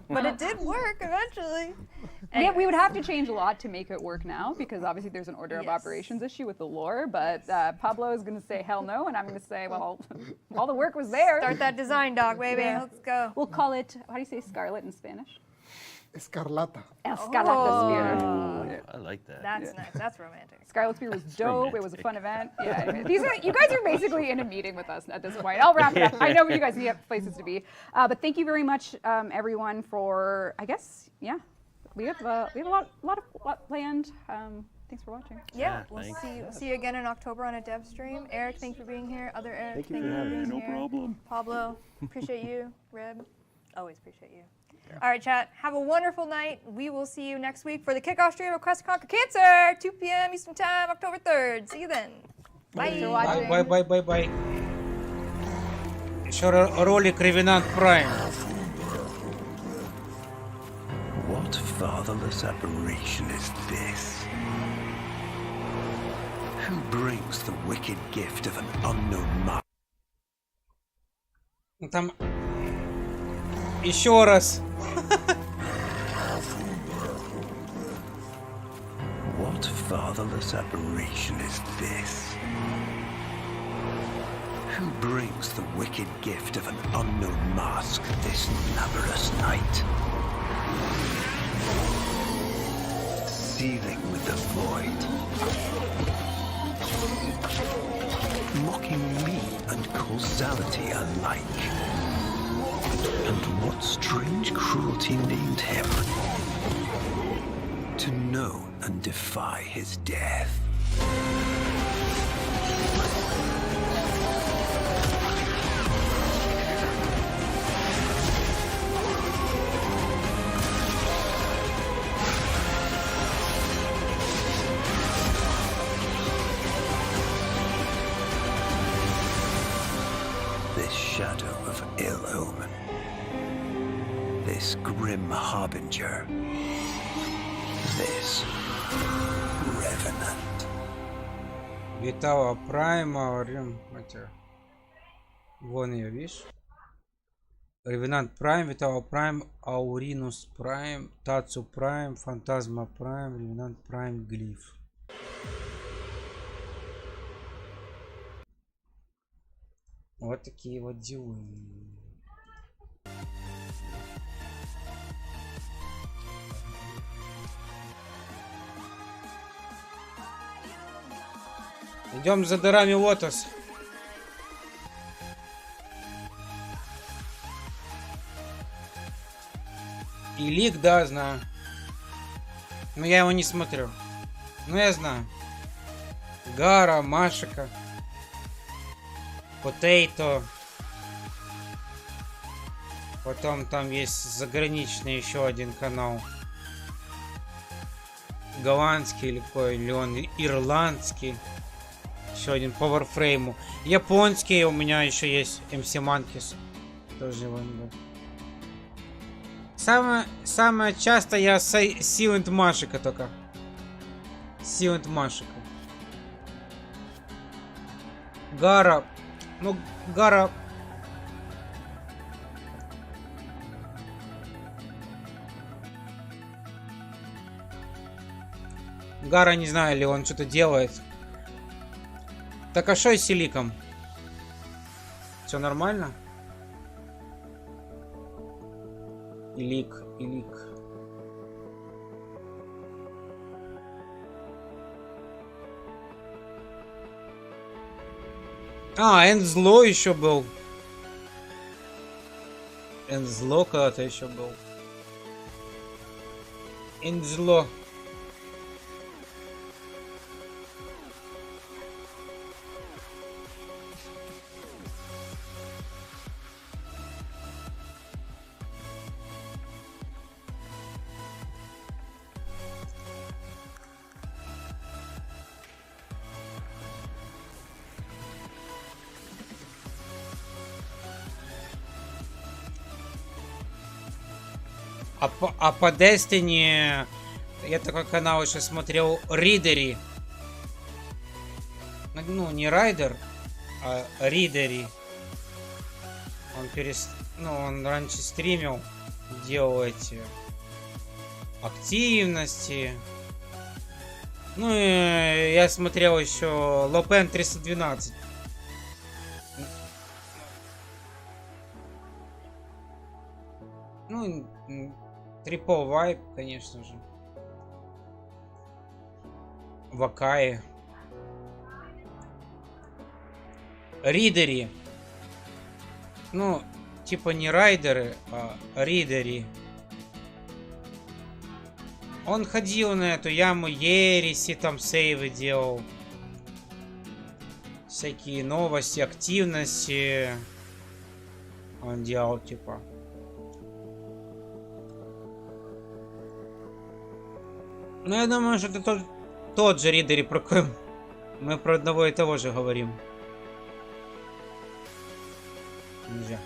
But it did work eventually. Yeah, we would have to change a lot to make it work now because obviously there's an order of Yes. operations issue with the lore. But Pablo is going to say hell no, and I'm going to say, well, all the work was there. Start that design doc, baby. Yeah. Let's go. We'll call it. How do you say scarlet in Spanish? Escarlata. Escarlata Spear. I like that. That's nice. That's romantic. Scarlet Spear was dope. It was a fun event. Yeah. Anyway, you guys are basically in a meeting with us at this point. I'll wrap it up. I know you guys need places to be, but thank you very much, everyone, for we have a lot planned. Thanks for watching. Yeah, we'll thanks. see you again in October on a dev stream. Eric, thank you for being here. Other Eric, Thank you thank for you for having being me. here. problem. Pablo, appreciate you. Reb, always appreciate you. All right, chat. Have a wonderful night. We will see you next week for the kickoff stream of Quest to Conquer Cancer, 2 p.m. Eastern Time, October 3rd. See you then. Bye. Thanks for watching. Бай. Еще ролик Revenant Prime. What fatherless aberration is this? Who brings the wicked gift of an unknown master? Там еще раз. What fatherless aberration is this? Who brings the wicked gift of an unknown mask this numberless night? Seething with the void. Mocking me and causality alike. And what strange cruelty named him? To know and defy his death. This shadow of ill omen. This grim harbinger. This revenant. Витала Прайма, вон ее, видишь? Ревенант Прайм, Витала Прайм, Ауринус Прайм, Тацу Прайм, Фантазма Прайм, Ревенант Прайм, Глиф. Вот такие вот дела. Идем за дарами Лотос. И лик, да, знаю. Но я его не смотрю. Но я знаю. Гара, Машика. Потейто. Потом там есть заграничный еще один канал. Голландский или какой, или он ирландский. Еще один по Варфрейму. Японский у меня еще есть. MC Monkeys. Тоже его не было. Самое часто я Silent Машика только. Silent Машика. Гара. Ну, Гара. Гара, не знаю, ли он что-то делает. Так, а что с Силиком? Все нормально? Илик. А, Энзло еще был. Энзло когда-то еще был. Энзло. А по Destiny я такой канал еще смотрел, Ридери. Ну, не Райдер, а Ридери. Он раньше стримил, делал эти активности. Ну и я смотрел еще Лопен 312. Ну, Triple Vibe, конечно же. Вакаи. Ридери. Ну, типа не райдеры, а ридери. Он ходил на эту яму ереси, там сейвы делал. Всякие новости, активности. Он делал, типа. Ну, я думаю, что это тот же ридери, про кой мы про одного и того же говорим. Нельзя.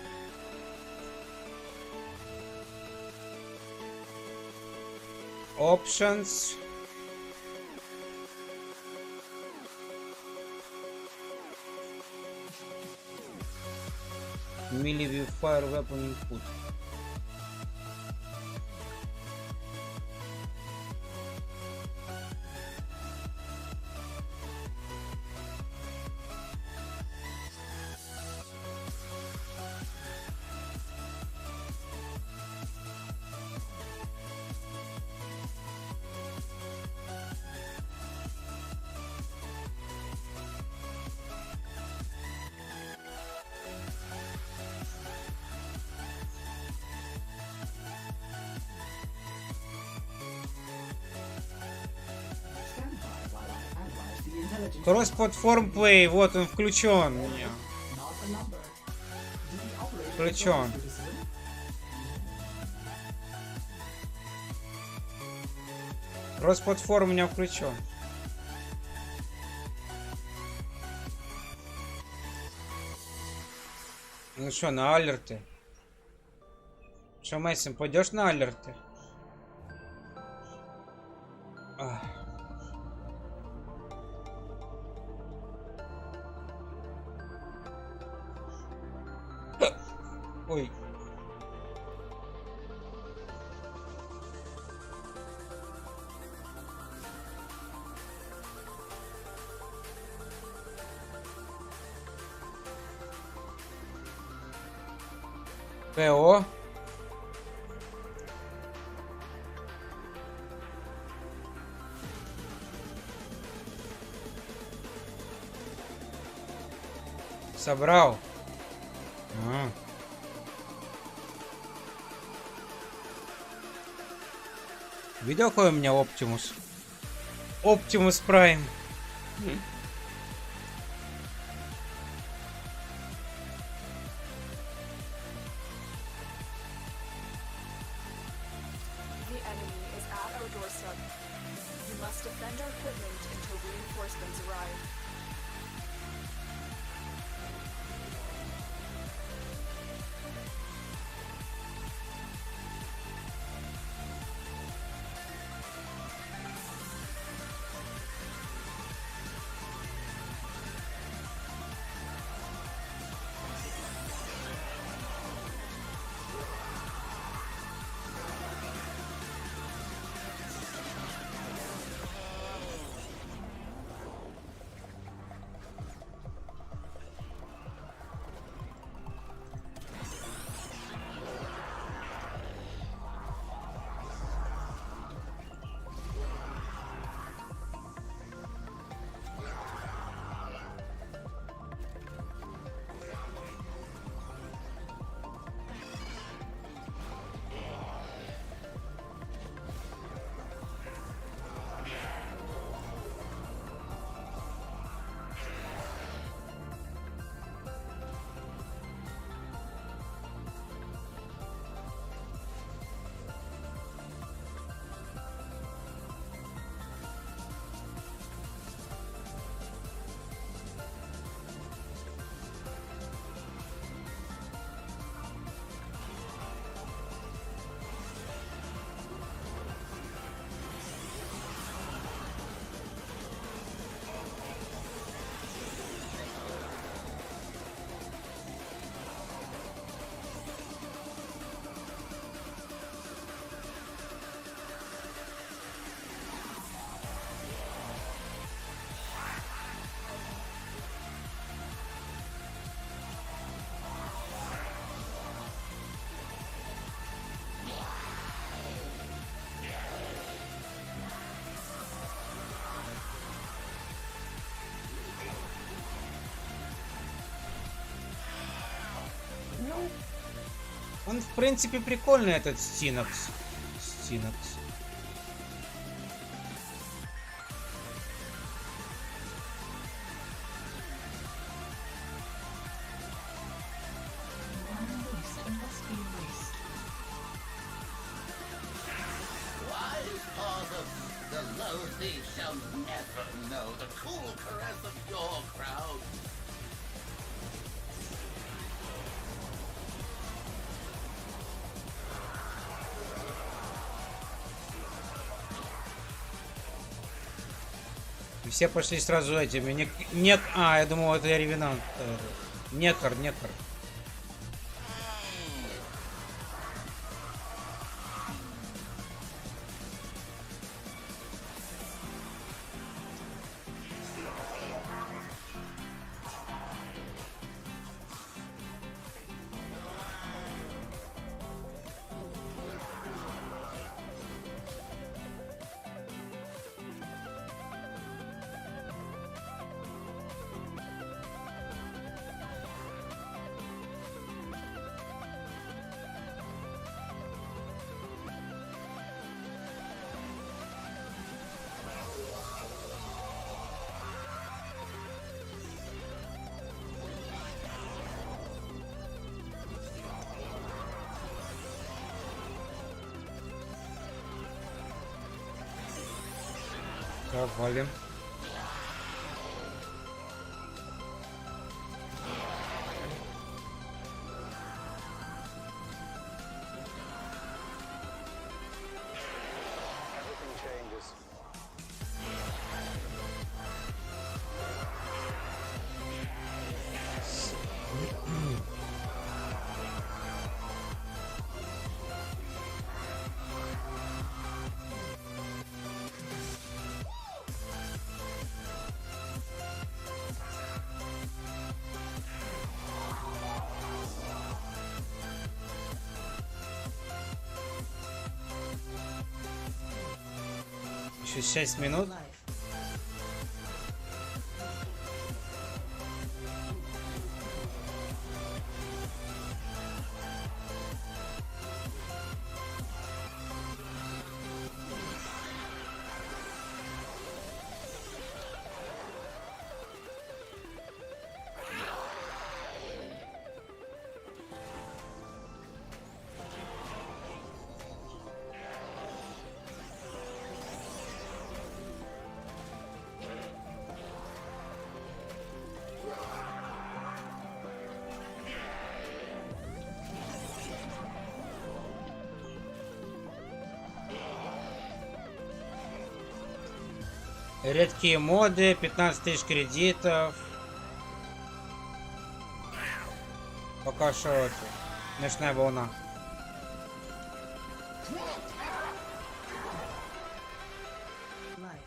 Options. Melee with fire weapon input. Кросс-платформ плей, вот он включен у меня. Включен. Кросс-платформ у меня включен. Ну что, на алерты? Что, Мэйсон, пойдешь на алерты? Ой. ПО. Собрал. Видел, какой у меня Оптимус? Оптимус Прайм. Он, в принципе, прикольный, этот Стинокс. Стинокс. Все пошли сразу этими. А, я думал, это я ревенант. Некор. Так, валим. Еще 6 минут. Life. Редкие моды, 15 тысяч кредитов. Пока что это, ночная волна. Life.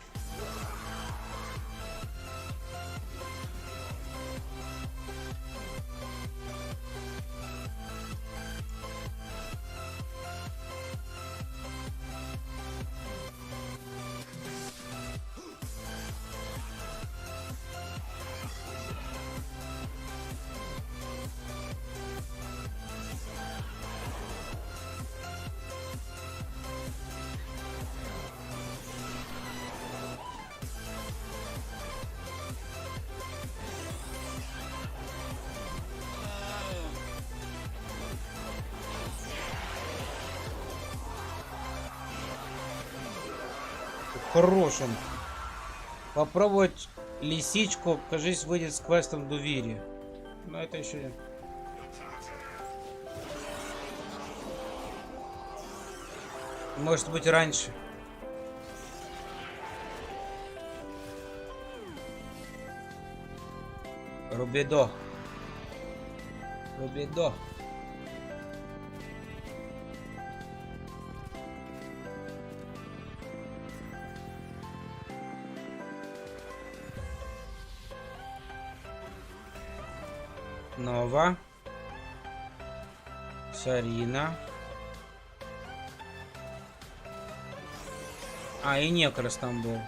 Хорош он. Попробовать лисичку, кажись, выйдет с квестом Дувири. Но это еще... Может быть, раньше. Рубидо. Рубидо. Нова. Сарина. А, и Некрос там был.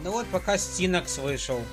Ну вот пока Стинакс вышел.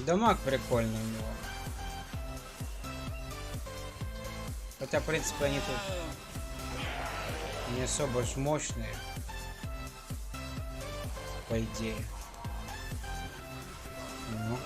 Дамаг прикольный у него. Хотя, в принципе, они тут не особо ж мощные. По идее. Ну.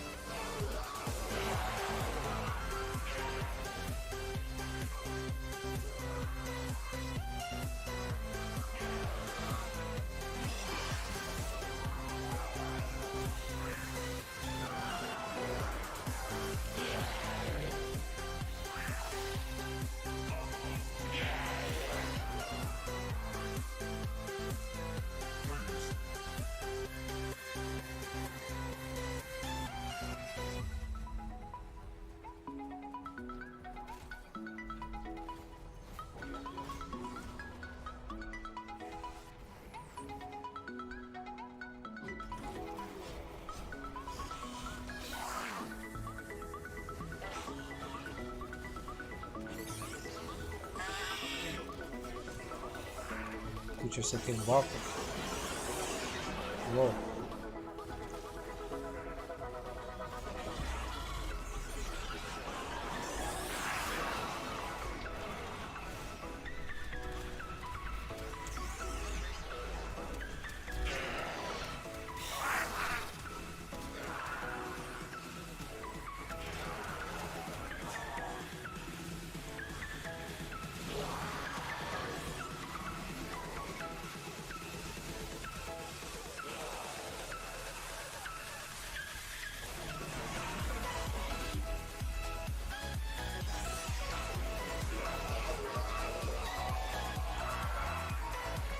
Куча всяких бафов. Лол.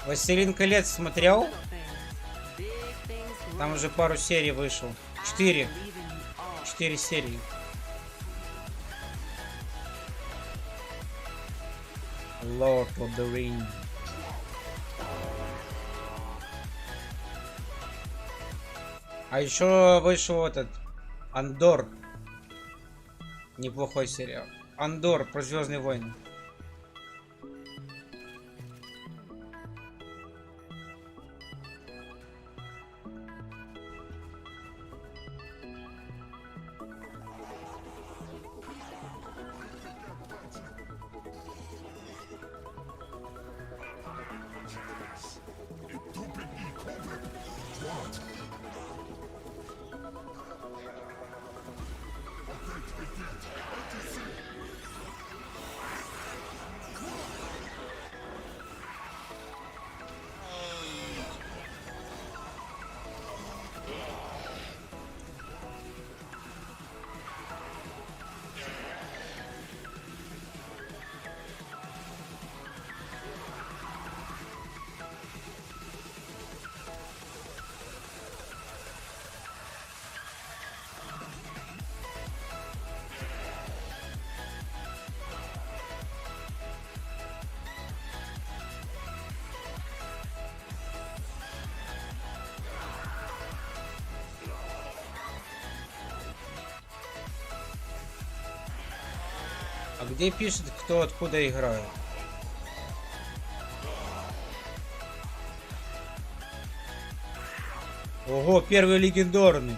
«Властелин колец» смотрел? Там уже пару серий вышел. 4 серии. Lord of the Ring. А еще вышел этот Андор. Неплохой сериал. Андор про Звездные войны. А где пишет, кто откуда играет? Ого, первый легендарный.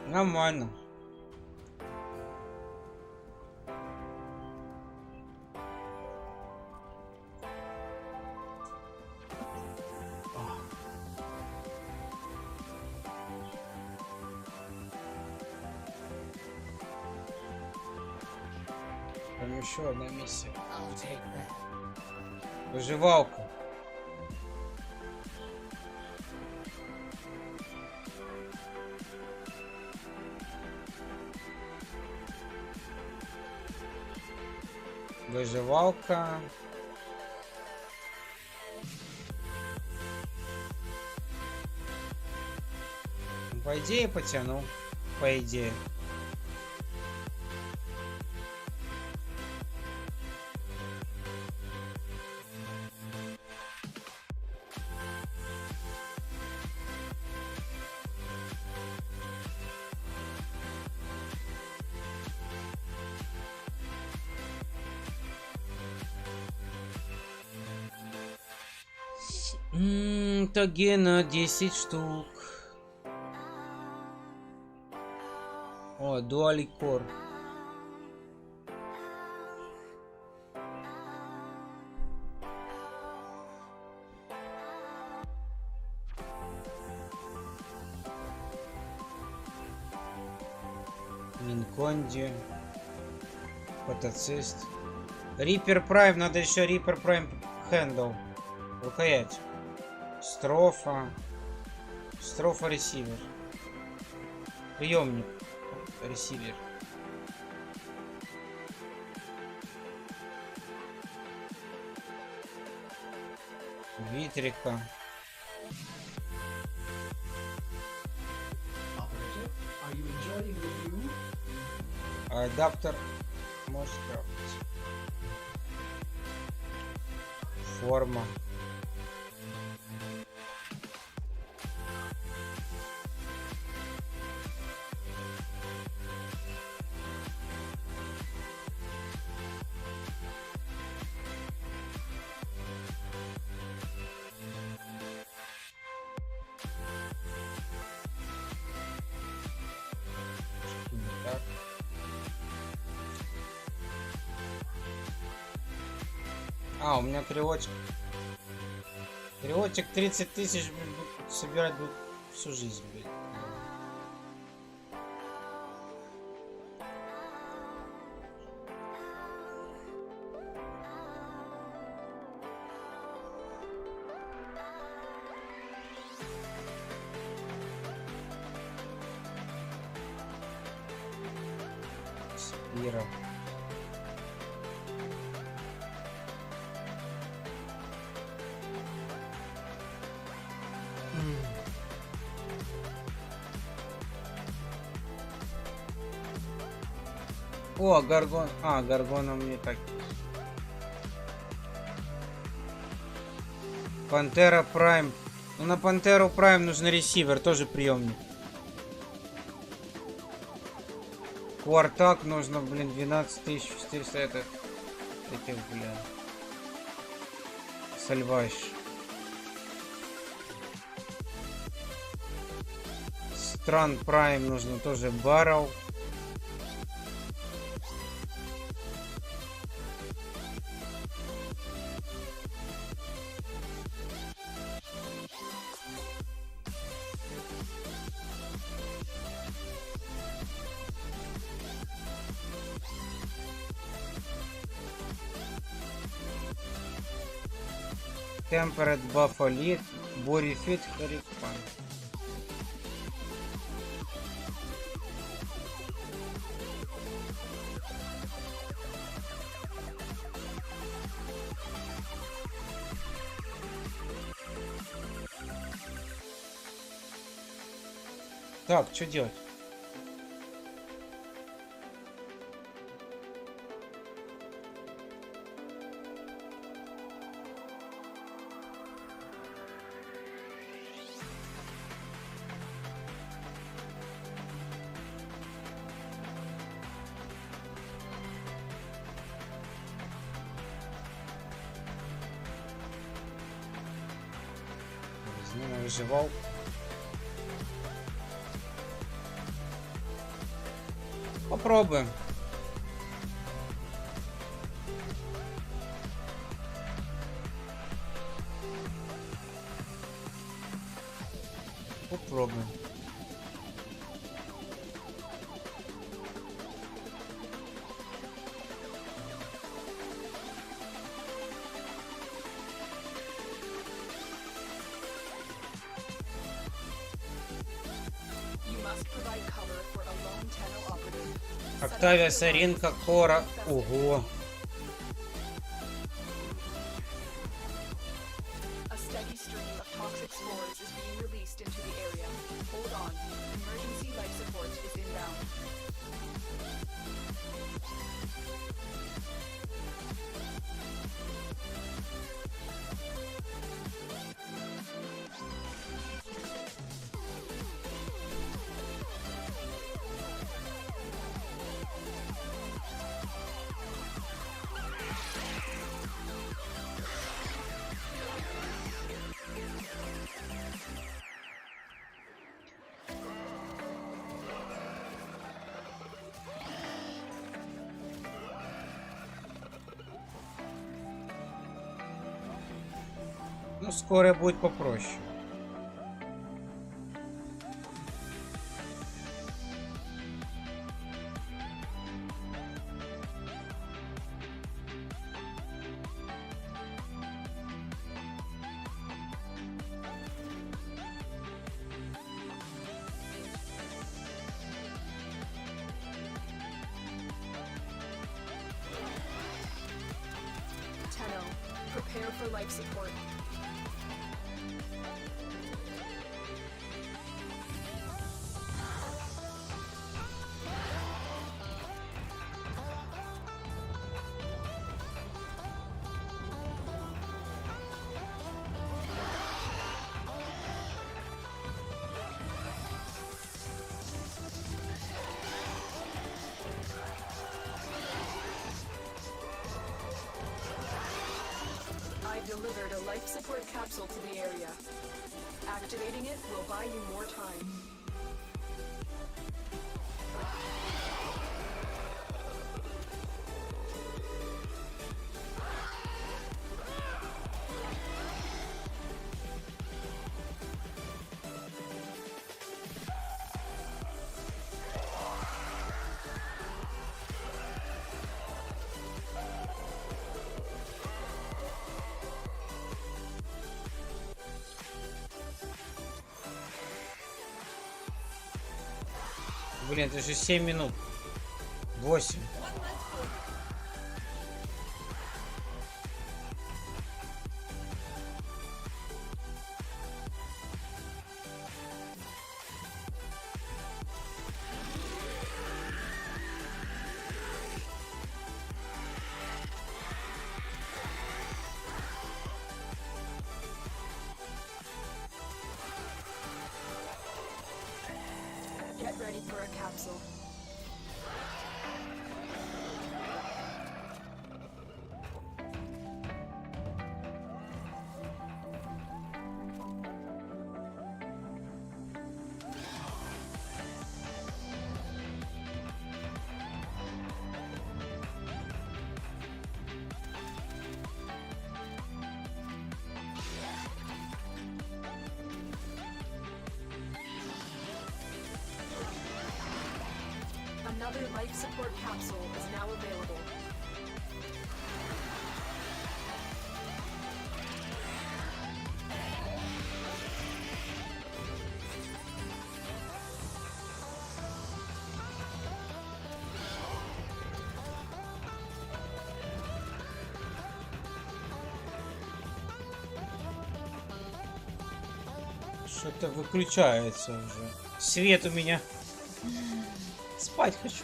Нормально. Там еще одна миссия. Выживалка. Выживалка. По идее потяну. По идее. Тагена 10 штук. О, дуаликор. Минконди. Фотоцист. Риппер Прайм, надо еще Риппер Прайм Хэндл. Рукоять. Строфа. Строфа ресивер. Приемник. Ресивер. Витрика. Адаптер. Может крафтить. Форма. Так. А, у меня переводчик. Переводчик 30 тысяч собирать будет всю жизнь, блядь. Спира. О, Гаргон. А, Гаргона мне так. Пантера Прайм. Ну, на Пантеру Прайм нужен ресивер, тоже приемник. Квартак нужно, блин, 12400 это. Этих, блин. Сальваж. Стран Прайм нужно тоже баррел. Temperate Buffalo, Body Fit, Харифан. Так, что делать? Выживал. Попробуем. Попробуем. Октавия, Саринка, Кора. Ого. A steady stream of toxic spores is being released into the area. Hold on. Emergency life support is inbound. Ну, скоро будет попроще. Tenno, prepare for life support. I've delivered a life support capsule to the area. Activating it will buy you more time. Блин, это же 7 минут. 8. Get ready for a capsule. Another life support capsule is now available. Что-то выключается уже. Свет у меня. Спать хочу.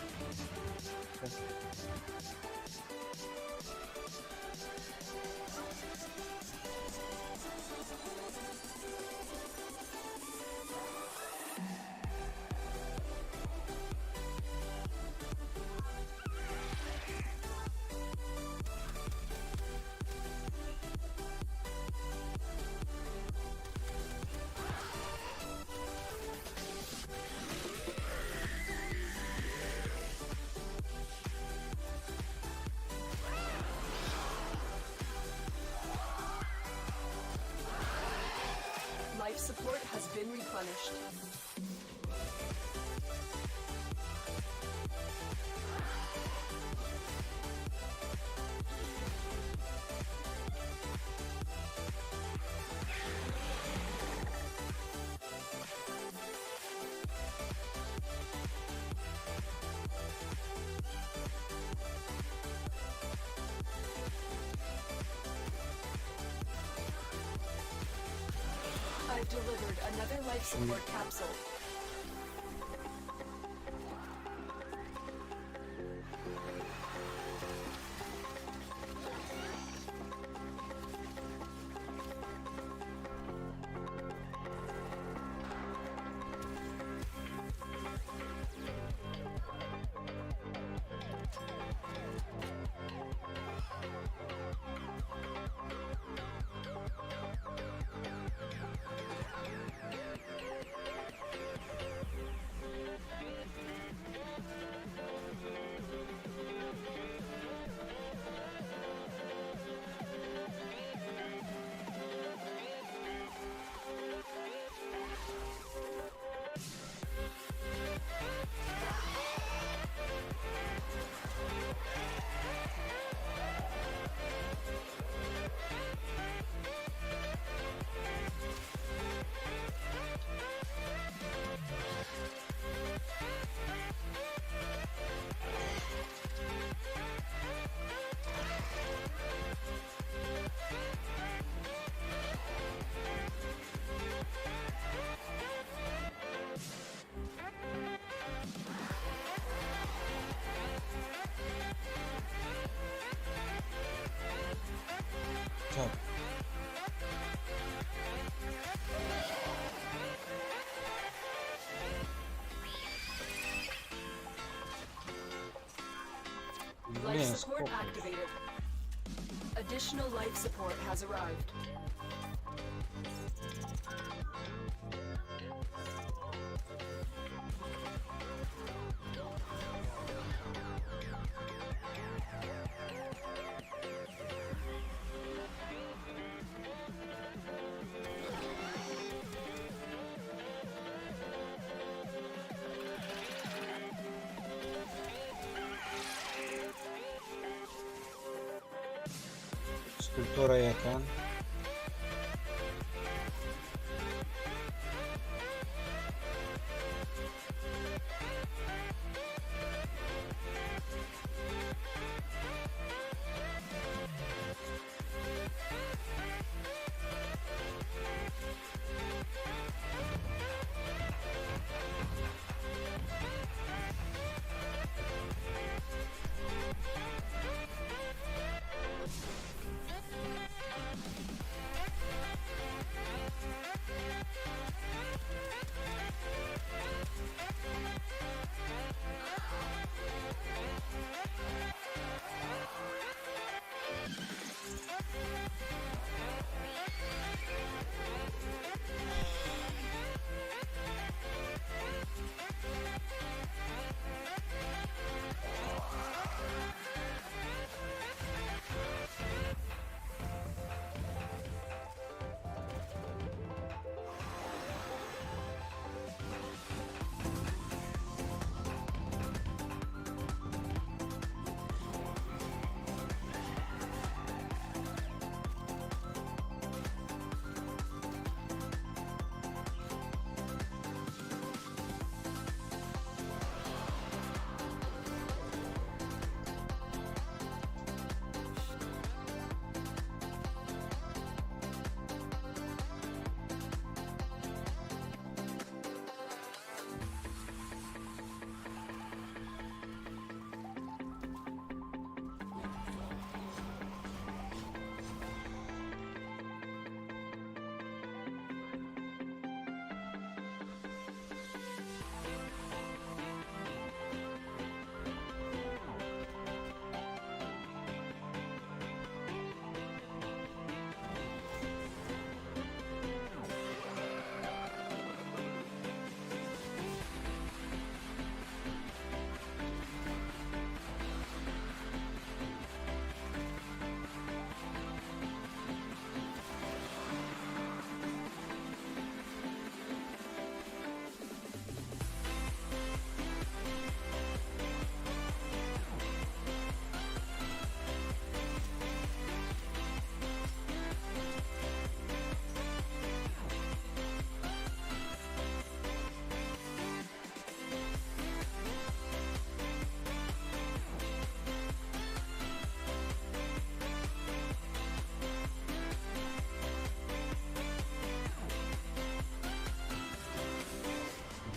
life support capsule. Так. Life Блін, support сколько? activated. Additional life support has arrived. Скульптура яка?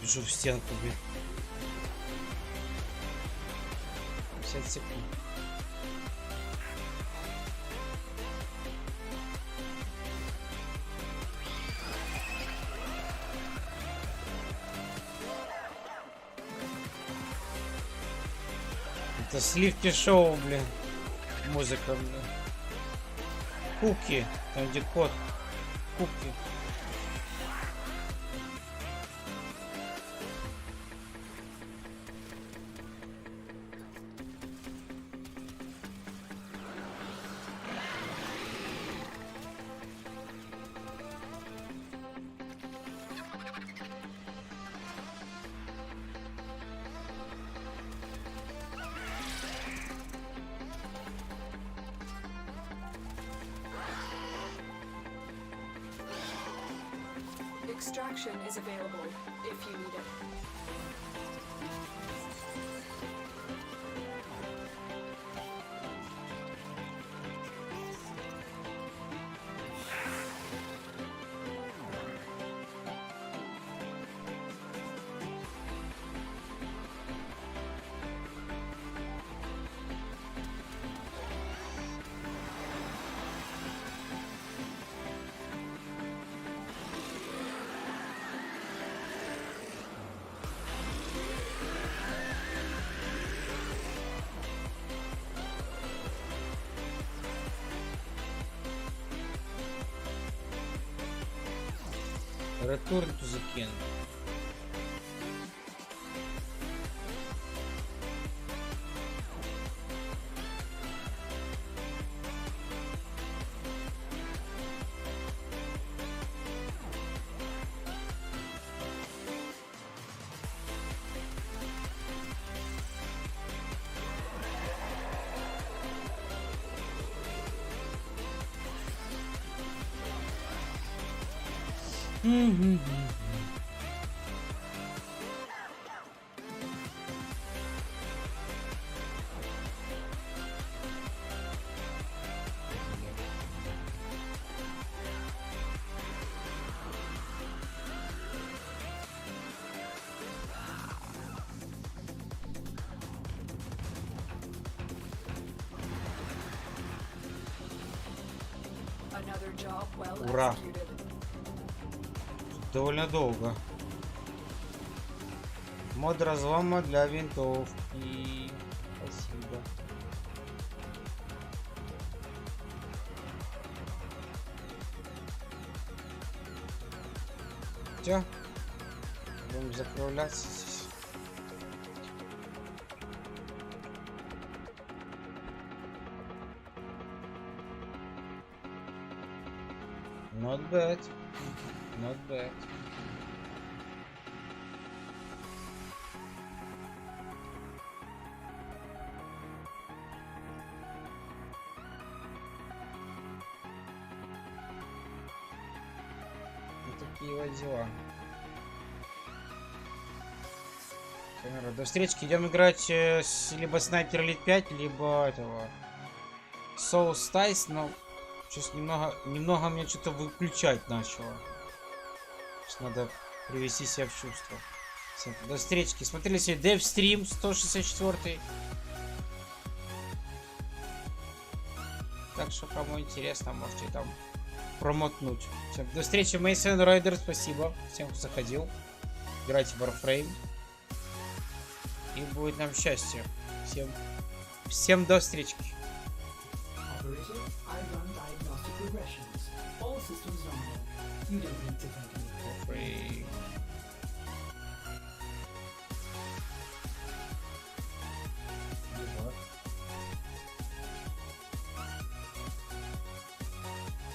Пишу в стенку, блин. 50 секунд. Это сливки шоу, блин. Музыка, блин. Куки. Там где кот. Куки. Extraction is available if you need it. Return to the king. Another job well Ура. executed. Довольно долго. Мод разлома для винтовки. Спасибо. Все. Будем закругляться здесь. Not bad. Not bad. Вот такие вот дела. Всё, народ, до встречки. Идем играть либо Снайпер Элит 5, либо этого Soul Styles, но сейчас немного мне что-то выключать начало. Сейчас надо привести себя в чувство. Всем до встречки. Смотрели себе DEVSTREAM 164. Так что, кому интересно, можете там промотнуть. Всем до встречи, Мейсон Райдер. Спасибо всем, кто заходил. Играйте в Warframe. И будет нам счастье. Всем до встречки. Operator, I run diagnostic regressions. All systems nominal. You don't need to think